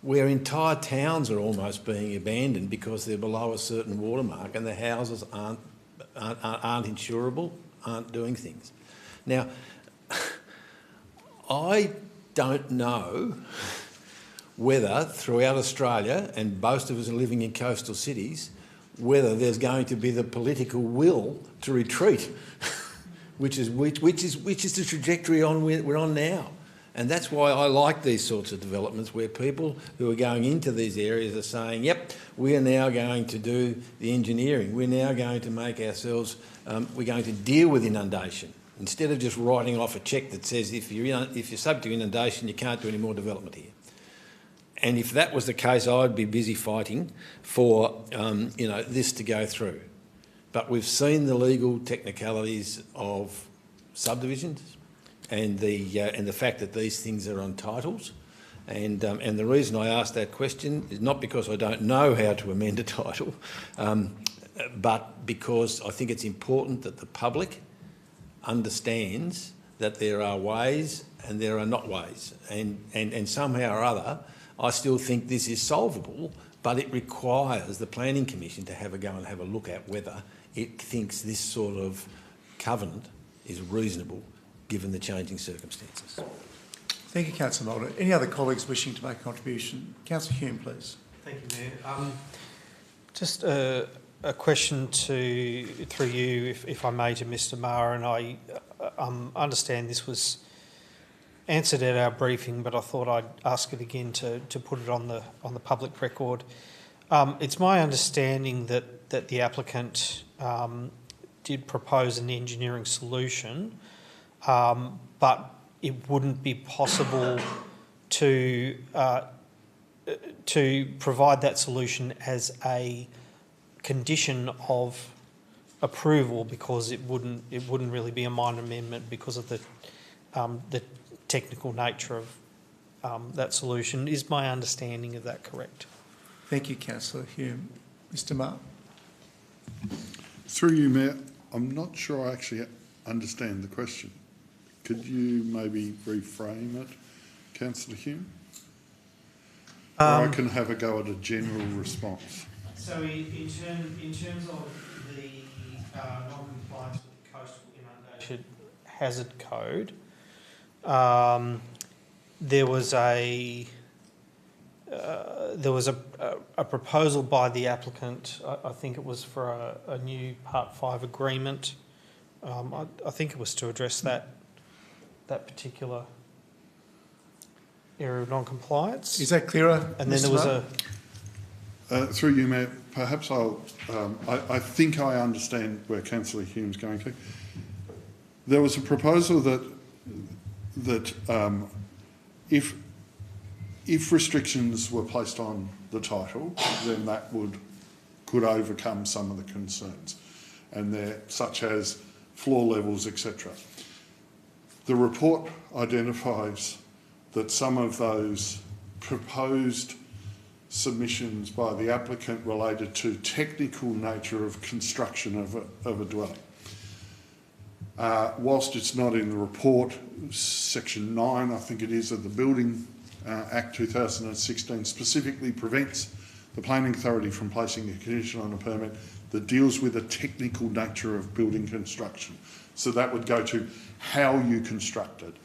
where entire towns are almost being abandoned because they're below a certain watermark and the houses aren't insurable, aren't doing things. Now, I don't know whether throughout Australia, and most of us are living in coastal cities, whether there's going to be the political will to retreat, which is the trajectory we're on now. And that's why I like these sorts of developments where people who are going into these areas are saying, yep, we are now going to do the engineering. We're now going to make ourselves, we're going to deal with inundation. Instead of just writing off a cheque that says if you're subject to inundation, you can't do any more development here. And if that was the case, I'd be busy fighting for this to go through. But we've seen the legal technicalities of subdivisions and the fact that these things are on titles. And the reason I asked that question is not because I don't know how to amend a title, but because I think it's important that the public understands that there are ways and there are not ways. And somehow or other, I still think this is solvable, but it requires the Planning Commission to have a go and have a look at whether it thinks this sort of covenant is reasonable given the changing circumstances. Thank you, Councillor Mulder. Any other colleagues wishing to make a contribution? Councillor Hume, please. Thank you, Mayor. Just a question through you, if I may, to Mr. Maher, and I understand this was answered at our briefing, but I thought I'd ask it again to put it on the public record. It's my understanding that the applicant did propose an engineering solution, but it wouldn't be possible to provide that solution as a condition of approval because it wouldn't really be a minor amendment because of the technical nature of that solution. Is my understanding of that correct? Thank you, Councillor Hume. Mr. Maher. Through you, Mayor, I'm not sure I actually understand the question. Could you maybe reframe it, Councillor Hume? Or I can have a go at a general response. So in terms of the non-compliance with the Coastal Inundation Hazard Code, there was a proposal by the applicant. I think it was for a new Part 5 agreement. I think it was to address that particular area of non-compliance. Is that clearer? And then there was through you, Mayor, perhaps I think I understand where Councillor Hume's going to. There was a proposal that if restrictions were placed on the title, then that could overcome some of the concerns, and they're such as floor levels, etc. The report identifies that some of those proposed submissions by the applicant related to technical nature of construction of a dwelling. Whilst it's not in the report, Section 9, I think it is, of the Building Act 2016 specifically prevents the planning authority from placing a condition on a permit that deals with the technical nature of building construction. So that would go to how you construct it.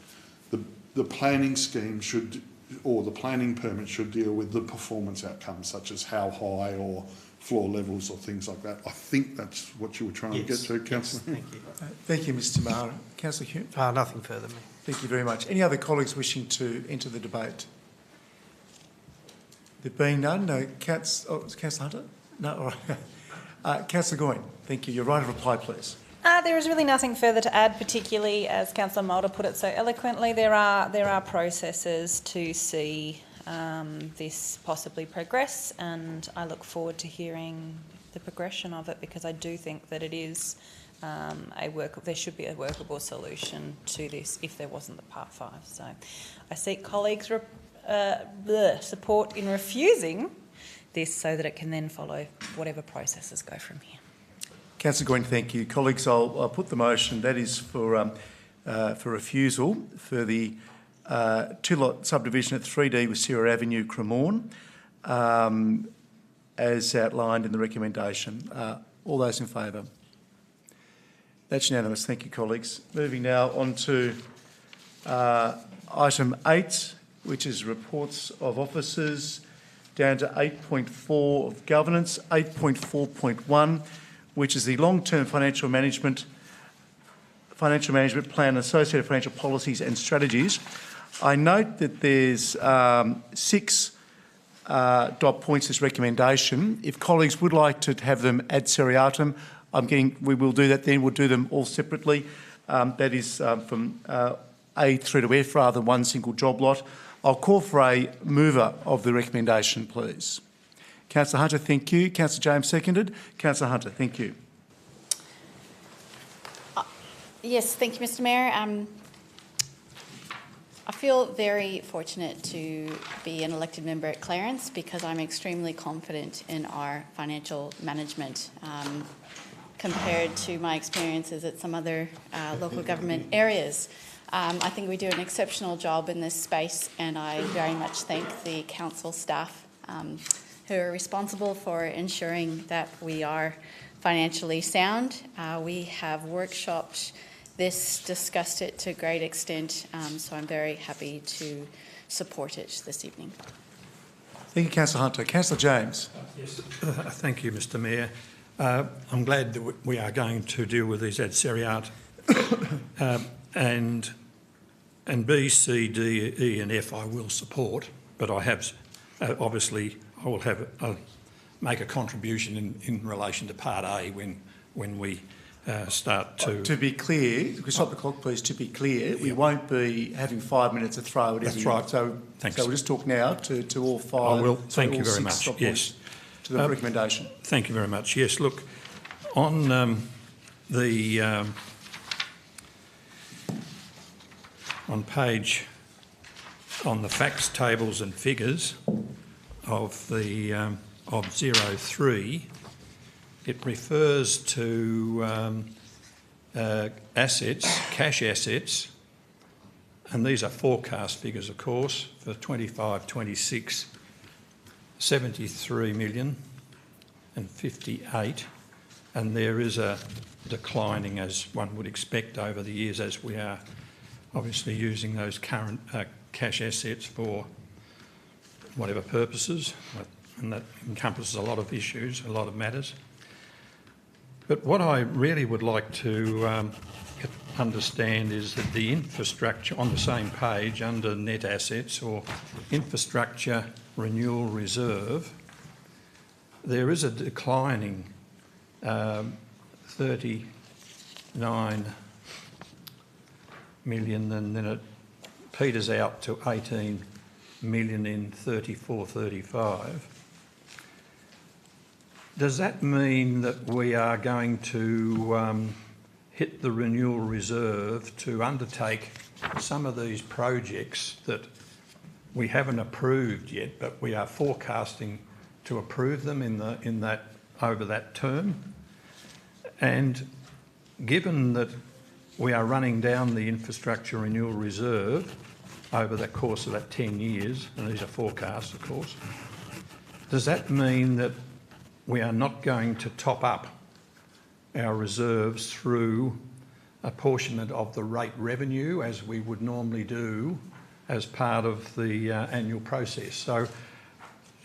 The planning scheme should, or the planning permit should deal with the performance outcomes, such as how high or floor levels or things like that. I think that's what you were trying to get to, Councillor. Yes, thank you. Thank you, Mr Mara. Councillor Hume? Nothing further, Mayor. Thank you very much. Any other colleagues wishing to enter the debate? There being none, no. Councillor Hunter? No, all right. Councillor Goyne, thank you. Your right of reply, please. There is really nothing further to add, particularly as Councillor Mulder put it so eloquently. There are processes to see this possibly progress, and I look forward to hearing the progression of it, because I do think that it is there should be a workable solution to this if there wasn't the Part 5. So I seek colleagues' support in refusing this so that it can then follow whatever processes go from here. Councillor Goyne, thank you. Colleagues, I'll put the motion. That is for refusal for the two-lot subdivision at 3D with Sierra Avenue, Cremorne, as outlined in the recommendation. All those in favour? That's unanimous. Thank you, colleagues. Moving now on to item 8, which is reports of officers, down to 8.4 of governance, 8.4.1, which is the long-term financial management plan, associated financial policies and strategies. I note that there's 6 dot points as recommendation. If colleagues would like to have them ad seriatim, we will do that then. We'll do them all separately. That is from A through to F rather than one single job lot. I'll call for a mover of the recommendation, please. Councillor Hunter, thank you. Councillor James seconded. Councillor Hunter, thank you. Yes, thank you, Mr Mayor. I feel very fortunate to be an elected member at Clarence, because I'm extremely confident in our financial management compared to my experiences at some other local government areas. I think we do an exceptional job in this space, and I very much thank the council staff who are responsible for ensuring that we are financially sound. We have workshopped this, discussed it to a great extent, so I'm very happy to support it this evening. Thank you, Councillor Hunter. Councillor James. Yes, thank you, Mr Mayor. I'm glad that we are going to deal with these ad seriatim. And B, C, D, E and F I will support, but I have, obviously, I will have make a contribution in relation to Part A when we start to... To be clear, we stop the clock, please. To be clear, we won't be having 5 minutes to throw at every... That's right. So we'll just talk now to all 5. I will. Thank you very much. Yes. To the recommendation. Thank you very much. Yes, look, on on the facts, tables and figures of the of 03, it refers to assets, cash assets, and these are forecast figures, of course, for 25-26, 73 million and 58, and there is a declining, as one would expect over the years, as we are obviously using those current cash assets for whatever purposes, and that encompasses a lot of issues, a lot of matters. But what I really would like to understand is that the infrastructure, on the same page under net assets or infrastructure renewal reserve, there is a declining 39 million, and then it peters out to 18 million in 34-35. Does that mean that we are going to hit the renewal reserve to undertake some of these projects that we haven't approved yet, but we are forecasting to approve them in that over that term? And given that we are running down the infrastructure renewal reserve over the course of that 10 years, and these are forecasts, of course, does that mean that we are not going to top up our reserves through apportionment of the rate revenue as we would normally do as part of the annual process? So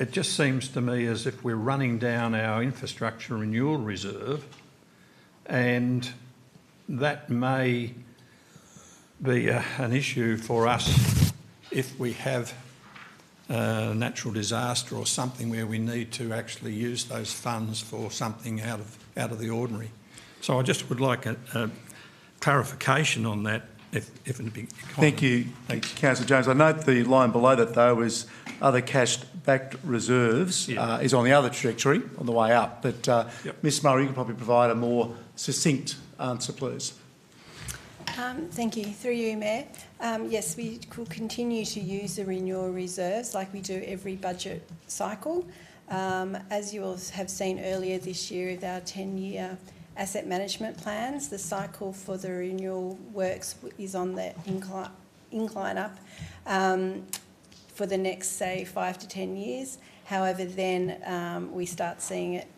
it just seems to me as if we're running down our infrastructure renewal reserve, and that may be an issue for us if we have a natural disaster or something where we need to actually use those funds for something out of the ordinary. So I just would like a clarification on that. If it'd be Thank you, Councillor James. I note the line below that, though, is other cash-backed reserves is on the other trajectory, on the way up. But Ms Murray, you could probably provide a more succinct answer, please. Thank you. Through you, Mayor. Yes, we could continue to use the renewal reserves like we do every budget cycle. As you all have seen earlier this year with our 10-year asset management plans, the cycle for the renewal works is on the incline up for the next, say, 5 to 10 years. However, then we start seeing it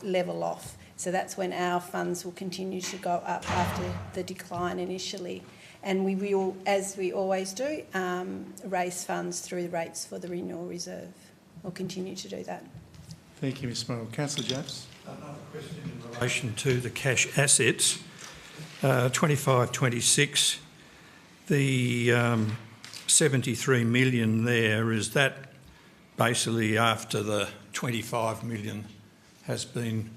level off. So that's when our funds will continue to go up after the decline initially. And we will, as we always do, raise funds through the rates for the renewal reserve. We'll continue to do that. Thank you, Ms Murray. Councillor James. Another question in relation to the cash assets. 25-26, the 73 million there, is that basically after the 25 million has been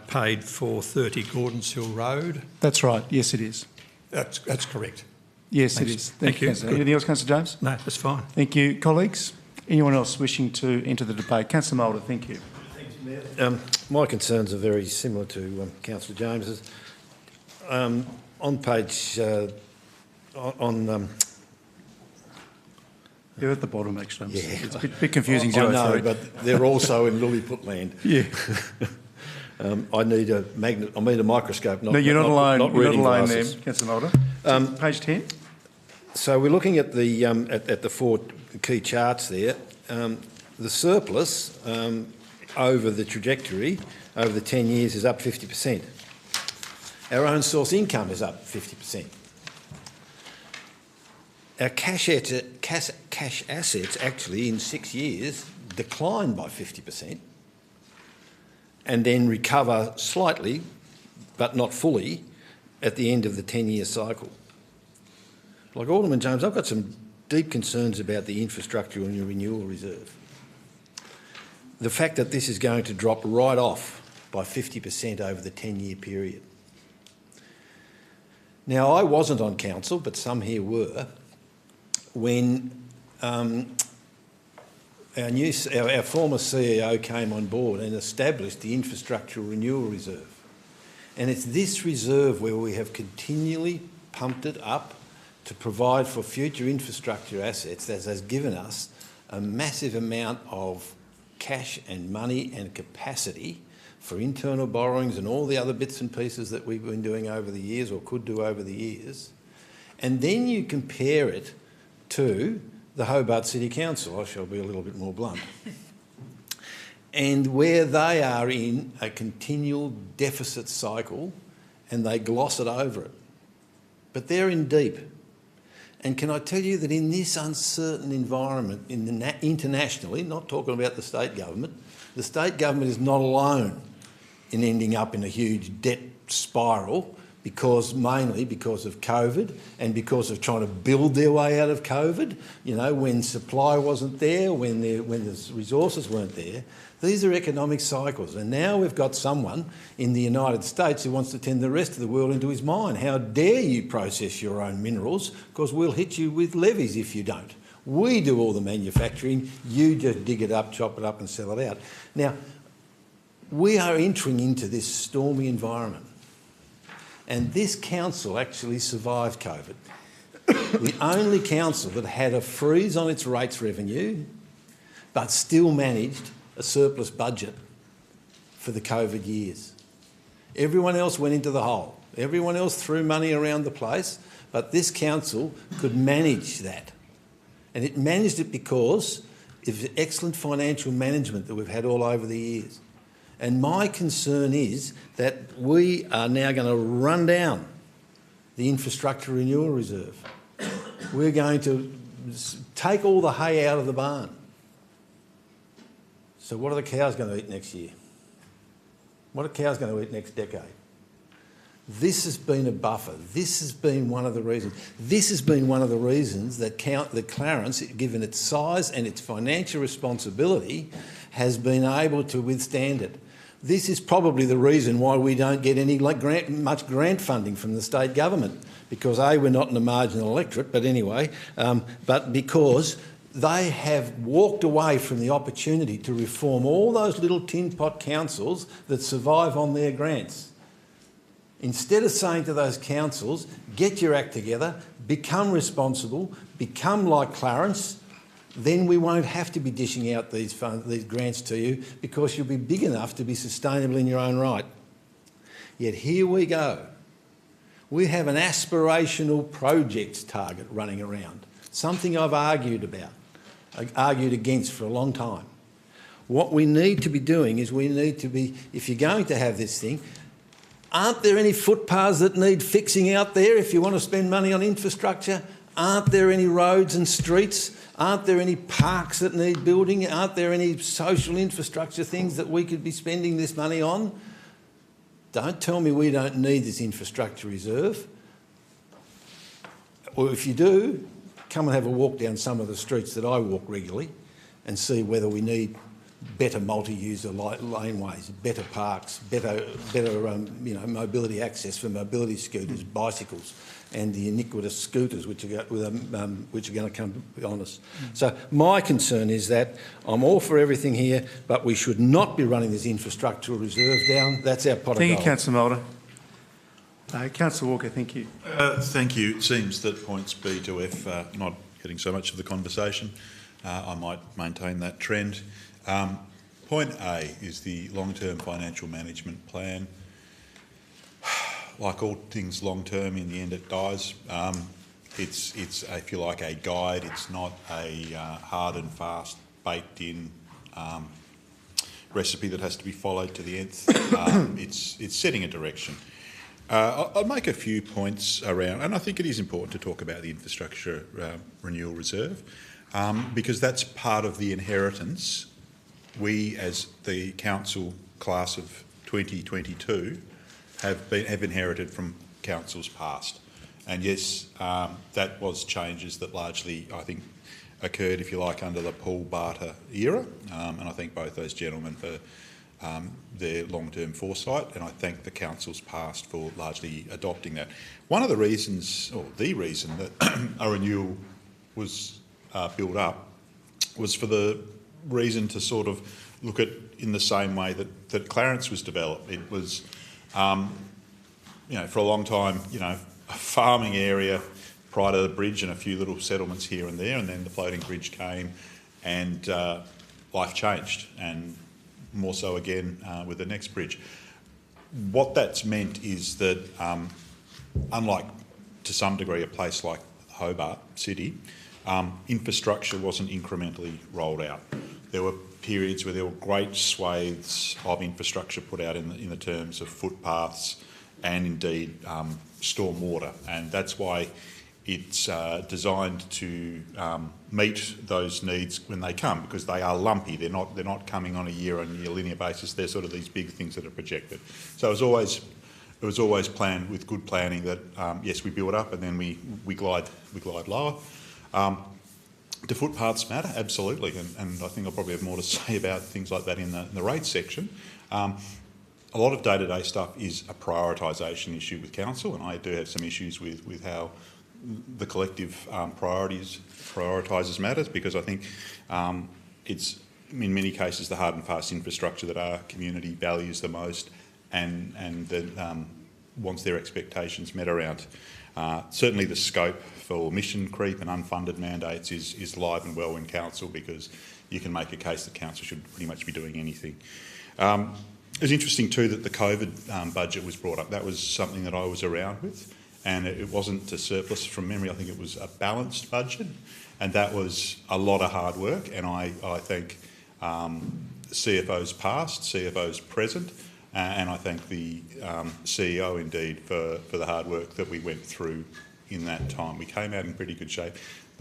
paid for 30 Gordons Hill Road? That's right. Yes, it is. That's correct. Yes, Thanks. it is. Thank you. Councillor. Anything else, Councillor James? No, that's fine. Thank you. Colleagues, anyone else wishing to enter the debate? Councillor Moulder, thank you. My concerns are very similar to Councillor James's. On page... You're at the bottom, actually. Yeah. It's a bit confusing. I know, but they're also in Lilliput land. Yeah. I need a magnet. I need a microscope. No, you're not alone. You're not alone there, glasses. Councillor Moulder. Page 10. So we're looking at the at the four key charts there. The surplus over the trajectory over the 10 years is up 50%. Our own source income is up 50%. Our cash assets actually in 6 years declined by 50% and then recover slightly, but not fully, at the end of the 10-year cycle. Like Alderman James, I've got some deep concerns about the infrastructure and your renewal reserve. The fact that this is going to drop right off by 50% over the 10-year period. Now, I wasn't on council, but some here were, when our former CEO came on board and established the Infrastructure Renewal Reserve. And it's this reserve where we have continually pumped it up to provide for future infrastructure assets that has given us a massive amount of cash and money and capacity for internal borrowings and all the other bits and pieces that we've been doing over the years or could do over the years. And then you compare it to the Hobart City Council, I shall be a little bit more blunt, and where they are in a continual deficit cycle and they gloss it over it. But they're in deep. And can I tell you that in this uncertain environment, internationally, not talking about the state government is not alone in ending up in a huge debt spiral mainly because of COVID and because of trying to build their way out of COVID, you know, when supply wasn't there, when the resources weren't there. These are economic cycles. And now we've got someone in the United States who wants to turn the rest of the world into his mine. How dare you process your own minerals, because we'll hit you with levies if you don't. We do all the manufacturing, you just dig it up, chop it up and sell it out. Now, we are entering into this stormy environment. And this council actually survived COVID. The only council that had a freeze on its rates revenue, but still managed a surplus budget for the COVID years. Everyone else went into the hole. Everyone else threw money around the place, but this council could manage that. And it managed it because of the excellent financial management that we've had all over the years. And my concern is that we are now going to run down the Infrastructure Renewal Reserve. We're going to take all the hay out of the barn. So what are the cows going to eat next year? What are cows going to eat next decade? This has been a buffer. This has been one of the reasons. This has been one of the reasons that Clarence, given its size and its financial responsibility, has been able to withstand it. This is probably the reason why we don't get any much grant funding from the state government, because A, we're not in the marginal electorate, but anyway, but because they have walked away from the opportunity to reform all those little tin pot councils that survive on their grants. Instead of saying to those councils, get your act together, become responsible, become like Clarence, then we won't have to be dishing out these grants to you, because you'll be big enough to be sustainable in your own right. Yet here we go. We have an aspirational projects target running around, something I've argued against for a long time. What we need to be doing is if you're going to have this thing, aren't there any footpaths that need fixing out there if you want to spend money on infrastructure? Aren't there any roads and streets? Aren't there any parks that need building? Aren't there any social infrastructure things that we could be spending this money on? Don't tell me we don't need this infrastructure reserve. Or if you do, come and have a walk down some of the streets that I walk regularly and see whether we need better multi-user laneways, better parks, better mobility access for mobility scooters, bicycles, and the iniquitous scooters which are going to come on us. So my concern is that I'm all for everything here, but we should not be running this infrastructural reserve down. That's our pot of gold. Thank you, Councillor Mulder. Councillor Walker, thank you. Thank you. It seems that points B to F are not getting so much of the conversation. I might maintain that trend. Point A is the long-term financial management plan. Like all things long-term, in the end it dies. It's, if you like, a guide. It's not a hard and fast, baked-in recipe that has to be followed to the nth. It's setting a direction. I'll make a few points around, and I think it is important to talk about the infrastructure renewal reserve, because that's part of the inheritance we, as the council class of 2022, have inherited from councils past. And yes, that was changes that largely, I think, occurred, if you like, under the Paul Barter era, and I thank both those gentlemen for their long-term foresight, and I thank the councils past for largely adopting that. One of the reasons, or the reason, that a renewal was built up was for the reason to sort of look at in the same way that Clarence was developed. It was, for a long time, a farming area prior to the bridge and a few little settlements here and there, and then the floating bridge came and life changed, and more so again with the next bridge. What that's meant is that, unlike to some degree a place like Hobart City, infrastructure wasn't incrementally rolled out. There were periods where there were great swathes of infrastructure put out in the terms of footpaths and indeed stormwater, and that's why it's designed to meet those needs when they come, because they are lumpy. They're not coming on a year-on-year linear basis. They're sort of these big things that are projected. So it was always planned with good planning that yes, we build up and then we glide lower. Do footpaths matter? Absolutely, and I think I'll probably have more to say about things like that in the rates section. A lot of day-to-day stuff is a prioritisation issue with council, and I do have some issues with how the collective prioritises matters, because I think it's in many cases the hard and fast infrastructure that our community values the most and that wants their expectations met around. Certainly the scope for mission creep and unfunded mandates is live and well in council, because you can make a case that council should pretty much be doing anything. It was interesting too that the COVID budget was brought up. That was something that I was around with, and it wasn't a surplus from memory. I think it was a balanced budget, and that was a lot of hard work, and I thank CFOs past, CFOs present, and I thank the CEO indeed for the hard work that we went through in that time. We came out in pretty good shape,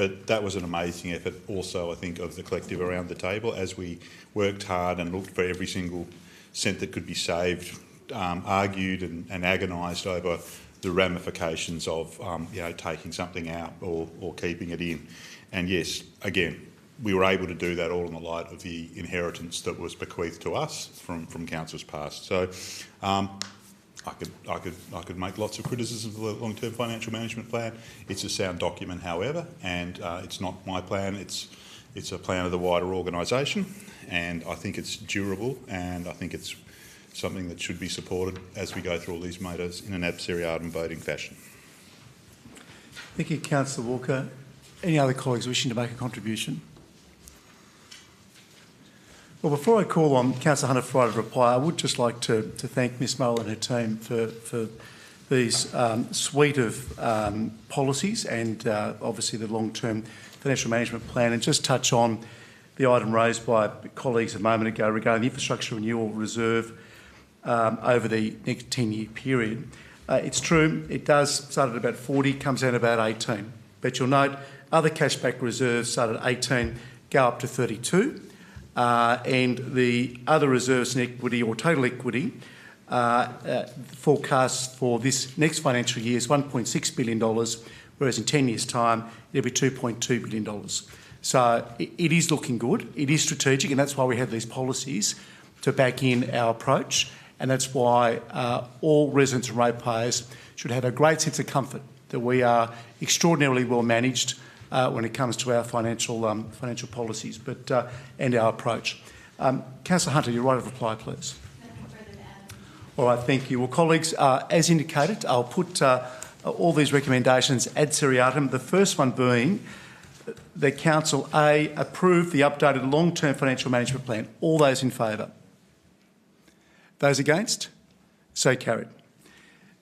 But that was an amazing effort also, I think, of the collective around the table as we worked hard and looked for every single cent that could be saved, argued and agonised over the ramifications of taking something out or keeping it in. And yes, again, we were able to do that all in the light of the inheritance that was bequeathed to us from councils past. So I could make lots of criticisms of the long-term financial management plan. It's a sound document, however, and it's not my plan. It's a plan of the wider organisation, and I think it's durable, and I think it's something that should be supported as we go through all these matters in an ad seriatim voting fashion. Thank you, Councillor Walker. Any other colleagues wishing to make a contribution? Well, before I call on Councillor Hunter for a reply, I would just like to thank Ms Mull and her team for these suite of policies and obviously the long-term financial management plan, and just touch on the item raised by colleagues a moment ago regarding the infrastructure renewal reserve over the next 10-year period. It's true, it does start at about 40, comes down to about 18. But you'll note other cashback reserves start at 18, go up to 32. And the other reserves in equity or total equity forecast for this next financial year is $1.6 billion, whereas in 10 years' time it'll be $2.2 billion. So it is looking good, it is strategic, and that's why we have these policies to back in our approach, and that's why all residents and ratepayers should have a great sense of comfort that we are extraordinarily well managed when it comes to our financial policies, and our approach. Councillor Hunter, your right of reply, please. All right, thank you. Well, colleagues, as indicated, I'll put all these recommendations ad seriatim. The first one being that Council A approve the updated long-term financial management plan. All those in favour? Those against? So carried.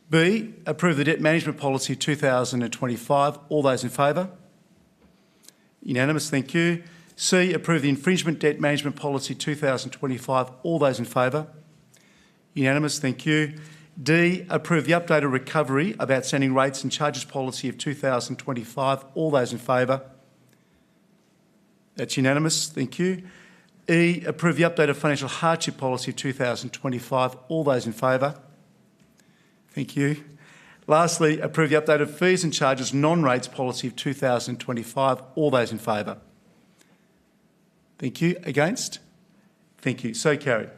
B, approve the debt management policy 2025. All those in favour? Unanimous, thank you. C, approve the infringement debt management policy 2025. All those in favour? Unanimous, thank you. D, approve the updated recovery of outstanding rates and charges policy of 2025. All those in favour? That's unanimous, thank you. E, approve the updated financial hardship policy of 2025. All those in favour? Thank you. Lastly, approve the updated fees and charges non-rates policy of 2025. All those in favour? Thank you. Against? Thank you. So carried.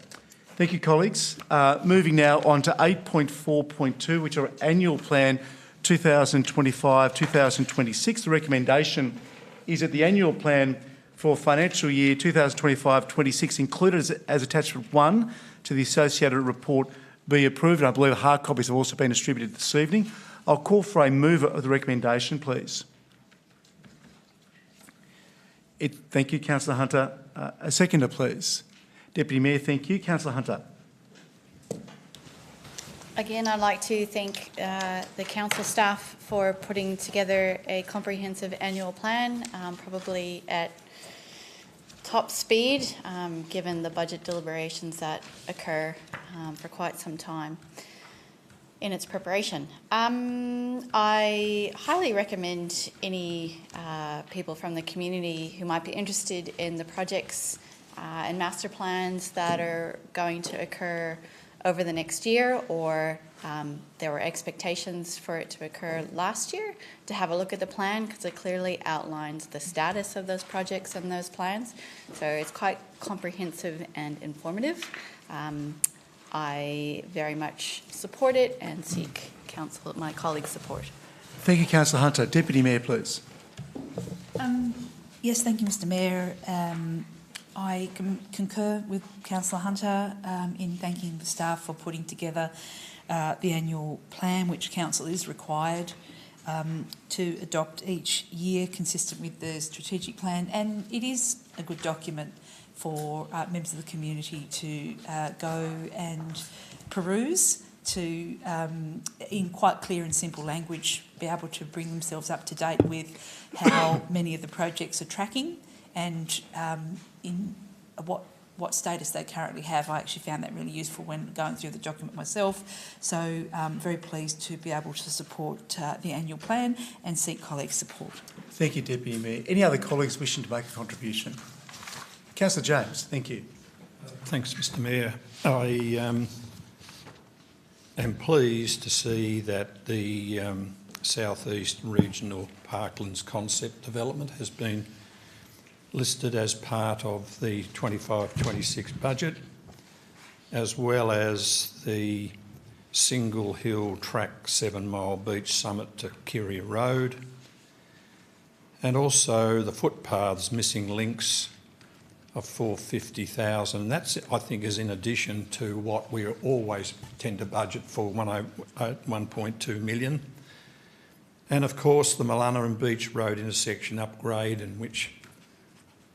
Thank you, colleagues. Moving now on to 8.4.2, which are annual plan 2025-2026. The recommendation is that the annual plan for financial year 2025-26 included as attachment 1 to the associated report be approved, and I believe hard copies have also been distributed this evening. I'll call for a mover of the recommendation, please. Thank you, Councillor Hunter. A seconder, please. Deputy Mayor, thank you. Councillor Hunter. Again, I'd like to thank the council staff for putting together a comprehensive annual plan, probably at top speed, given the budget deliberations that occur for quite some time in its preparation. I highly recommend any people from the community who might be interested in the projects and master plans that are going to occur over the next year, or there were expectations for it to occur last year, to have a look at the plan, because it clearly outlines the status of those projects and those plans. So it's quite comprehensive and informative. I very much support it and seek my colleagues' support. Thank you, Councillor Hunter. Deputy Mayor, please. Yes, thank you, Mr Mayor. I concur with Councillor Hunter in thanking the staff for putting together the annual plan, which Council is required to adopt each year consistent with the strategic plan, and it is a good document for members of the community to go and peruse, to, in quite clear and simple language, be able to bring themselves up to date with how many of the projects are tracking and in what what status they currently have. I actually found that really useful when going through the document myself. So very pleased to be able to support the annual plan and seek colleagues' support. Thank you, Deputy Mayor. Any other colleagues wishing to make a contribution? Councillor James, thank you. Thanks, Mr Mayor. I am pleased to see that the South East Regional Parklands concept development has been listed as part of the 25-26 budget, as well as the single hill track 7 Mile Beach Summit to Kiria Road, and also the footpaths missing links of 450,000. That's, I think, is in addition to what we always tend to budget for, 1.2 million. And of course the Mullana and Beach Road intersection upgrade, in which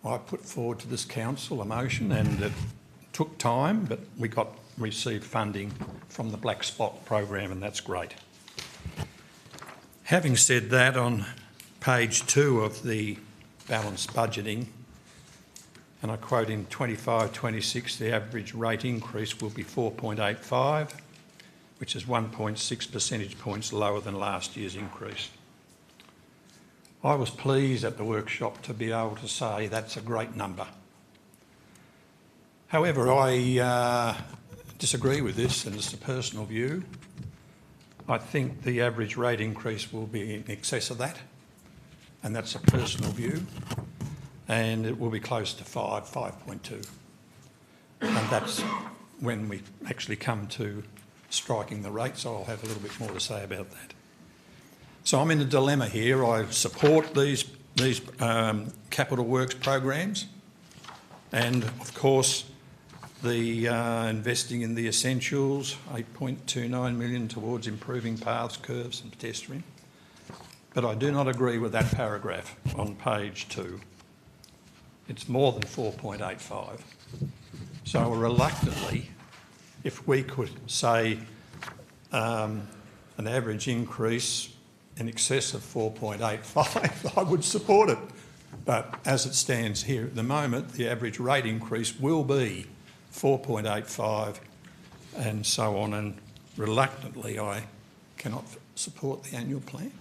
I put forward to this council a motion, and it took time, but we received funding from the Black Spot program, and that's great. Having said that, on page 2 of the balanced budgeting, and I quote, in 25-26 the average rate increase will be 4.85, which is 1.6 percentage points lower than last year's increase. I was pleased at the workshop to be able to say that's a great number. However, I disagree with this, and it's a personal view. I think the average rate increase will be in excess of that, and that's a personal view, and it will be close to 5.2. And that's when we actually come to striking the rate, so I'll have a little bit more to say about that. So I'm in a dilemma here. I support these capital works programs, and of course the investing in the essentials, 8.29 million towards improving paths, curves and pedestrian. But I do not agree with that paragraph on page 2. It's more than 4.85. So reluctantly, if we could say an average increase in excess of 4.85, I would support it. But as it stands here at the moment, the average rate increase will be 4.85 and so on, and reluctantly I cannot support the annual plan.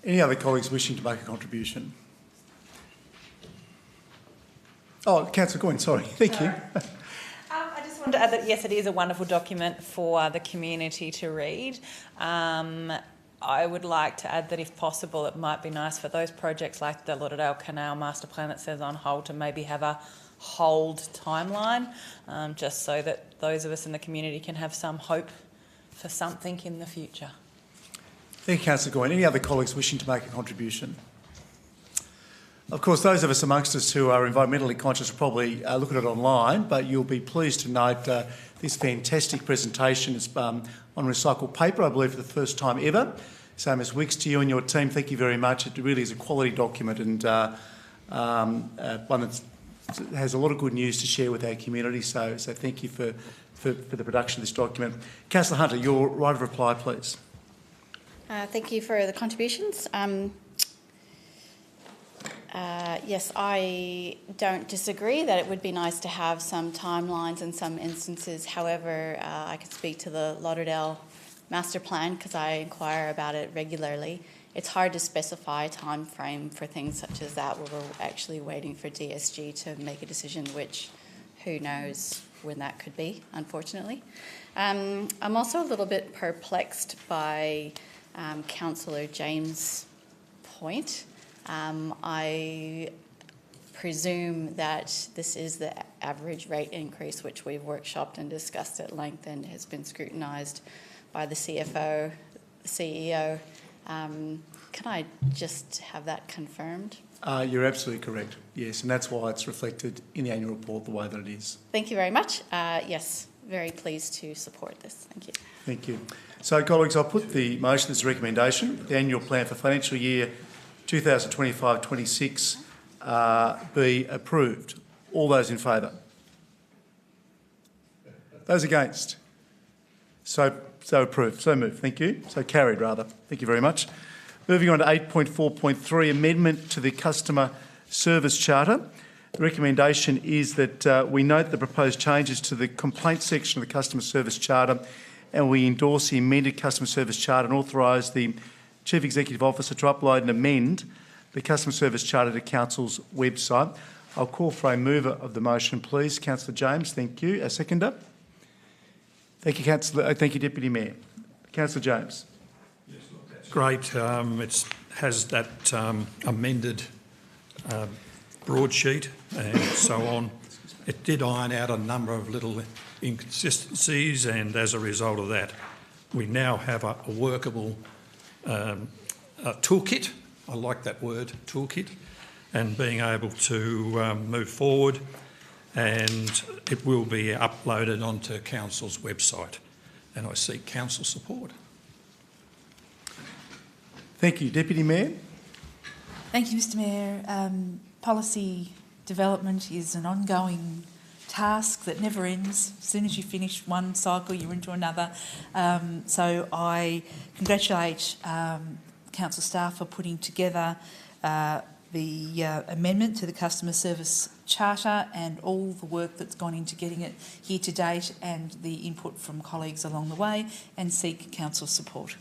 Any other colleagues wishing to make a contribution? Oh, Councillor Goyne, sorry. Thank you. I just wanted to add that, yes, it is a wonderful document for the community to read. I would like to add that if possible, it might be nice for those projects like the Lauderdale Canal Master Plan that says on hold to maybe have a hold timeline, just so that those of us in the community can have some hope for something in the future. Thank you, Councillor Goyne. Any other colleagues wishing to make a contribution? Of course, those of us amongst us who are environmentally conscious will probably look at it online, but you'll be pleased to note this fantastic presentation is on recycled paper, I believe, for the first time ever. So, Ms Wicks, to you and your team, thank you very much. It really is a quality document, and one that has a lot of good news to share with our community. So thank you for the production of this document. Councillor Hunter, your right of reply, please. Thank you for the contributions. Yes, I don't disagree that it would be nice to have some timelines in some instances. However, I can speak to the Lauderdale Master Plan because I inquire about it regularly. It's hard to specify a time frame for things such as that, where we're actually waiting for DSG to make a decision, which who knows when that could be, unfortunately. I'm also a little bit perplexed by Councillor James' point. I presume that this is the average rate increase, which we've workshopped and discussed at length and has been scrutinised by the CFO, the CEO. Can I just have that confirmed? You're absolutely correct, yes, and that's why it's reflected in the annual report the way that it is. Thank you very much. Yes, very pleased to support this. Thank you. Thank you. So, colleagues, I'll put the motion as a recommendation. The annual plan for financial year 2025-26 be approved. All those in favour? Those against? So approved. So moved. Thank you. So carried, rather. Thank you very much. Moving on to 8.4.3, amendment to the Customer Service Charter. The recommendation is that we note the proposed changes to the complaint section of the Customer Service Charter, and we endorse the amended Customer Service Charter and authorise the Chief Executive Officer to upload and amend the Customer Service Charter to Council's website. I'll call for a mover of the motion, please. Councillor James, thank you. A seconder? Thank you, Councillor. Thank you, Deputy Mayor. Councillor James. Yes, look, that's great. It has that amended broadsheet and so on. It did iron out a number of little inconsistencies, and as a result of that, we now have a workable toolkit. I like that word, toolkit, and being able to move forward, and it will be uploaded onto Council's website, and I seek Council support. Thank you. Deputy Mayor. Thank you, Mr Mayor. Policy development is an ongoing task that never ends. As soon as you finish one cycle, you're into another. So I congratulate Council staff for putting together the amendment to the Customer Service Charter and all the work that's gone into getting it here to date, and the input from colleagues along the way, and seek Council support.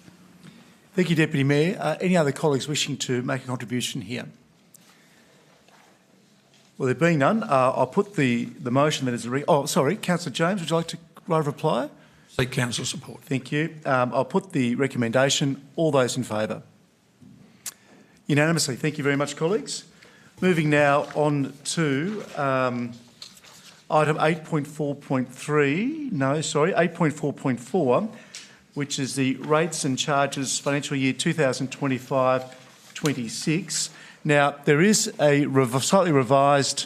Thank you, Deputy Mayor. Any other colleagues wishing to make a contribution here? Well, there being none, I'll put the motion that is... Councillor James, would you like to reply? Seek Council support. Thank you. I'll put the recommendation. All those in favour? Unanimously. Thank you very much, colleagues. Moving now on to item 8.4.4, which is the rates and charges financial year 2025-26. Now, there is a slightly revised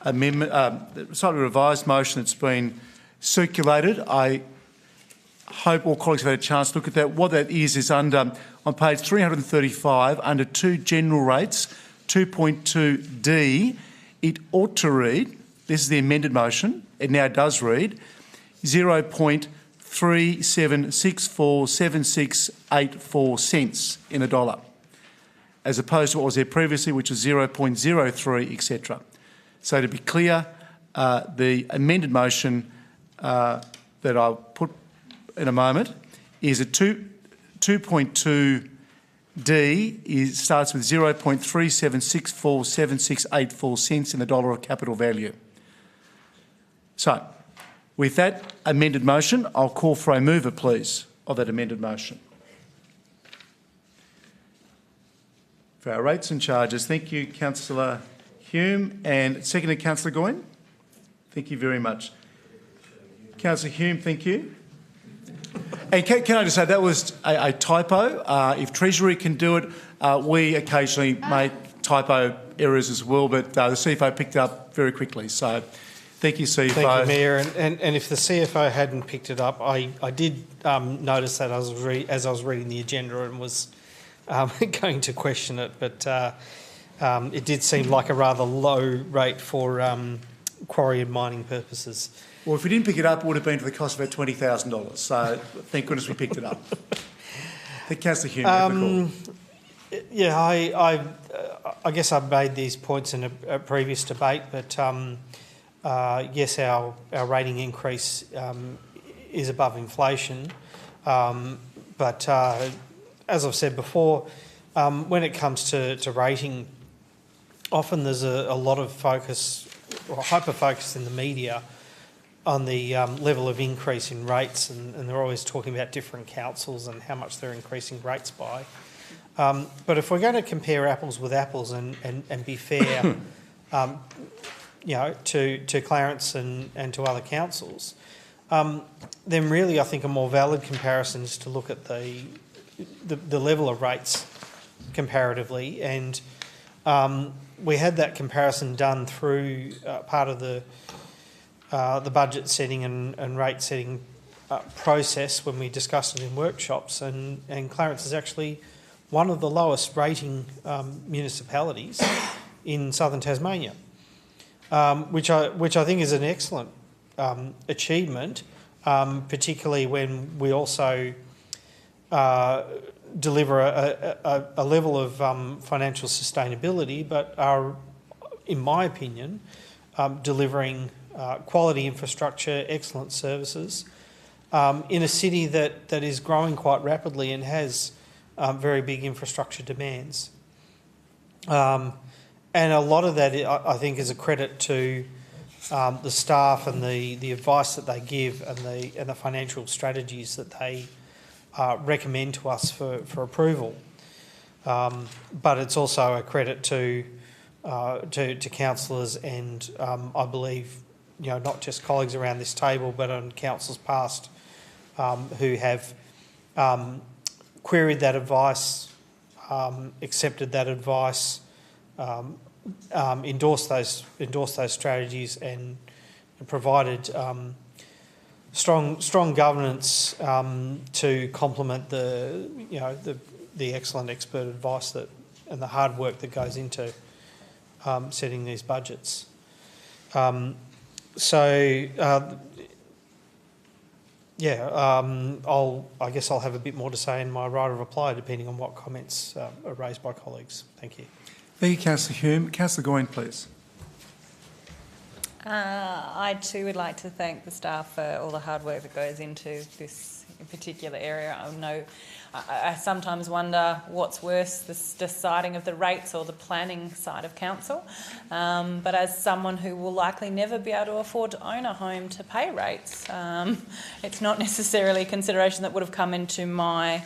amendment, slightly revised motion that's been circulated. I hope all colleagues have had a chance to look at that. What that is under, on page 335, under 2 general rates, 2.2D, it ought to read, this is the amended motion, it now does read, 0.37647684 cents in a dollar, as opposed to what was there previously, which was 0.03, etc. So to be clear, the amended motion that I'll put in a moment is a 2.2D starts with 0.37647684 cents in the dollar of capital value. So, with that amended motion, I'll call for a mover, please, of that amended motion. For our rates and charges, thank you, Councillor Hume, and seconded, Councillor Goyne. Thank you very much. Councillor Hume, thank you. And can I just say that was a typo. If Treasury can do it, we occasionally make typo errors as well, but the CFO picked it up very quickly. So thank you, CFO. Thank you, Mayor. And if the CFO hadn't picked it up, I did notice that as I was reading the agenda and was going to question it, but it did seem like a rather low rate for quarry and mining purposes. Well, if we didn't pick it up, it would have been to the cost of about $20,000. So thank goodness we picked it up. Councillor Hume, you have the call. Yeah, I guess I've made these points in a previous debate, but yes, our rating increase is above inflation. But as I've said before, when it comes to rating, often there's a lot of focus, or hyper-focus in the media on the level of increase in rates, and they're always talking about different councils and how much they're increasing rates by. But if we're going to compare apples with apples and be fair, to Clarence and to other councils, then really I think a more valid comparison is to look at the level of rates comparatively, and we had that comparison done through part of the budget setting and rate setting process when we discussed it in workshops, and Clarence is actually one of the lowest rating municipalities in southern Tasmania, which I think is an excellent achievement, particularly when we also deliver a level of financial sustainability, but are in my opinion, delivering quality infrastructure, excellent services in a city that is growing quite rapidly and has very big infrastructure demands. And a lot of that, I think, is a credit to the staff and the advice that they give and the financial strategies that they recommend to us for approval. But it's also a credit to councillors and I believe, not just colleagues around this table, but on councils past who have queried that advice, accepted that advice, endorsed those strategies, and provided strong governance to complement the excellent expert advice and the hard work that goes into setting these budgets. I guess I'll have a bit more to say in my right of reply, depending on what comments are raised by colleagues. Thank you. Thank you, Councillor Hume. Councillor Goyne, please. I too would like to thank the staff for all the hard work that goes into this particular area. I know I sometimes wonder what's worse, the deciding of the rates or the planning side of council. But as someone who will likely never be able to afford to own a home to pay rates, it's not necessarily a consideration that would have come into my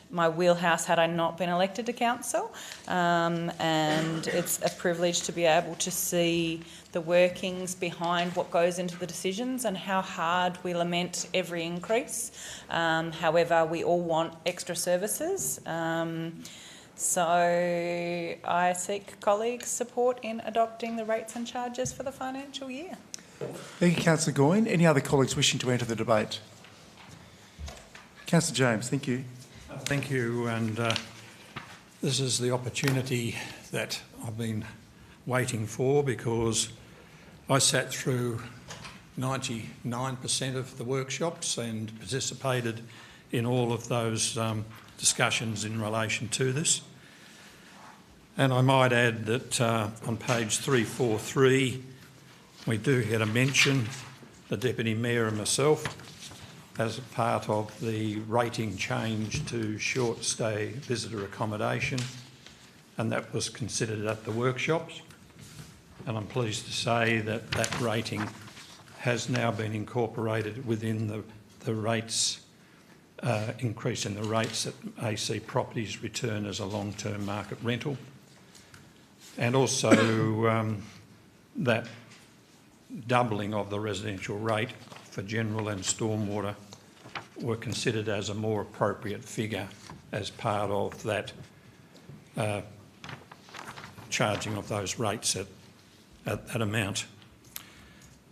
wheelhouse had I not been elected to council, and it's a privilege to be able to see the workings behind what goes into the decisions and how hard we lament every increase. However, we all want extra services. So I seek colleagues' support in adopting the rates and charges for the financial year. Thank you, Councillor Goyne. Any other colleagues wishing to enter the debate? Councillor James, thank you. Thank you, and this is the opportunity that I've been waiting for, because I sat through 99% of the workshops and participated in all of those discussions in relation to this. And I might add that on page 343 we do get a mention, the Deputy Mayor and myself, as a part of the rating change to short stay visitor accommodation, and that was considered at the workshops. And I'm pleased to say that that rating has now been incorporated within the rates, increase in the rates that AC Properties return as a long-term market rental. And also that doubling of the residential rate for general and stormwater were considered as a more appropriate figure as part of that charging of those rates at that amount.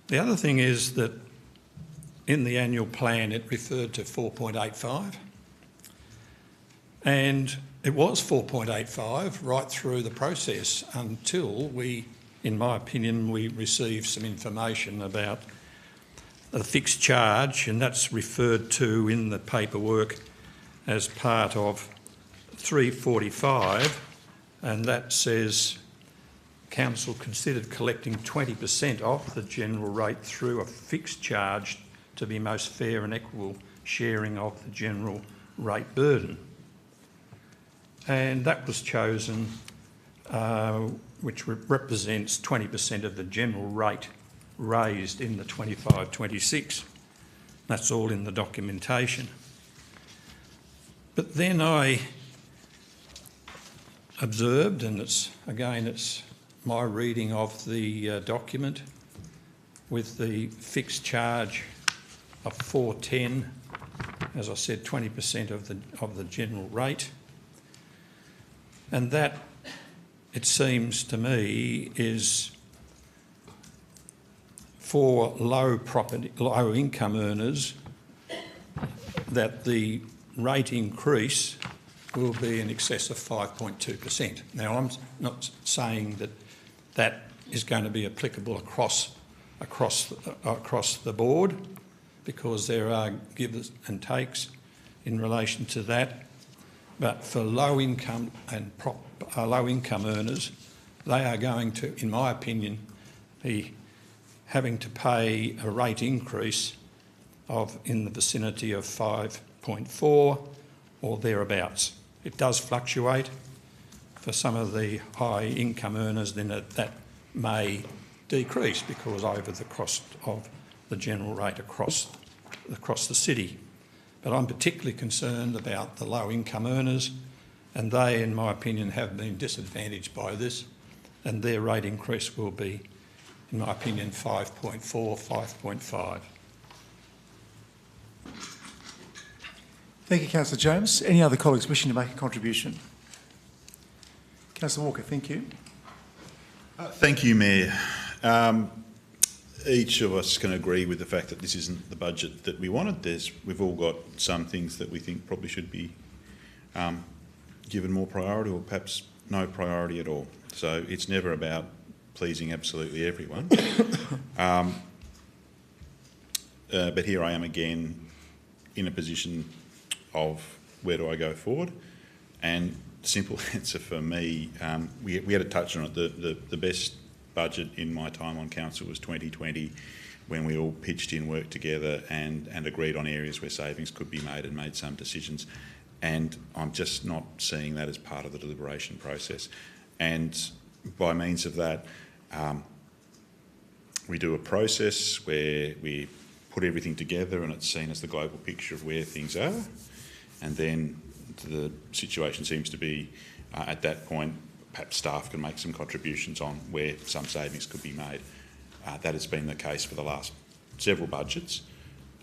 The other thing is that in the annual plan it referred to 4.85, and it was 4.85 right through the process until we, in my opinion, we received some information about a fixed charge, and that's referred to in the paperwork as part of 345, and that says Council considered collecting 20% off the general rate through a fixed charge to be most fair and equitable sharing of the general rate burden. And that was chosen, which represents 20% of the general rate raised in the 25-26. That's all in the documentation. But then I observed, and it's my reading of the document, with the fixed charge of 410, as I said, 20% of the general rate, and that, it seems to me, is for low income earners, that the rate increase will be in excess of 5.2%. Now, I'm not saying that that is going to be applicable across the board, because there are gives and takes in relation to that. But for low income earners, they are going to, in my opinion, be having to pay a rate increase of in the vicinity of 5.4 or thereabouts. It does fluctuate. For some of the high income earners, then that may decrease because over the cost of the general rate across the city. But I'm particularly concerned about the low income earners, and they, in my opinion, have been disadvantaged by this, and their rate increase will be, in my opinion, 5.4, 5.5. Thank you, Councillor James. Any other colleagues wishing to make a contribution? Councillor Walker, thank you. Thank you, Mayor. Each of us can agree with the fact that this isn't the budget that we wanted. We've all got some things that we think probably should be given more priority, or perhaps no priority at all. So it's never about pleasing absolutely everyone. But here I am again in a position of where do I go forward? And the simple answer for me, we had a touch on it, the best budget in my time on council was 2020, when we all pitched in, worked together and agreed on areas where savings could be made and made some decisions. And I'm just not seeing that as part of the deliberation process. And by means of that, we do a process where we put everything together and it's seen as the global picture of where things are. And then the situation seems to be, at that point, perhaps staff can make some contributions on where some savings could be made. That has been the case for the last several budgets.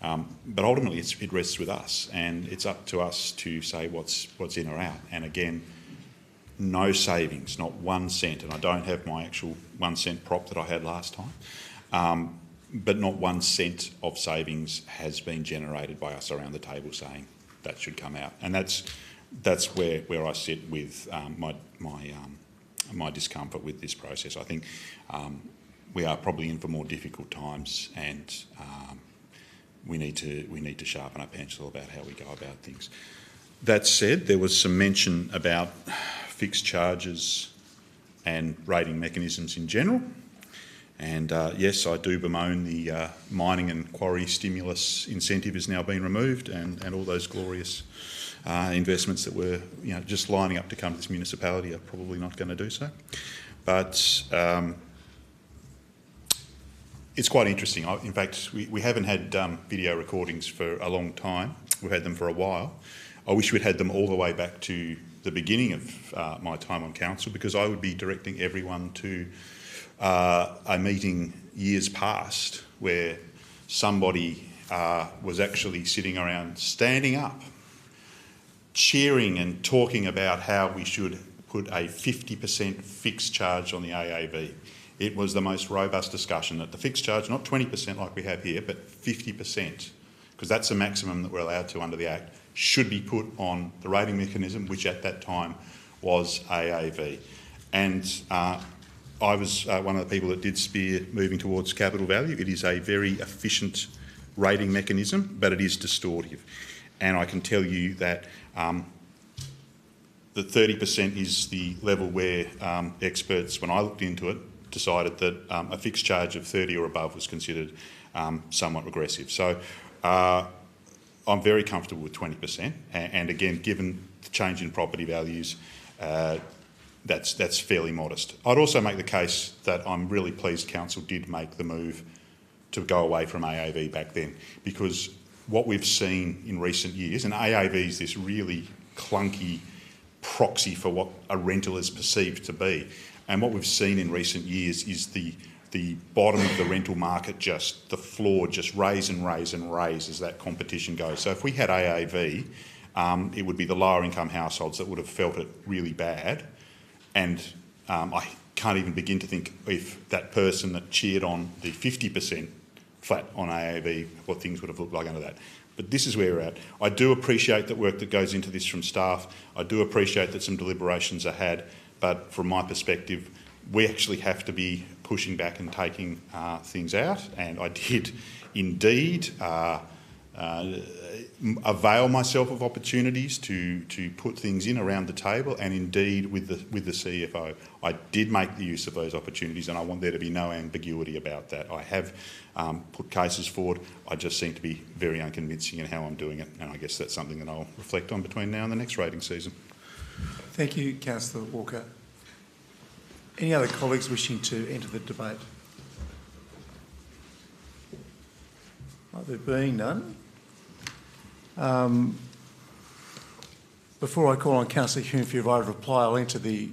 But ultimately it rests with us, and it's up to us to say what's in or out. And again, no savings, not 1 cent, and I don't have my actual 1 cent prop that I had last time, but not 1 cent of savings has been generated by us around the table saying that should come out. And that's where I sit with my discomfort with this process. I think we are probably in for more difficult times, and we need to sharpen our pencil about how we go about things. That said, there was some mention about fixed charges and rating mechanisms in general. And yes, I do bemoan the mining and quarry stimulus incentive has now been removed, and all those glorious investments that were just lining up to come to this municipality are probably not going to do so. But it's quite interesting. In fact, we haven't had video recordings for a long time. We've had them for a while. I wish we'd had them all the way back to the beginning of my time on council, because I would be directing everyone to a meeting years past where somebody was actually sitting around standing up, cheering and talking about how we should put a 50% fixed charge on the AAV. It was the most robust discussion that the fixed charge, not 20% like we have here, but 50%, because that's the maximum that we're allowed to under the Act, should be put on the rating mechanism, which at that time was AAV. And I was one of the people that did spear moving towards capital value. It is a very efficient rating mechanism, but it is distortive. And I can tell you that the 30% is the level where experts, when I looked into it, decided that a fixed charge of 30 or above was considered somewhat regressive. So I'm very comfortable with 20%. And again, given the change in property values, that's fairly modest. I'd also make the case that I'm really pleased council did make the move to go away from AAV back then, because what we've seen in recent years, and AAV is this really clunky proxy for what a rental is perceived to be, and what we've seen in recent years is the bottom of the rental market, just the floor just raise and raise and raise as that competition goes. So if we had AAV, it would be the lower income households that would have felt it really bad. And I can't even begin to think if that person that cheered on the 50% flat on AAV, what things would have looked like under that. But this is where we're at. I do appreciate the work that goes into this from staff. I do appreciate that some deliberations are had. But from my perspective, we actually have to be pushing back and taking things out. And I did indeed avail myself of opportunities to put things in around the table, and indeed with the CFO. I did make the use of those opportunities, and I want there to be no ambiguity about that. I have put cases forward. I just seem to be very unconvincing in how I'm doing it, and I guess that's something that I'll reflect on between now and the next rating season. Thank you, Councillor Walker. Any other colleagues wishing to enter the debate? There being none. Before I call on Councillor Hume for your right of reply, I'll enter the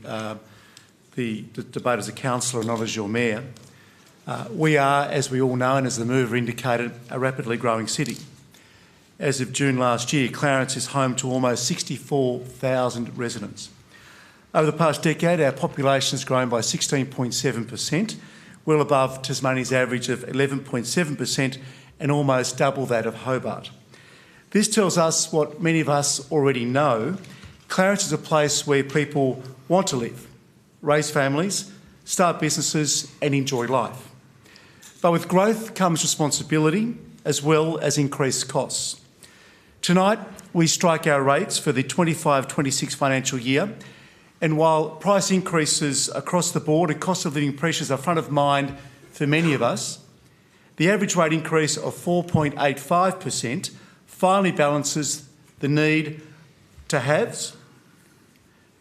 debate as a councillor and not as your mayor. We are, as we all know and as the mover indicated, a rapidly growing city. As of June last year, Clarence is home to almost 64,000 residents. Over the past decade, our population has grown by 16.7%, well above Tasmania's average of 11.7% and almost double that of Hobart. This tells us what many of us already know. Clarence is a place where people want to live, raise families, start businesses and enjoy life. But with growth comes responsibility as well as increased costs. Tonight, we strike our rates for the 25-26 financial year, and while price increases across the board and cost of living pressures are front of mind for many of us, the average rate increase of 4.85% finally balances the need to haves,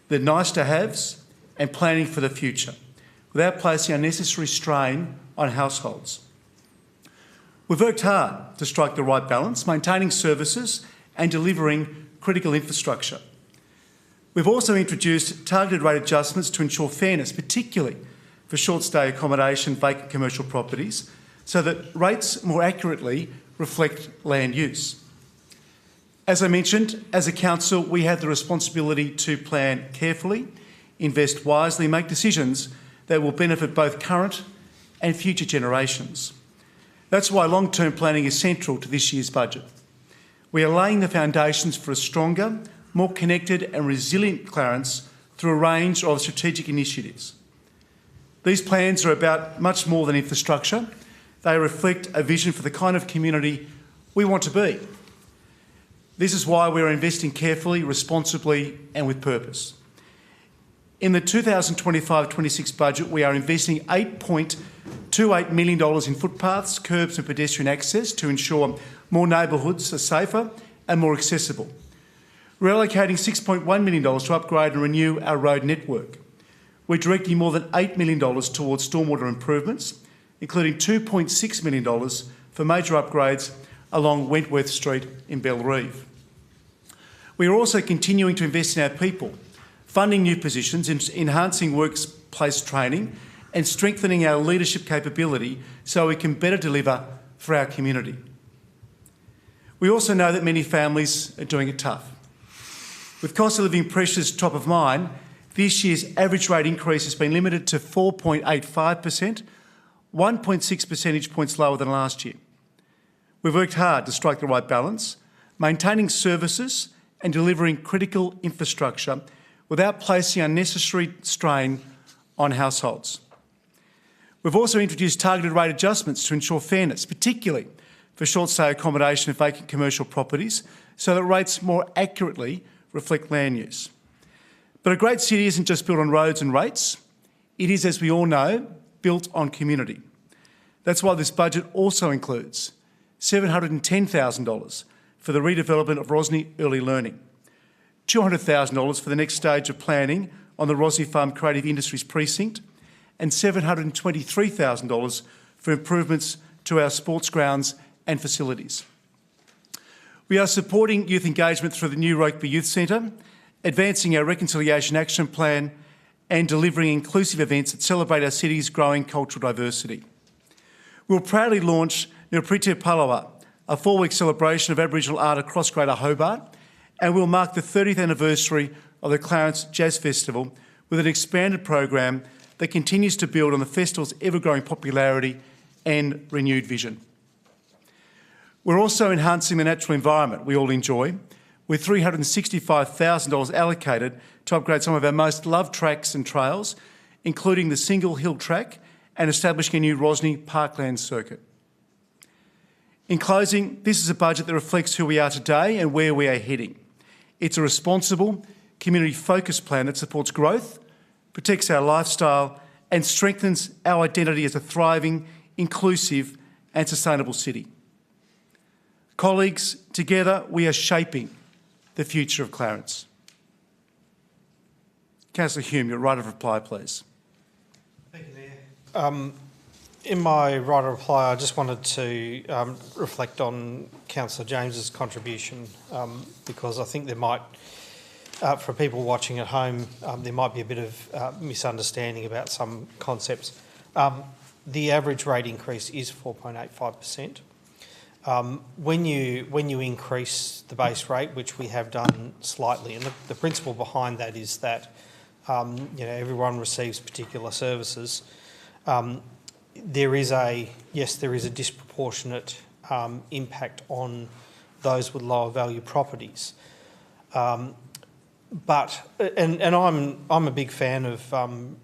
the nice to haves, and planning for the future, without placing unnecessary strain on households. We've worked hard to strike the right balance, maintaining services and delivering critical infrastructure. We've also introduced targeted rate adjustments to ensure fairness, particularly for short-stay accommodation, vacant commercial properties, so that rates more accurately reflect land use. As I mentioned, as a council, we have the responsibility to plan carefully, invest wisely, make decisions that will benefit both current and future generations. That's why long-term planning is central to this year's budget. We are laying the foundations for a stronger, more connected and resilient Clarence through a range of strategic initiatives. These plans are about much more than infrastructure. They reflect a vision for the kind of community we want to be. This is why we are investing carefully, responsibly and with purpose. In the 2025-26 budget, we are investing $8.28 million in footpaths, curbs and pedestrian access to ensure more neighbourhoods are safer and more accessible. We're allocating $6.1 million to upgrade and renew our road network. We're directing more than $8 million towards stormwater improvements, including $2.6 million for major upgrades along Wentworth Street in Bellerive. We are also continuing to invest in our people, funding new positions, enhancing workplace training and strengthening our leadership capability so we can better deliver for our community. We also know that many families are doing it tough. With cost of living pressures top of mind, this year's average rate increase has been limited to 4.85%, 1.6 percentage points lower than last year. We've worked hard to strike the right balance, maintaining services and delivering critical infrastructure without placing unnecessary strain on households. We've also introduced targeted rate adjustments to ensure fairness, particularly for short-stay accommodation and vacant commercial properties, so that rates more accurately reflect land use. But a great city isn't just built on roads and rates. It is, as we all know, built on community. That's why this budget also includes $710,000 for the redevelopment of Rosny Early Learning, $200,000 for the next stage of planning on the Rosny Farm Creative Industries Precinct, and $723,000 for improvements to our sports grounds and facilities. We are supporting youth engagement through the new Rugby Youth Centre, advancing our Reconciliation Action Plan and delivering inclusive events that celebrate our city's growing cultural diversity. We'll proudly launch Nirprite Palawa, a 4-week celebration of Aboriginal art across Greater Hobart, and we'll mark the 30th anniversary of the Clarence Jazz Festival with an expanded program that continues to build on the festival's ever-growing popularity and renewed vision. We're also enhancing the natural environment we all enjoy, with $365,000 allocated to upgrade some of our most loved tracks and trails, including the Single Hill Track and establishing a new Rosny Parkland circuit. In closing, this is a budget that reflects who we are today and where we are heading. It's a responsible, community-focused plan that supports growth, protects our lifestyle and strengthens our identity as a thriving, inclusive and sustainable city. Colleagues, together we are shaping the future of Clarence. Councillor Hume, your right of reply, please. Thank you, Mayor. In my right of reply, I just wanted to reflect on Councillor James's contribution because I think there might, for people watching at home, there might be a bit of misunderstanding about some concepts. The average rate increase is 4.85%. When you increase the base rate, which we have done slightly, and the principle behind that is that everyone receives particular services. There is a disproportionate impact on those with lower value properties. I'm a big fan of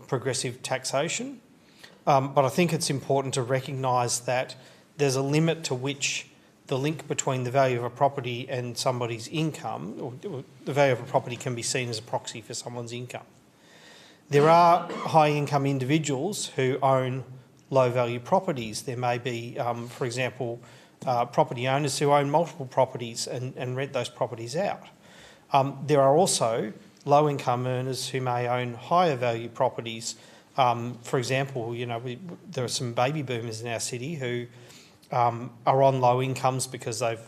progressive taxation, but I think it's important to recognise that there's a limit to which the link between the value of a property and somebody's income, or the value of a property can be seen as a proxy for someone's income. There are high-income individuals who own low-value properties. There may be, for example, property owners who own multiple properties and rent those properties out. There are also low-income earners who may own higher-value properties. For example, there are some baby boomers in our city who are on low incomes because they've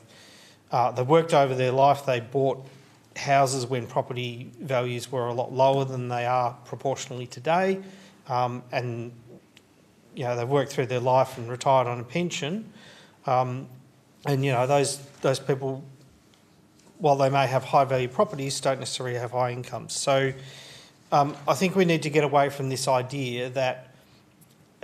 worked over their life. They bought houses when property values were a lot lower than they are proportionally today, and they've worked through their life and retired on a pension, and those people, while they may have high value properties, don't necessarily have high incomes. So I think we need to get away from this idea that,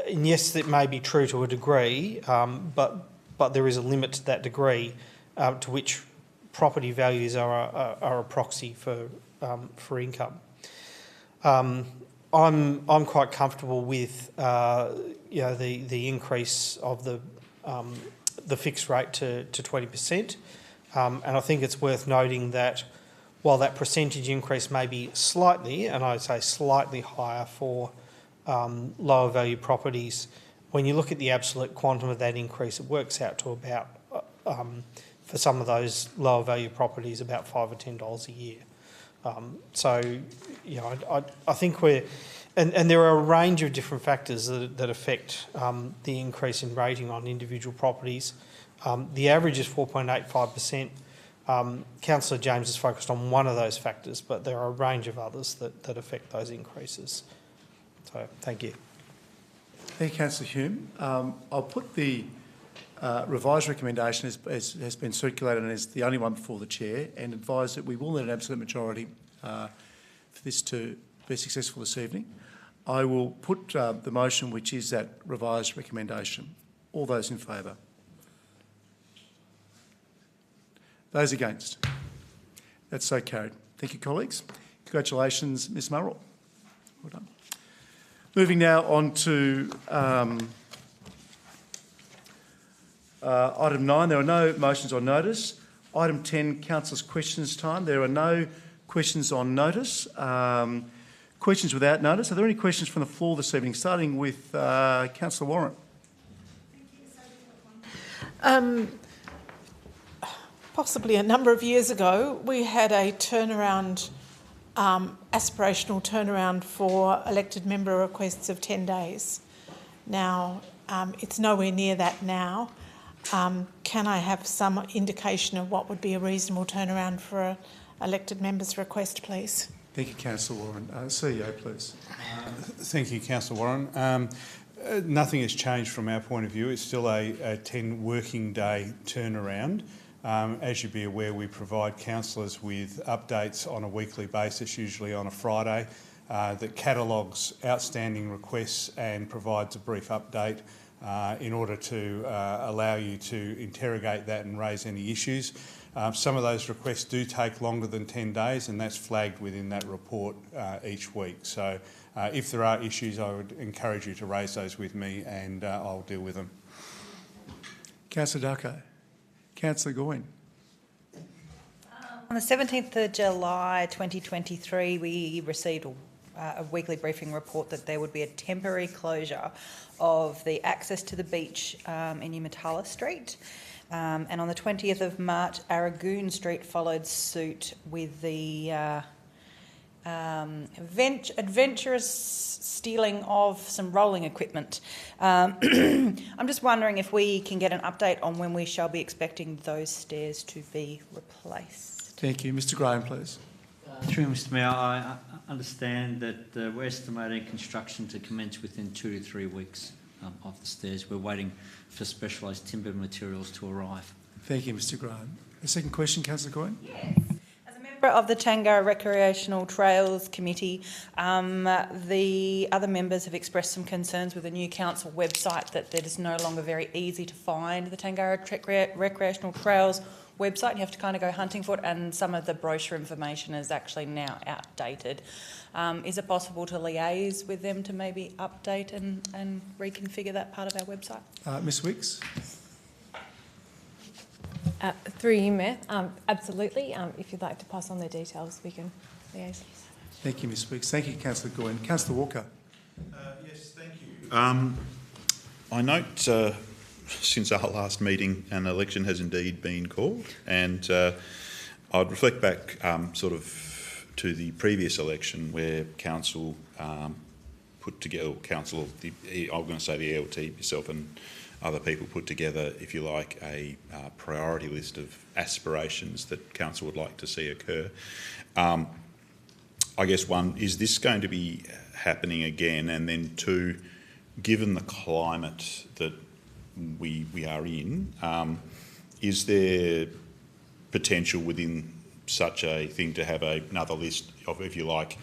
and yes, it may be true to a degree, but there is a limit to that degree to which property values are a proxy for income. I'm quite comfortable with the increase of the fixed rate to 20%, and I think it's worth noting that while that percentage increase may be slightly, and I'd say slightly higher for lower value properties, when you look at the absolute quantum of that increase, it works out to about, for some of those lower value properties, about $5 or $10 a year. I think and there are a range of different factors that affect the increase in rating on individual properties. The average is 4.85%. Councillor James is focused on one of those factors, but there are a range of others that affect those increases. So, thank you. Thank you, Councillor Hume. I'll put the revised recommendation has been circulated and is the only one before the chair, and advise that we will need an absolute majority for this to be successful this evening. I will put the motion, which is that revised recommendation. All those in favour? Those against? That's so carried. Thank you, colleagues. Congratulations, Ms Murrell. Well done. Moving now on to item 9. There are no motions on notice. Item 10, councillors' questions time. There are no questions on notice. Questions without notice. Are there any questions from the floor this evening? Starting with Councillor Warren. Possibly a number of years ago, we had a turnaround, aspirational turnaround for elected member requests of 10 days. Now, it's nowhere near that now. Can I have some indication of what would be a reasonable turnaround for an elected member's request, please? Thank you, Councillor Warren. CEO, please. Thank you, Councillor Warren. Nothing has changed from our point of view. It's still a 10 working day turnaround. As you'd be aware, we provide councillors with updates on a weekly basis, usually on a Friday, that catalogues outstanding requests and provides a brief update in order to allow you to interrogate that and raise any issues. Some of those requests do take longer than 10 days, and that's flagged within that report each week. So if there are issues, I would encourage you to raise those with me and I'll deal with them. Councillor Darko. Councillor Goyne. On the 17th of July 2023, we received a weekly briefing report that there would be a temporary closure of the access to the beach in Umatala Street. And on the 20th of March, Aragoon Street followed suit with the adventurous stealing of some rolling equipment. I'm just wondering if we can get an update on when we shall be expecting those stairs to be replaced. Thank you. Mr Graham, please. Through Mr Mayor, I understand that we're estimating construction to commence within 2 to 3 weeks of the stairs. We're waiting for specialised timber materials to arrive. Thank you, Mr Graham. A second question, Councillor Goyne. Yes. As a member of the Tangara Recreational Trails Committee, the other members have expressed some concerns with the new council website that it is no longer very easy to find the Tangara Recreational Trails website. You have to kind of go hunting for it, and some of the brochure information is actually now outdated. Is it possible to liaise with them to maybe update and reconfigure that part of our website? Ms Wicks. Through you, Mayor. Absolutely. If you'd like to pass on the details, we can liaise. Thank you, Ms Wicks. Thank you, Councillor Goyne. Councillor Walker. Yes, thank you. I note since our last meeting, an election has indeed been called, and I'd reflect back sort of to the previous election where council put together, I'm going to say the ELT, yourself and other people put together, if you like, a priority list of aspirations that council would like to see occur. I guess one, is this going to be happening again? And then two, given the climate that we are in, is there potential within such a thing to have another list of, if you like,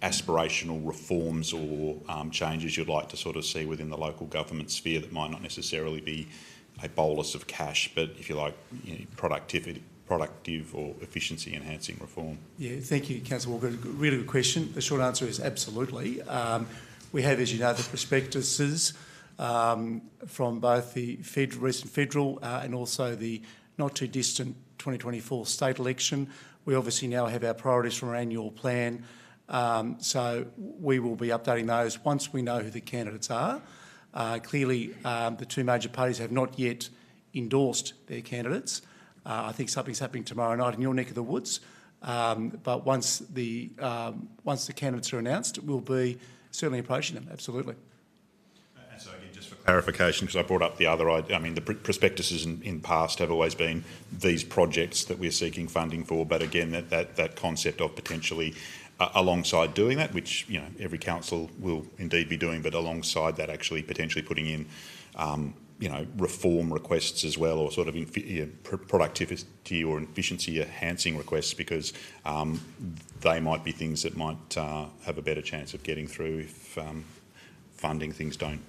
aspirational reforms or changes you'd like to sort of see within the local government sphere that might not necessarily be a bolus of cash, but if you like, productive or efficiency enhancing reform? Yeah, thank you, Councillor Walker. Really good question. The short answer is absolutely. We have, as you know, the prospectuses from both the recent federal and also the not too distant 2024 state election. We obviously now have our priorities from our annual plan, so we will be updating those once we know who the candidates are. Clearly, the two major parties have not yet endorsed their candidates. I think something's happening tomorrow night in your neck of the woods, but once the candidates are announced, we'll be certainly approaching them, absolutely. And so again, just for clarification, because I brought up the other, I mean, the prospectuses in past have always been these projects that we're seeking funding for, but again, that concept of potentially alongside doing that, which, you know, every council will indeed be doing, but alongside that actually potentially putting in, you know, reform requests as well, or sort of productivity or efficiency enhancing requests, because they might be things that might have a better chance of getting through if funding things don't.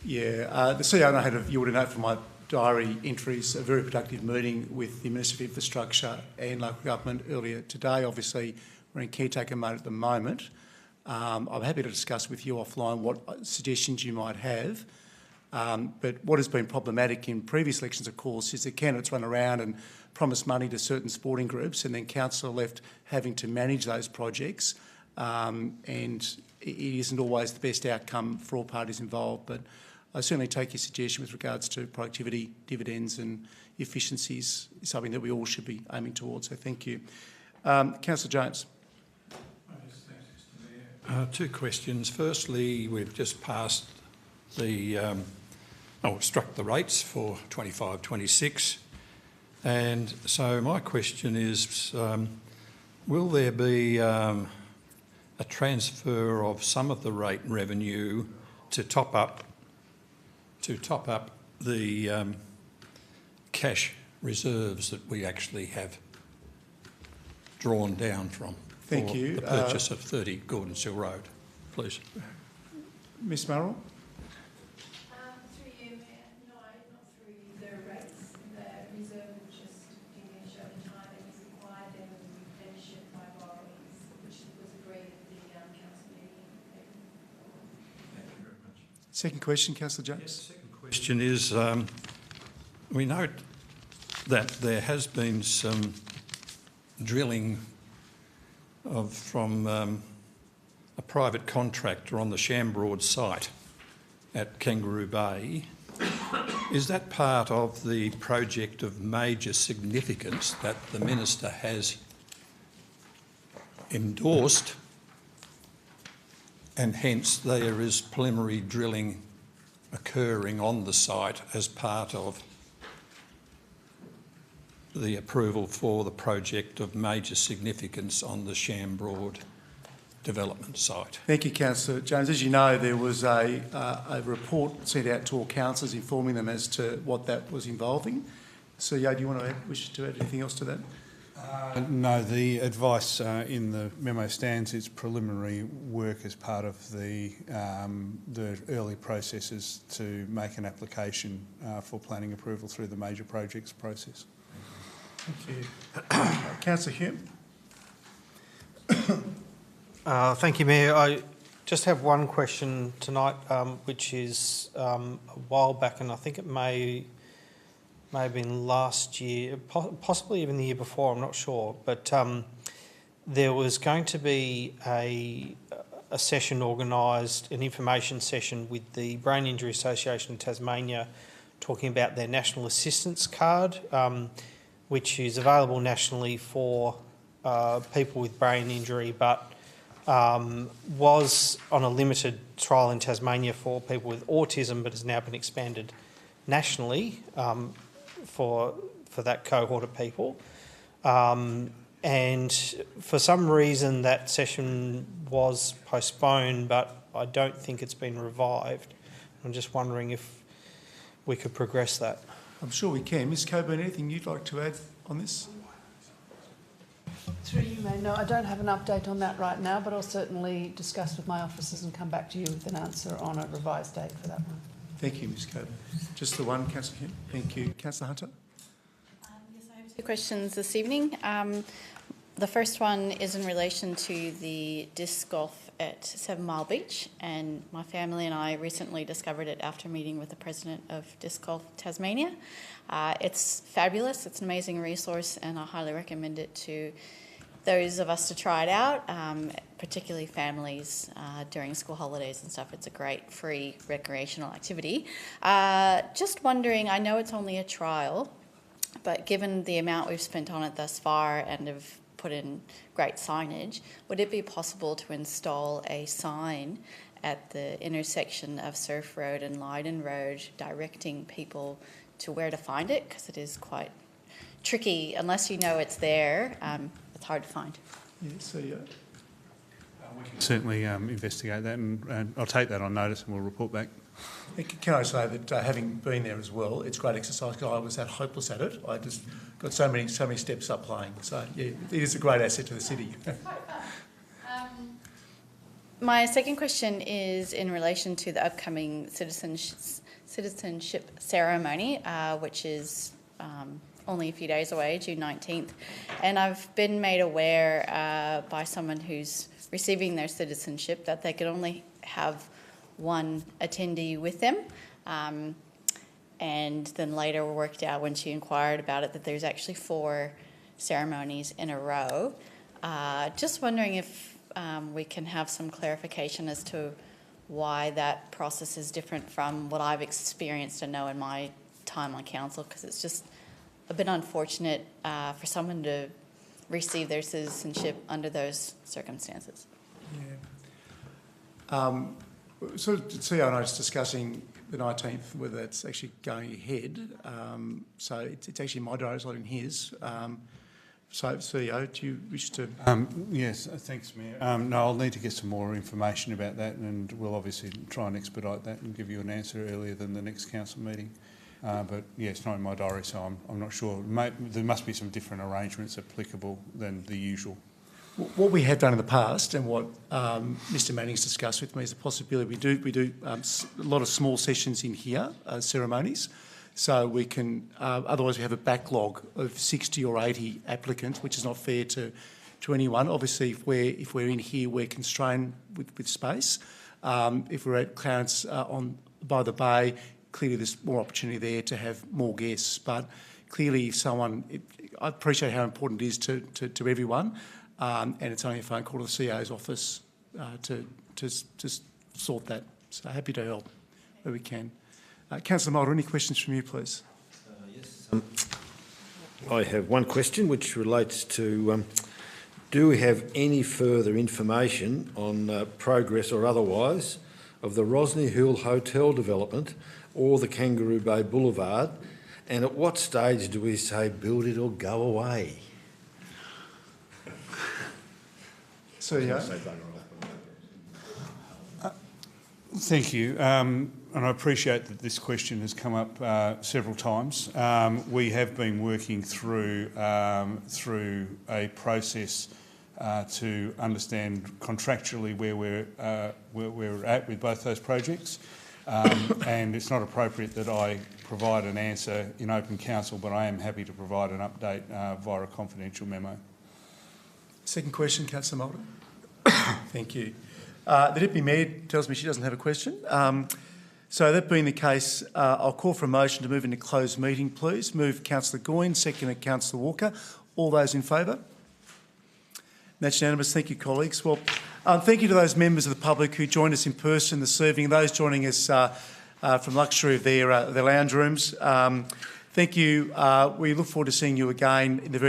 Yeah, the CEO you would have known from my diary entries, a very productive meeting with the Minister of Infrastructure and local government earlier today. Obviously, we're in caretaker mode at the moment. I'm happy to discuss with you offline what suggestions you might have. But what has been problematic in previous elections, of course, is that candidates run around and promise money to certain sporting groups, and then council are left having to manage those projects. And it isn't always the best outcome for all parties involved. But I certainly take your suggestion with regards to productivity, dividends and efficiencies, something that we all should be aiming towards. So thank you. Councillor Jones. Two questions. Firstly, we've just passed struck the rates for 25-26, and so my question is, will there be a transfer of some of the rate revenue to top up the cash reserves that we actually have drawn down from Thank for you. the purchase of 30 Gordons Hill Road, please? Ms Merrill. Through you, Mayor. No, not through the rates. The reserve will just give me a short time it is required, then we will replenish it by borrowings, which was agreed at the council meeting. Thank you very much. Second question, Councillor Jones. Yes, second question is, we note that there has been some drilling from a private contractor on the Shambroad site at Kangaroo Bay. Is that part of the project of major significance that the Minister has endorsed, and hence there is preliminary drilling occurring on the site as part of the approval for the project of major significance on the Shambroad development site? Thank you, Councillor Jones. As you know, there was a report sent out to all councillors informing them as to what that was involving. So, do you want to wish to add anything else to that? No, the advice in the memo stands. It's preliminary work as part of the early processes to make an application for planning approval through the major projects process. Thank you. Councillor Hume. Thank you, Mayor. I just have one question tonight, which is a while back, and I think it may have been last year, possibly even the year before, I'm not sure, but there was going to be a session organised, an information session with the Brain Injury Association of Tasmania, talking about their National Assistance Card, which is available nationally for people with brain injury, but was on a limited trial in Tasmania for people with autism, but has now been expanded nationally for that cohort of people. And for some reason that session was postponed, but I don't think it's been revived. I'm just wondering if we could progress that. I'm sure we can. Ms Coburn, anything you'd like to add on this? Through you, Mayor. No, I don't have an update on that right now, but I'll certainly discuss with my officers and come back to you with an answer on a revised date for that one. Thank you, Ms Coburn. Just the one, Councillor Hume. Thank you. Councillor Hunter. Yes, I have two questions this evening. The first one is in relation to the disc golf at 7 Mile Beach, and my family and I recently discovered it after meeting with the president of Disc Golf Tasmania. It's fabulous, it's an amazing resource, and I highly recommend it to those of us to try it out, particularly families during school holidays and stuff. It's a great free recreational activity. Just wondering, I know it's only a trial, but given the amount we've spent on it thus far and have put in great signage, would it be possible to install a sign at the intersection of Surf Road and Leiden Road directing people to where to find it? Because it is quite tricky. Unless you know it's there, it's hard to find. Yeah, so yeah. We can certainly investigate that, and I'll take that on notice and we'll report back. Can I say that having been there as well, it's great exercise because I was that hopeless at it. I just got so many steps up playing. So yeah, it is a great asset to the city. My second question is in relation to the upcoming citizenship ceremony, which is only a few days away, June 19th. And I've been made aware by someone who's receiving their citizenship that they could only have one attendee with them. And then later we worked out when she inquired about it that there's actually 4 ceremonies in a row. Just wondering if we can have some clarification as to why that process is different from what I've experienced and know in my time on council, because it's just a bit unfortunate for someone to receive their citizenship under those circumstances. Yeah. Sort of CEO and I was discussing the 19th whether that's actually going ahead. So it's actually my diary, it's not in his. So CEO, do you wish to? Yes, thanks, Mayor. No, I'll need to get some more information about that, and we'll obviously try and expedite that and give you an answer earlier than the next council meeting. But yeah, it's not in my diary, so I'm not sure. There must be some different arrangements applicable than the usual. What we have done in the past, and what Mr. Manning's discussed with me, is the possibility we do a lot of small sessions in here, ceremonies. So we can, otherwise we have a backlog of 60 or 80 applicants, which is not fair to anyone. Obviously, if we're in here, we're constrained with space. If we're at Clarence by the Bay, clearly there's more opportunity there to have more guests. But clearly, if someone, I appreciate how important it is to everyone, and it's only a phone call to the CEO's office to sort that. So happy to help where we can. Councillor Mulder, any questions from you, please? Yes. I have one question which relates to do we have any further information on progress or otherwise of the Rosny Hill Hotel development or the Kangaroo Bay Boulevard, and at what stage do we say build it or go away? So, yeah. Thank you. And I appreciate that this question has come up several times. We have been working through a process to understand contractually where we're at with both those projects. And it's not appropriate that I provide an answer in open council, but I am happy to provide an update via a confidential memo. Second question, Councillor Mulder. Thank you. The Deputy Mayor tells me she doesn't have a question. So that being the case, I'll call for a motion to move into closed meeting, please. Move Councillor Goyne, second Councillor Walker. All those in favour? That's unanimous. Thank you, colleagues. Well, thank you to those members of the public who joined us in person this evening, those joining us from luxury of their lounge rooms. Thank you. We look forward to seeing you again in the very near